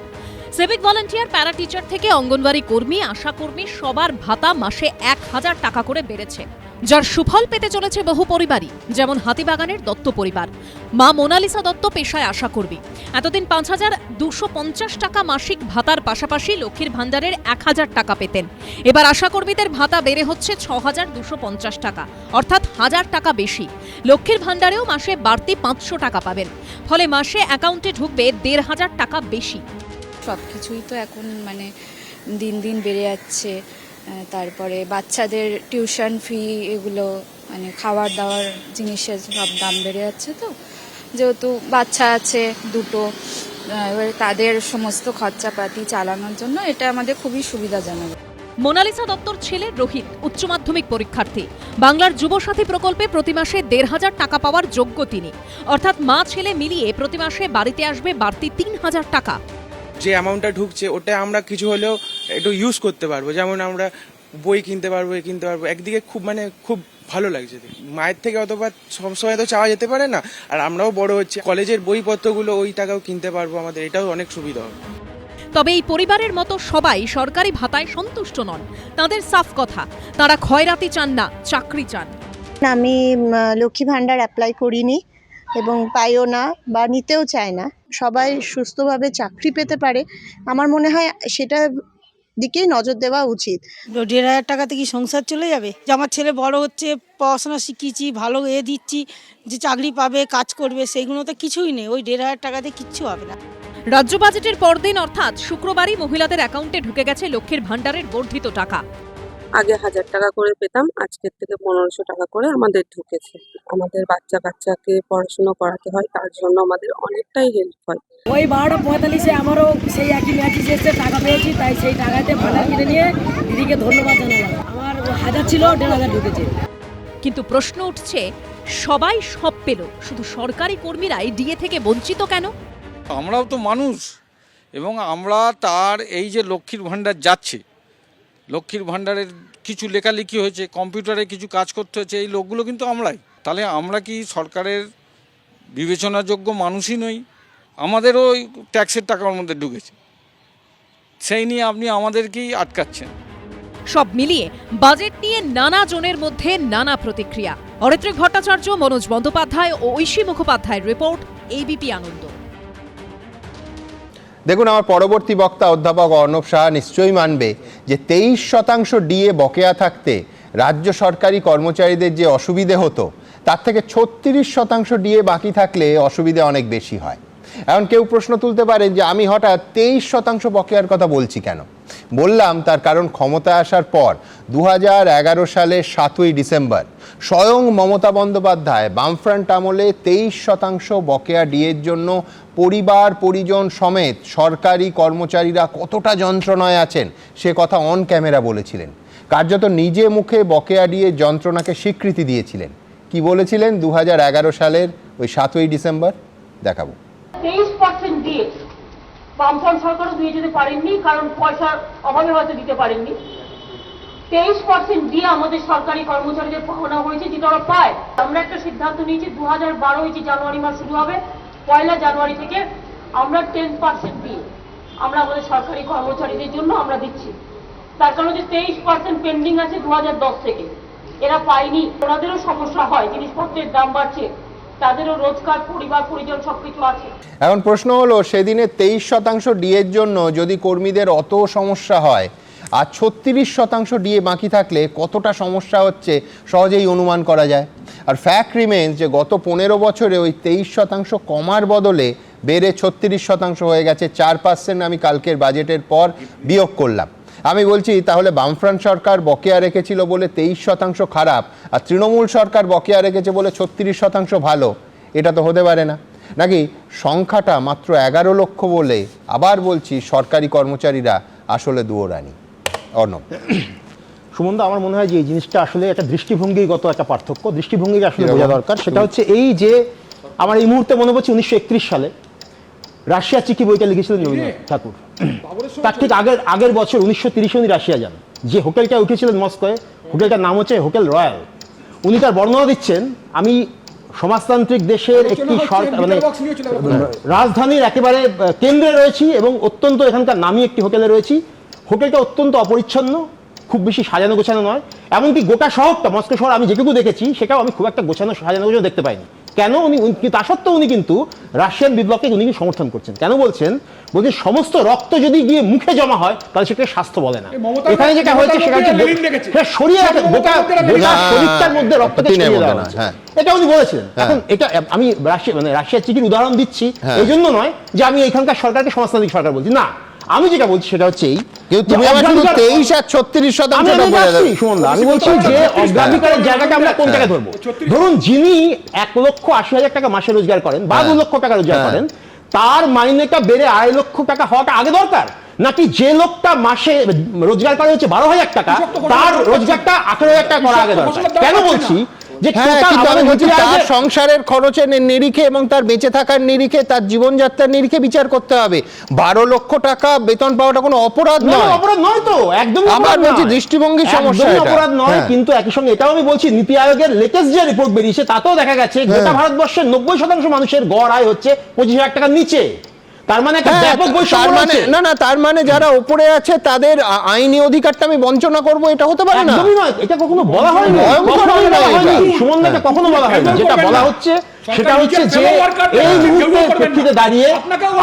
সিভিক ভলান্টিয়ার, প্যারা টিচার থেকে অঙ্গনওয়াড়ি কর্মী, আশা কর্মী সবার ভাতা মাসে 1000 টাকা করে বেড়েছে, যার সুফল পেতে চলেছে বহু পরিবারই, যেমন হাতিবাগানের দত্ত পরিবার। মা মোনালিসা দত্ত পেশায় আশাকর্মী। এতদিন 5250 টাকা মাসিক ভাতার পাশাপাশি লক্ষ্মীর ভাণ্ডারের 1000 টাকা পেতেন। এবার আশাকর্মীদের ভাতা বেড়ে হচ্ছে 6250 টাকা, অর্থাৎ 1000 টাকা বেশি। লক্ষ্মীর ভাণ্ডারেও মাসে বাড়তি 500 টাকা পাবেন, ফলে মাসে অ্যাকাউন্টে ঢুকবে 1500 টাকা বেশি। সব কিছুই তো এখন মানে দিন দিন বেড়ে যাচ্ছে, তারপরে বাচ্চাদের টিউশন ফি, এগুলো মানে খাবার দাওয়ার জিনিসের সব দাম বেড়ে যাচ্ছে। তো যেহেতু বাচ্চা আছে দুটো, এবার তাদের সমস্ত খরচাপাতি চালানোর জন্য এটা আমাদের খুবই সুবিধাজনক। মোনালিসা দত্তর ছেলে রোহিত উচ্চ মাধ্যমিক পরীক্ষার্থী। বাংলার যুবসাথী প্রকল্পে প্রতি মাসে 1500 টাকা পাওয়ার যোগ্য তিনি, অর্থাৎ মা ছেলে মিলিয়ে প্রতি মাসে বাড়িতে আসবে বাড়তি 3000 টাকা। যে অ্যামাউন্টটা ঢুকছে ওটা আমরা কিছু হলেও একটু ইউজ করতে পারবো, যেমন আমরা বই কিনতে পারবো, একদিকে খুব ভালো লাগছে। মায়ের থেকে অতবার সবসময় তো চাওয়া যেতে পারে না, আর আমরাও বড় হচ্ছে, কলেজের বইপত্রগুলো ওই টাকাও কিনতে পারবো, আমাদের এটাও অনেক সুবিধা হবে। তবে এই পরিবারের মতো সবাই সরকারি ভাতায় সন্তুষ্ট নন। তাদের সাফ কথা, তারা খয়রাতি চান না, চাকরি চান। আমি লক্ষ্মী ভাণ্ডার অ্যাপ্লাই করিনি এবং পাইও না বা নিতেও চায় না। সবাই সুস্থভাবে চাকরি পেতে পারে, আমার মনে হয় সেটা দিকেই নজর দেওয়া উচিত। 1500 টাকাতে কি সংসার চলে যাবে? যে আমার ছেলে বড় হচ্ছে, পড়াশোনা শিখিয়েছি, ভালো দিচ্ছি, যে চাকরি পাবে, কাজ করবে, সেইগুলো তো কিছুই নেই। ওই 1500 টাকাতে কিচ্ছু হবে না। রাজ্য বাজেটের পরদিন অর্থাৎ শুক্রবারই মহিলাদের অ্যাকাউন্টে ঢুকে গেছে লক্ষ্মীর ভাণ্ডারের বর্ধিত টাকা। আগে 1000 টাকা করে পেতাম, আজকের থেকে 1500 টাকা করে আমাদের ঢুকেছে। আমাদের বাচ্চা কাচ্চাকে পড়াশুনো করাতে হয়, তার জন্য আমাদের অনেকটাই হেল্প হয়। ওই 12:45-এ আমারও সেই একই ম্যাচে এসে টাকা পেয়েছি, তাই সেই টাকাতে ভাড়া কিনে নিয়ে দিদিকে ধন্যবাদ জানালাম। আমার 1000 ছিল, 1500 ঢুকেছে। কিন্তু প্রশ্ন উঠছে, সবাই সব পেল, শুধু সরকারি কর্মীরাই ডিএ থেকে বঞ্চিত কেন? আমরাও তো মানুষ, এবং আমরা তার এই যে লক্ষ্মীর ভাণ্ডার যাচ্ছে, লক্ষ্মীর ভাণ্ডারের কিছু লেখালেখি হয়েছে, কম্পিউটারে কিছু কাজ করতে হয়েছে, এই লোকগুলো কিন্তু আমরাই। তাহলে আমরা কি সরকারের বিবেচনাযোগ্য মানুষই নই? আমাদেরও ওই ট্যাক্সের টাকার মধ্যে ঢুকেছে, সেই নিয়ে আপনি আমাদেরকেই আটকাচ্ছেন। সব মিলিয়ে বাজেট নিয়ে নানা জনের মধ্যে নানা প্রতিক্রিয়া। অরিত্রিক ভট্টাচার্য, মনোজ বন্দ্যোপাধ্যায় ও ঐশী মুখোপাধ্যায়ের রিপোর্ট, এবিপি আনন্দ। দেখুন, আমার পরবর্তী বক্তা অধ্যাপক অর্ণব সাহা নিশ্চয়ই মানবে যে 23% ডিএ বকেয়া থাকতে রাজ্য সরকারি কর্মচারীদের যে অসুবিধে হতো, তার থেকে 36% ডিএ বাকি থাকলে অসুবিধা অনেক বেশি হয়। এখন কেউ প্রশ্ন তুলতে পারেন যে আমি হঠাৎ 23% বকেয়ার কথা বলছি কেন। বললাম তার কারণ ক্ষমতায় আসার পর 2011 সালের 7ই ডিসেম্বর স্বয়ং মমতা বন্দ্যোপাধ্যায় বামফ্রন্ট আমলে 23% বকেয়া ডিএর জন্য পরিবার পরিজন সমেত সরকারি কর্মচারীরা কতটা যন্ত্রণায় আছেন সে কথা অন ক্যামেরা বলেছিলেন। কার্যত নিজে মুখে বকেয়া ডিএর যন্ত্রণাকে স্বীকৃতি দিয়েছিলেন। কি বলেছিলেন 2011 সালের ওই 7ই ডিসেম্বর? দেখাবো। 23% দিয়ে বামফ্রন্ট সরকারও দিয়ে যেতে পারেননি, কারণ পয়সার অভাবে হয়তো দিতে পারেননি। 23% দিয়ে আমাদের সরকারি কর্মচারীদের পাওনা হয়েছে, যেটা ওরা পায়। আমরা একটা সিদ্ধান্ত নিয়েছি 2012 যে জানুয়ারি মাস শুরু হবে, 1 জানুয়ারি থেকে আমরা 10% দিয়ে আমরা আমাদের সরকারি কর্মচারীদের জন্য আমরা দিচ্ছি। তার কারণ যে 23% পেন্ডিং আছে 2010 থেকে, এরা পায়নি। ওনাদেরও সমস্যা হয়, জিনিসপত্রের দাম বাড়ছে, তাদেরও রোজগার পরিবার পরিজন সবকিছু আছে। এখন প্রশ্ন হলো সেদিনে 23% ডিএর জন্য যদি কর্মীদের অত সমস্যা হয় আর 36% ডিএ বাকি থাকলে কতটা সমস্যা হচ্ছে সহজেই অনুমান করা যায়। আর ফ্যাক্ট রিমেন্স যে গত 15 বছরে ওই 23% কমার বদলে বেড়ে 36% হয়ে গেছে। 4% আমি কালকের বাজেটের পর বিয়োগ করলাম। আমি বলছি তাহলে বামফ্রন্ট সরকার বকেয়া রেখেছিল বলে 23% খারাপ, আর তৃণমূল সরকার বকেয়া রেখেছে বলে 36% ভালো, এটা তো হতে পারে না। নাকি সংখ্যাটা মাত্র 11 লক্ষ বলে আবার বলছি সরকারি কর্মচারীরা আসলে দুয়োরানি। অর্ণব। সুমনদা, আমার মনে হয় যে এই জিনিসটা আসলে একটা দৃষ্টিভঙ্গিগত একটা পার্থক্য, দৃষ্টিভঙ্গিকে আসলে বোঝা দরকার। সেটা হচ্ছে এই যে আমার এই মুহূর্তে মনে পড়ছে 1931 সালে রাশিয়া চিকি বইটা লিখেছিলেন রবীন্দ্রনাথ ঠাকুর। তার ঠিক আগের বছর 1930 উনি রাশিয়া যান। যে হোটেলটা উঠেছিলেন মস্কোয়, হোটেলটার নাম হচ্ছে হোটেল রয়্যাল। উনি তার বর্ণনা দিচ্ছেন, আমি সমাজতান্ত্রিক দেশের একটি মানে রাজধানীর একেবারে কেন্দ্রে রয়েছি এবং অত্যন্ত এখানকার নামী একটি হোটেলে রয়েছি। হোটেলটা অত্যন্ত অপরিচ্ছন্ন, খুব বেশি সাজানো গোছানো নয়। এমনকি গোটা শহরটা, মস্কো শহর আমি যেটুকু দেখেছি সেটাও আমি খুব একটা গোছানো সাজানো গোছানো দেখতে পাইনি। কেন? উনি তা সত্ত্বেও উনি কিন্তু রাশিয়ান বিপ্লবকে উনি সমর্থন করছেন। কেন বলছেন? বলছে সমস্ত রক্ত যদি গিয়ে মুখে জমা হয় তাহলে সেটাকে স্বাস্থ্য বলে না। এখানে যেটা হয়েছে সেটা হচ্ছে সরিয়ে গোটা শরীরটার মধ্যে রক্তকে সরিয়ে দেওয়া হচ্ছে, এটা উনি বলেছিলেন। এখন এটা আমি রাশিয়া চিকির উদাহরণ দিচ্ছি এই জন্য নয় যে আমি এখানকার সরকারকে সমাজতান্ত্রিক সরকার বলছি না। আমি যেটা বলছি সেটা হচ্ছে এই, আমি বলছি যে অগ্রাধিকারের জায়গাটা আমরা কোন জায়গায় ধরবো। ধরুন যিনি 1,80,000 টাকা মাসে রোজগার করেন বা 2 লক্ষ টাকা রোজগার করেন, তার মাইনেটা বেড়ে 2.5 লক্ষ টাকা হওয়াটা আগে দরকার, নাকি যে লোকটা মাসে রোজগার করে হচ্ছে 12,000 টাকা, তার রোজগারটা 18,000 টাকা করা আগে দরকার। কেন বলছি? তার সংসারের খরচের নিরিখে এবং তার বেঁচে থাকার নিরিখে, তার জীবনযাত্রার নিরিখে বিচার করতে হবে। 12 লক্ষ টাকা বেতন পাওয়াটা কোনো অপরাধ নয়। অপরাধ নয় তো, একদম আমার বলছি দৃষ্টিভঙ্গির সমস্যা, অপরাধ নয়। কিন্তু একই সঙ্গে এটাও আমি বলছি, নীতি আয়োগের লেটেস্ট যে রিপোর্ট বেরিয়েছে তাতেও দেখা গেছে গোটা ভারতবর্ষের 90% মানুষের গড় আয় হচ্ছে 25,000 টাকার নিচে। তার মানে একটা ব্যাপক বৈষম্য আছে। না, তার মানে যারা উপরে আছে তাদের আইনি অধিকারটা আমি বঞ্চনা করব, এটা হতে পারে না। একদমই নয়, এটা কখনো বলা হয়নি। সুমনদাকে কখনো বলা হয়নি। যেটা বলা হচ্ছে সেটা হচ্ছে যে এই মুহূর্তের প্রেক্ষিতে দাঁড়িয়ে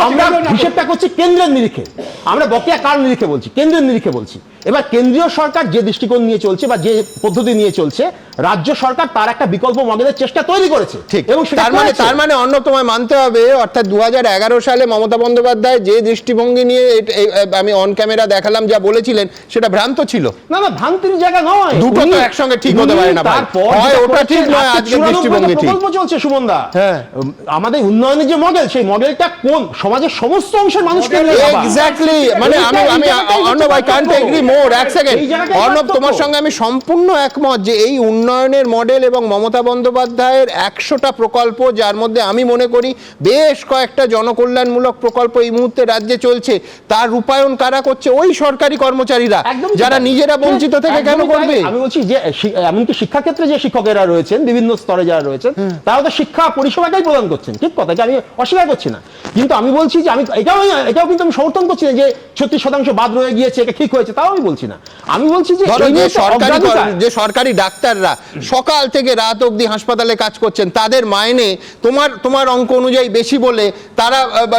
আমরা হিসেবটা করছি কেন্দ্রের নিরিখে। আমরা বকেয়া কার নিরিখে বলছি? কেন্দ্রের নিরিখে বলছি। এবার কেন্দ্রীয় সরকার যে দৃষ্টিকোণ নিয়ে চলছে বা যে পদ্ধতি নিয়ে চলছে, রাজ্য সরকার তার একটা বিকল্প মডেলের চেষ্টা তৈরি করেছে। ঠিক, এবং তার মানে অন্য তোমায় মানতে হবে, অর্থাৎ 2011 সালে মমতা বন্দ্যোপাধ্যায় যে দৃষ্টিভঙ্গি নিয়ে আমি অন ক্যামেরা দেখালাম যা বলেছিলেন সেটা ভ্রান্ত ছিল। না, ভ্রান্তির জায়গা নয়। দুটো তো একসঙ্গে ঠিক হতে পারে না। হয় ওটা ঠিক নয়, আজকের দৃষ্টিভঙ্গি ঠিক। প্রকল্প চলছে সুমনদা, আমাদের উন্নয়নের যে মডেল, সেই মডেলটা কোন সমাজের সমস্ত অংশের মানুষকে এক্স্যাক্টলি, মানে আমি অর্ণব, আই কান্ট এগ্রি মোর। এক সেকেন্ড অর্ণব, তোমার সঙ্গে আমি সম্পূর্ণ একমত যে এই উন্নয়নের মডেল এবং মমতা বন্দ্যোপাধ্যায়ের 100টা প্রকল্প, যার মধ্যে আমি মনে করি বেশ কয়েকটা জনকল্যাণমূলক প্রকল্প এই মুহূর্তে রাজ্যে চলছে, তার রূপায়ণ কারা করছে? ওই সরকারি কর্মচারীরা, যারা নিজেরা বঞ্চিত থেকে কেন করবে? আমি বলছি যে এমনকি শিক্ষাক্ষেত্রে যে শিক্ষকেরা রয়েছেন, বিভিন্ন স্তরে যারা রয়েছেন, তারা তো শিক্ষা পরিষেবাটাই প্রদান করছেন, ঠিক কথা, আমি অস্বীকার করছি না। কিন্তু আমি বলছি যে আমি এটাও কিন্তু আমি সমর্থন করছি না যে 36% বাদ রয়ে গিয়েছে, এটা ঠিক হয়েছে, তাও আমি বলছি না। আমি বলছি যে সরকারি ডাক্তাররা সকাল থেকে রাত অবধি হাসপাতালে কাজ করছেন, তাদের মাইনে তোমার অঙ্ক অনুযায়ী বেশি বলে তারা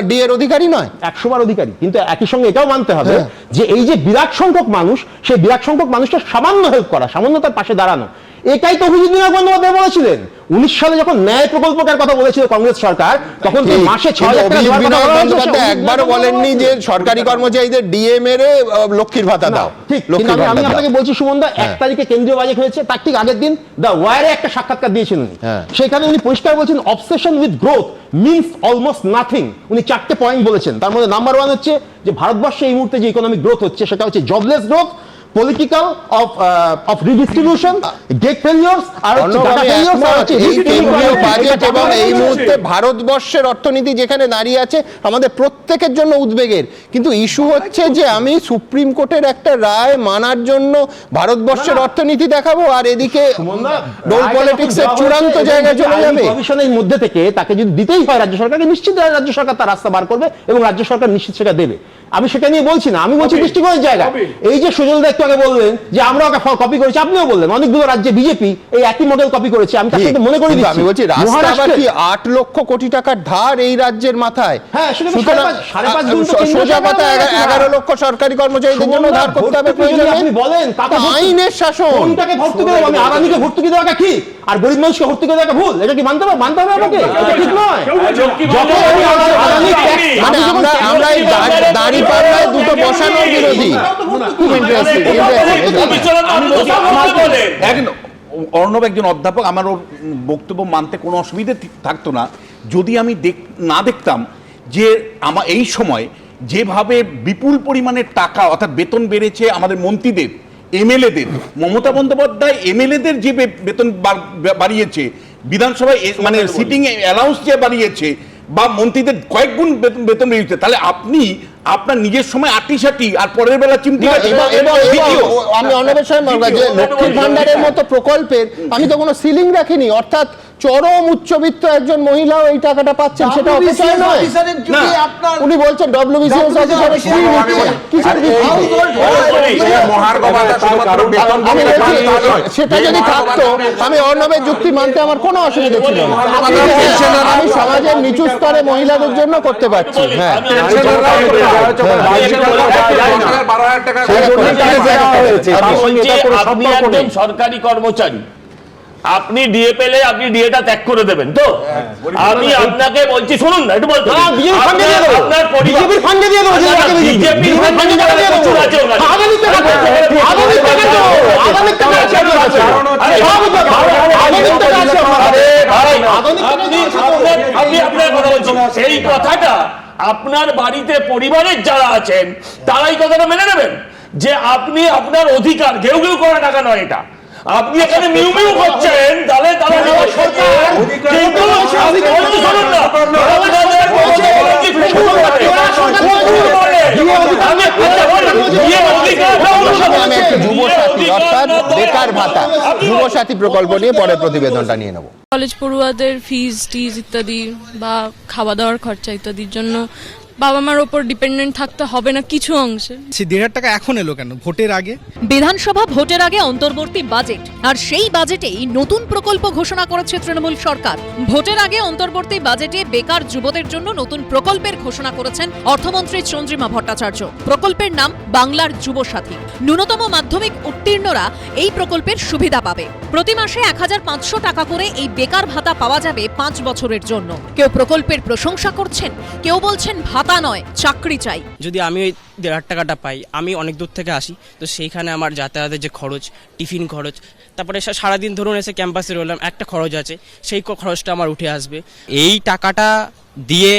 ডিএর অধিকারী নয়? 100 বার অধিকারী। কিন্তু একই সঙ্গে এটাও মানতে হবে যে এই যে বিরাট সংখ্যক মানুষ, সেই বিরাট সংখ্যক মানুষকে সামান্য হেল্প করা, সামান্য তার পাশে দাঁড়ানো, এটাই তো অভিজিৎ বিনায়ক বন্দ্যোপাধ্যায় বলেছিলেন 19 সালে যখন ন্যায় প্রকল্পটার কথা বলেছিল কংগ্রেস সরকার, তখন তো মাসে 6,000 টাকা দেওয়ার কথা বলা হয়েছে। একবারও বলেননি যে সরকারি কর্মচারীদের ডিএ মেরে লক্ষ্মীর ভাতা দাও। ঠিক, কিন্তু আমি আপনাকে বলছি সুমনদা, 1 তারিখে কেন্দ্রীয় বাজেট হয়েছে, তার ঠিক আগের দিন দ্য ওয়ারে একটা সাক্ষাৎকার দিয়েছিলেন। সেখানে উনি পরিষ্কার বলছেন obsession with growth means almost nothing. উনি 4টে পয়েন্ট বলেছেন, তার মধ্যে নাম্বার 1 হচ্ছে যে ভারতবর্ষে এই মুহূর্তে যে ইকোনমিক গ্রোথ হচ্ছে সেটা হচ্ছে jobless growth, political of redistribution, debt failures, আর এই কেন্দ্রীয় বাজেট এবং এই মুহূর্তে ভারতবর্ষের অর্থনীতি যেখানে দাঁড়িয়ে আছে আমাদের প্রত্যেকের জন্য উদ্বেগের। কিন্তু ইস্যু হচ্ছে যে আমি সুপ্রিম কোর্টের একটা রায় মানার জন্য ভারতবর্ষের অর্থনীতি দেখাবো, আর এদিকে ডোল পলিটিক্সের চূড়ান্ত জায়গায় চলে যাবে। কমিশনের মধ্যে থেকে তাকে যদি দিতেই হয় রাজ্য সরকারকে, নিশ্চিত রাজ্য সরকার তার রাস্তা বার করবে এবং রাজ্য সরকার নিশ্চিত সেটা দেবে। আমি সেটা নিয়ে বলছি না, আমি বলছি দৃষ্টিকোণের জায়গা। এই যে সুজলদা একটু আগে বললেন যে আমরা ওকে কপি করেছি, আপনিও বললেন অনেকগুলো রাজ্যে বিজেপি এই একই মডেল কপি করেছে। আমি তাকে মনে করি দিচ্ছি, আমি বলছি রাস্তা আবার কি 8 লক্ষ কোটি টাকার ধার এই রাজ্যের মাথায়। হ্যাঁ, সোজা কথা 11 লক্ষ সরকারি কর্মচারীদের জন্য ধার করতে হবে প্রয়োজনে। আপনি বলেন আইনের শাসন, কোনটাকে ভর্তুকি দেবো? আমি আদানিকে ভর্তুকি দেওয়াটা ঠিক, আর গরিব মানুষকে ভর্তুকি দেওয়াটা ভুল। এটা কি মানতে হবে আমাকে? এটা ঠিক নয়। মানে আমরা এই দাঁড়িপাল্লায় দুটো বসানোর বিরোধী। খুব ইন্টারেস্টিং। অর্ণব একজন অধ্যাপক, আমার ওর বক্তব্য মানতে কোনো অসুবিধা থাকতো না যদি আমি না দেখতাম যে আমার এই সময় যেভাবে বিপুল পরিমাণের টাকা অর্থাৎ বেতন বেড়েছে আমাদের মন্ত্রীদের, এমএলএদের। মমতা বন্দ্যোপাধ্যায় এমএলএদের যে বেতন বাড়িয়েছে, বিধানসভায় মানে সিটিং অ্যালাউন্স যে বাড়িয়েছে, বা মন্ত্রীদের কয়েক গুণ বেতন বেড়েছে, তাহলে আপনি আপনার নিজের সময় আটিসাটি আর পরের বেলা চিমটি। আমি অর্ণবের সময় যে লক্ষ্মীর ভান্ডারের মতো প্রকল্পের আমি তো কোনো সিলিং রাখিনি, অর্থাৎ চরম উচ্চবিত্ত একজন মহিলাও এই টাকাটা পাচ্ছেন, সেটা অপচয় নয়। উনি বলছেন ডব্লিউবিসিএস অফিসারের কি নিচ্ছে, কিসের সেটা যদি থাকতো আমি অর্ণবের যুক্তি মানতে আমার কোনো অসুবিধা ছিল না। আমি সমাজের নিচু স্তরে মহিলাদের জন্য করতে পারছি। হ্যাঁ, সরকারি কর্মচারী, আপনি ডিএ পেলে আপনি ডিএটা ত্যাগ করে দেবেন তো? আমি আপনাকে বলছি, শুনুন না, একটু বলতে সেই কথাটা আপনার বাড়িতে পরিবারের যারা আছেন তারাই কথাটা মেনে নেবেন যে আপনি আপনার অধিকার ঘেউ ঘেউ করা টাকা নয় এটা। আপনি এখানে মিউ মিউ করছেন, তাহলে বেকার ভাতা যুবসাথী প্রকল্প নিয়ে পরের প্রতিবেদনটা নিয়ে নেব। কলেজ পড়ুয়াদের ফিজ টিজ ইত্যাদি বা খাওয়া দাওয়ার খরচা ইত্যাদির জন্য বাবা মার ওপর ডিপেন্ডেন্ট থাকতে হবে না কিছু অংশে। 1,500 টাকা এখন এলো কেন ভোটের আগে? বিধানসভা ভোটের আগে অন্তর্বর্তী বাজেট, আর সেই বাজেটেই নতুন প্রকল্প ঘোষণা করেছে তৃণমূল সরকার। ভোটের আগে অন্তর্বর্তী বাজেটে বেকার যুবদের জন্য নতুন প্রকল্পের ঘোষণা করেছেন অর্থমন্ত্রী চন্দ্রিমা ভট্টাচার্য। প্রকল্পের নাম বাংলার যুবসাথী। ন্যূনতম মাধ্যমিক উত্তীর্ণরা এই প্রকল্পের সুবিধা পাবে। প্রতি মাসে 1,500 টাকা করে এই বেকার ভাতা পাওয়া যাবে 5 বছরের জন্য। কেউ প্রকল্পের প্রশংসা করছেন, কেউ বলছেন ভাতা নয় চাকরি চাই। যদি আমি ওই 1,500 টাকাটা পাই, আমি অনেক দূর থেকে আসি, তো সেইখানে আমার যাতায়াতের যে খরচ, টিফিন খরচ, তারপরে সারাদিন ধরুন এসে ক্যাম্পাসে রইলাম, একটা খরচ আছে, সেই খরচটা আমার উঠে আসবে। এই টাকাটা দিয়ে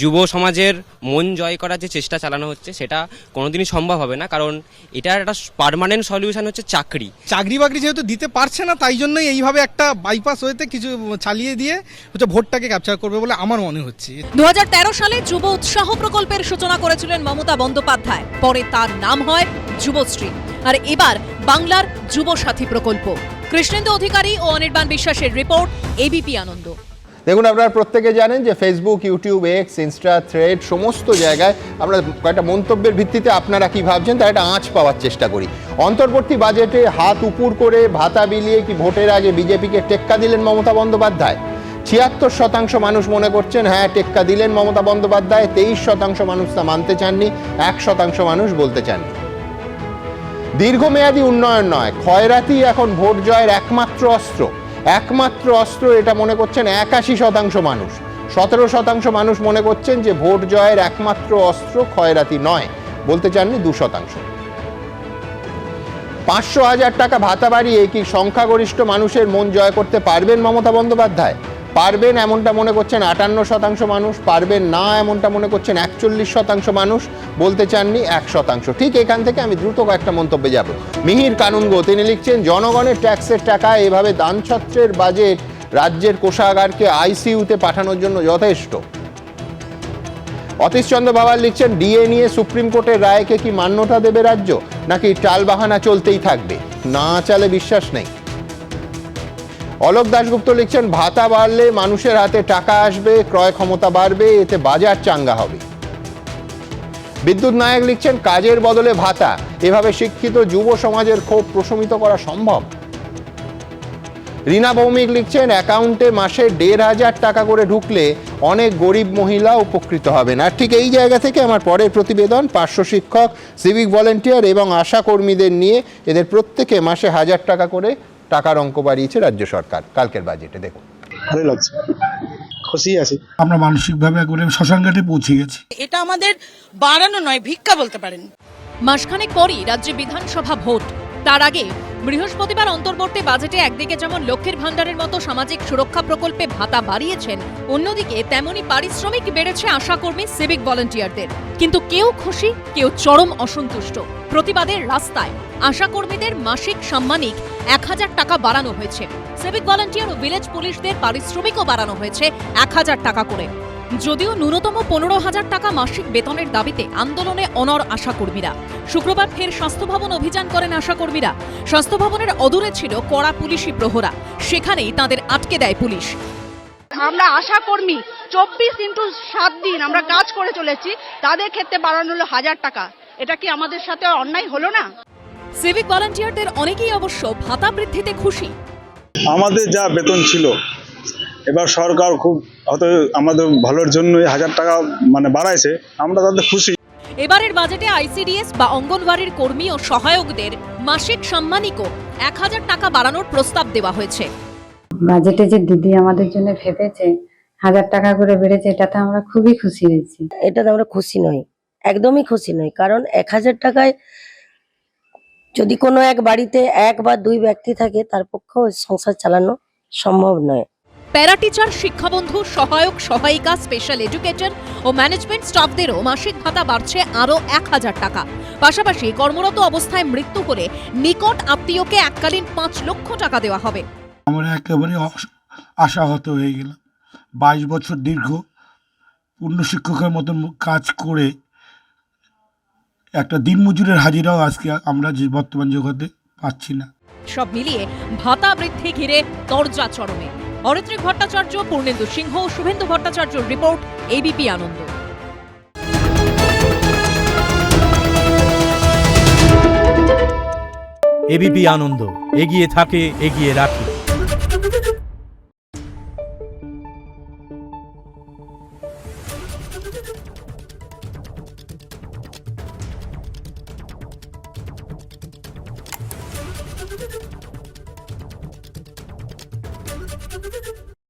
যুব সমাজের মন জয় করার যে চেষ্টা চালানো হচ্ছে সেটা কোনোদিনই সম্ভব হবে না, কারণ এটার একটা পার্মানেন্ট সলিউশন হচ্ছে চাকরি বাকরি যেহেতু দিতে পারছে না, তাই জন্যই এইভাবে একটা বাইপাস হয়েতে কিছু চালিয়ে দিয়ে হচ্ছে ভোটটাকে ক্যাপচার করবে বলে আমার মনে হচ্ছে। 2013 সালে যুব উৎসাহ প্রকল্পের সূচনা করেছিলেন মমতা বন্দ্যোপাধ্যায়, পরে তার নাম হয় যুবশ্রী, আর এবার বাংলার যুবসাথী প্রকল্প। কৃষ্ণেন্দু অধিকারী ও অনির্বাণ বিশ্বাসের রিপোর্ট, এবিপি আনন্দ। দেখুন, আপনারা প্রত্যেকে জানেন যে Facebook, YouTube, x, Insta, thread সমস্ত জায়গায় আমরা কয়েকটা মন্তব্যের ভিত্তিতে আপনারা কি ভাবছেন তার একটা আঁচ পাওয়ার চেষ্টা করি। অন্তর্বর্তী বাজেটে হাত উপুর করে ভাতা বিলিয়ে কি ভোটের আগে বিজেপিকে টেক্কা দিলেন মমতা বন্দ্যোপাধ্যায়? 76% মানুষ মনে করছেন হ্যাঁ টেক্কা দিলেন মমতা বন্দ্যোপাধ্যায়, 23% মানুষ তা মানতে চাননি, 1% মানুষ বলতে চাননি। দীর্ঘমেয়াদী উন্নয়ন নয়, খয়রাতি এখন ভোট জয়ের একমাত্র অস্ত্র। একমাত্র অস্ত্র এটা মনে করছেন 81% মানুষ। 17% মানুষ মনে করছেন যে ভোট জয়ের একমাত্র অস্ত্র খয়রাতি নয়, বলতে চাননি 2%। 500,000 টাকা ভাতা বাড়িয়ে কি সংখ্যাগরিষ্ঠ মানুষের মন জয় করতে পারবেন মমতা বন্দ্যোপাধ্যায়? পারবেন এমনটা মনে করছেন 58% মানুষ, পারবেন না এমনটা মনে করছেন 41% মানুষ, বলতে চাননি 1%। ঠিক এখান থেকে আমি দ্রুত কয়েকটা মন্তব্যে যাব। মিহির কানুনগো তিনি লিখছেন, জনগণের ট্যাক্সের টাকা এভাবে দানছত্রের বাজেট রাজ্যের কোষাগারকে আইসিইউতে পাঠানোর জন্য যথেষ্ট। অতীশচন্দ্র বাবার লিখছেন, ডিএ নিয়ে সুপ্রিম কোর্টের রায়কে কি মান্যতা দেবে রাজ্য, নাকি টালবাহানা চলতেই থাকবে? না চালে বিশ্বাস নেই। অলোক দাশগুপ্ত লিখছেন, ভাতা বাড়লে মানুষের হাতে টাকা আসবে, ক্রয় ক্ষমতা বাড়বে, এতে বাজার চাঙ্গা হবে। বিদ্যুৎ নায়ক লিখছেন, কাজের বদলে ভাতা, এভাবে শিক্ষিত যুব সমাজের ক্ষোভ প্রশমিত করা সম্ভব। রীনা ভৌমিক লিখছেন, অ্যাকাউন্টে মাসে 1,500 টাকা করে ঢুকলে অনেক গরিব মহিলা উপকৃত হবেন। আর ঠিক এই জায়গা থেকে আমার পরের প্রতিবেদন, পার্শ্ব শিক্ষক, সিভিক ভলেন্টিয়ার এবং আশা কর্মীদের নিয়ে এদের প্রত্যেকে মাসে 1,000 টাকা করে টাকার অঙ্ক বাড়িয়েছে রাজ্য সরকার কালকের বাজেটে। দেখুন, ভালো লাগছে, খুশি আছি। আমরা মানসিকভাবে একবারে শ্মশানঘাটে পৌঁছে গেছি। এটা আমাদের বাড়ানো নয়, ভিক্ষা বলতে পারেন। মাসখানেক পরই রাজ্যে বিধানসভা ভোট। তার আগে বৃহস্পতিবার অন্তর্বর্তী বাজেটে একদিকে যেমন লক্ষ্মীর ভাণ্ডারের মতো সামাজিক সুরক্ষা প্রকল্পে ভাতা বাড়িয়েছেন, অন্যদিকে তেমনি পারিশ্রমিক বেড়েছে আশাকর্মী, সিভিক ভলান্টিয়ারদের। কিন্তু কেউ খুশি, কেউ চরম অসন্তুষ্ট। প্রতিবাদের রাস্তায় আশাকর্মীদের মাসিক সাম্মানিক 1,000 টাকা বাড়ানো হয়েছে। সিভিক ভলান্টিয়ার ও ভিলেজ পুলিশদের পারিশ্রমিকও বাড়ানো হয়েছে 1,000 টাকা করে। যদিও ন্যূনতম 15,000 টাকা মাসিক বেতনের দাবিতে আন্দোলনে অনড় আশাকর্মীরা। শুক্রবার ফের স্বাস্থ্য ভবন অভিযান করেন আশাকর্মীরা। স্বাস্থ্য ভবনের অদূরে ছিল কড়া পুলিশি প্রহরা, সেখানেই তাদের আটকে দেয় পুলিশ। আমরা আশাকর্মী 24x7 দিন আমরা কাজ করে চলেছি, তাদের ক্ষেত্রে বাড়ানো হলো 1,000 টাকা। এটা কি আমাদের সাথে অন্যায় হলো না? সিভিক ভলান্টিয়ারদের অনেকেই অবশ্য ভাতা বৃদ্ধিতে খুশি। আমাদের যা বেতন ছিল, এবার সরকার খুব হয়তো আমাদের ভালোর জন্য 1,000 টাকা বাড়াইছে, আমরা তাদের খুশি। এবারের বাজেটে আইসিডিএস বা অঙ্গনওয়াড়ির কর্মী ও সহায়কদের মাসিক সাম্মানিকও 1,000 টাকা বাড়ানোর প্রস্তাব দেওয়া হয়েছে। বাজেটে যে দিদি আমাদের জন্য ভেবেছে 1,000 টাকা করে বেড়েছে, এটাতে আমরা খুবই খুশি হয়েছি। এটাতে আমরা খুশি নই, একদমই খুশি নই। কারণ 1,000 টাকায় যদি কোনো এক বাড়িতে 1 বা 2 ব্যক্তি থাকে, তার পক্ষেও সংসার চালানো সম্ভব নয়। প্যারাটিচার, শিক্ষাবন্ধু, সহায়ক, সহায়িকা, স্পেশাল এডুকেটর ও ম্যানেজমেন্ট স্টাফদেরও মাসিক ভাতা বাড়ছে আরও 1,000 টাকা। পাশাপাশি কর্মরত অবস্থায় মৃত্যু হলে নিকট আত্মীয়কে এককালীন 5 লক্ষ টাকা দেওয়া হবে। আমরা একেবারে আশাহত হয়ে গেলাম। 22 বছর দীর্ঘ পূর্ণ শিক্ষকের মতন কাজ করে একটা দিনমজুরের হাজিরাও আজকে আমরা যে বর্তমান জগতে পাচ্ছি না। সব মিলিয়ে ভাতা বৃদ্ধি ঘিরে দরজা চরমে। অরিত্রিক ভট্টাচার্য, পূর্ণেন্দু সিংহ, শুভেন্দু ভট্টাচার্যর রিপোর্ট, এবিপি আনন্দ। এবিপি আনন্দ, এগিয়ে থাকে, এগিয়ে রাখে।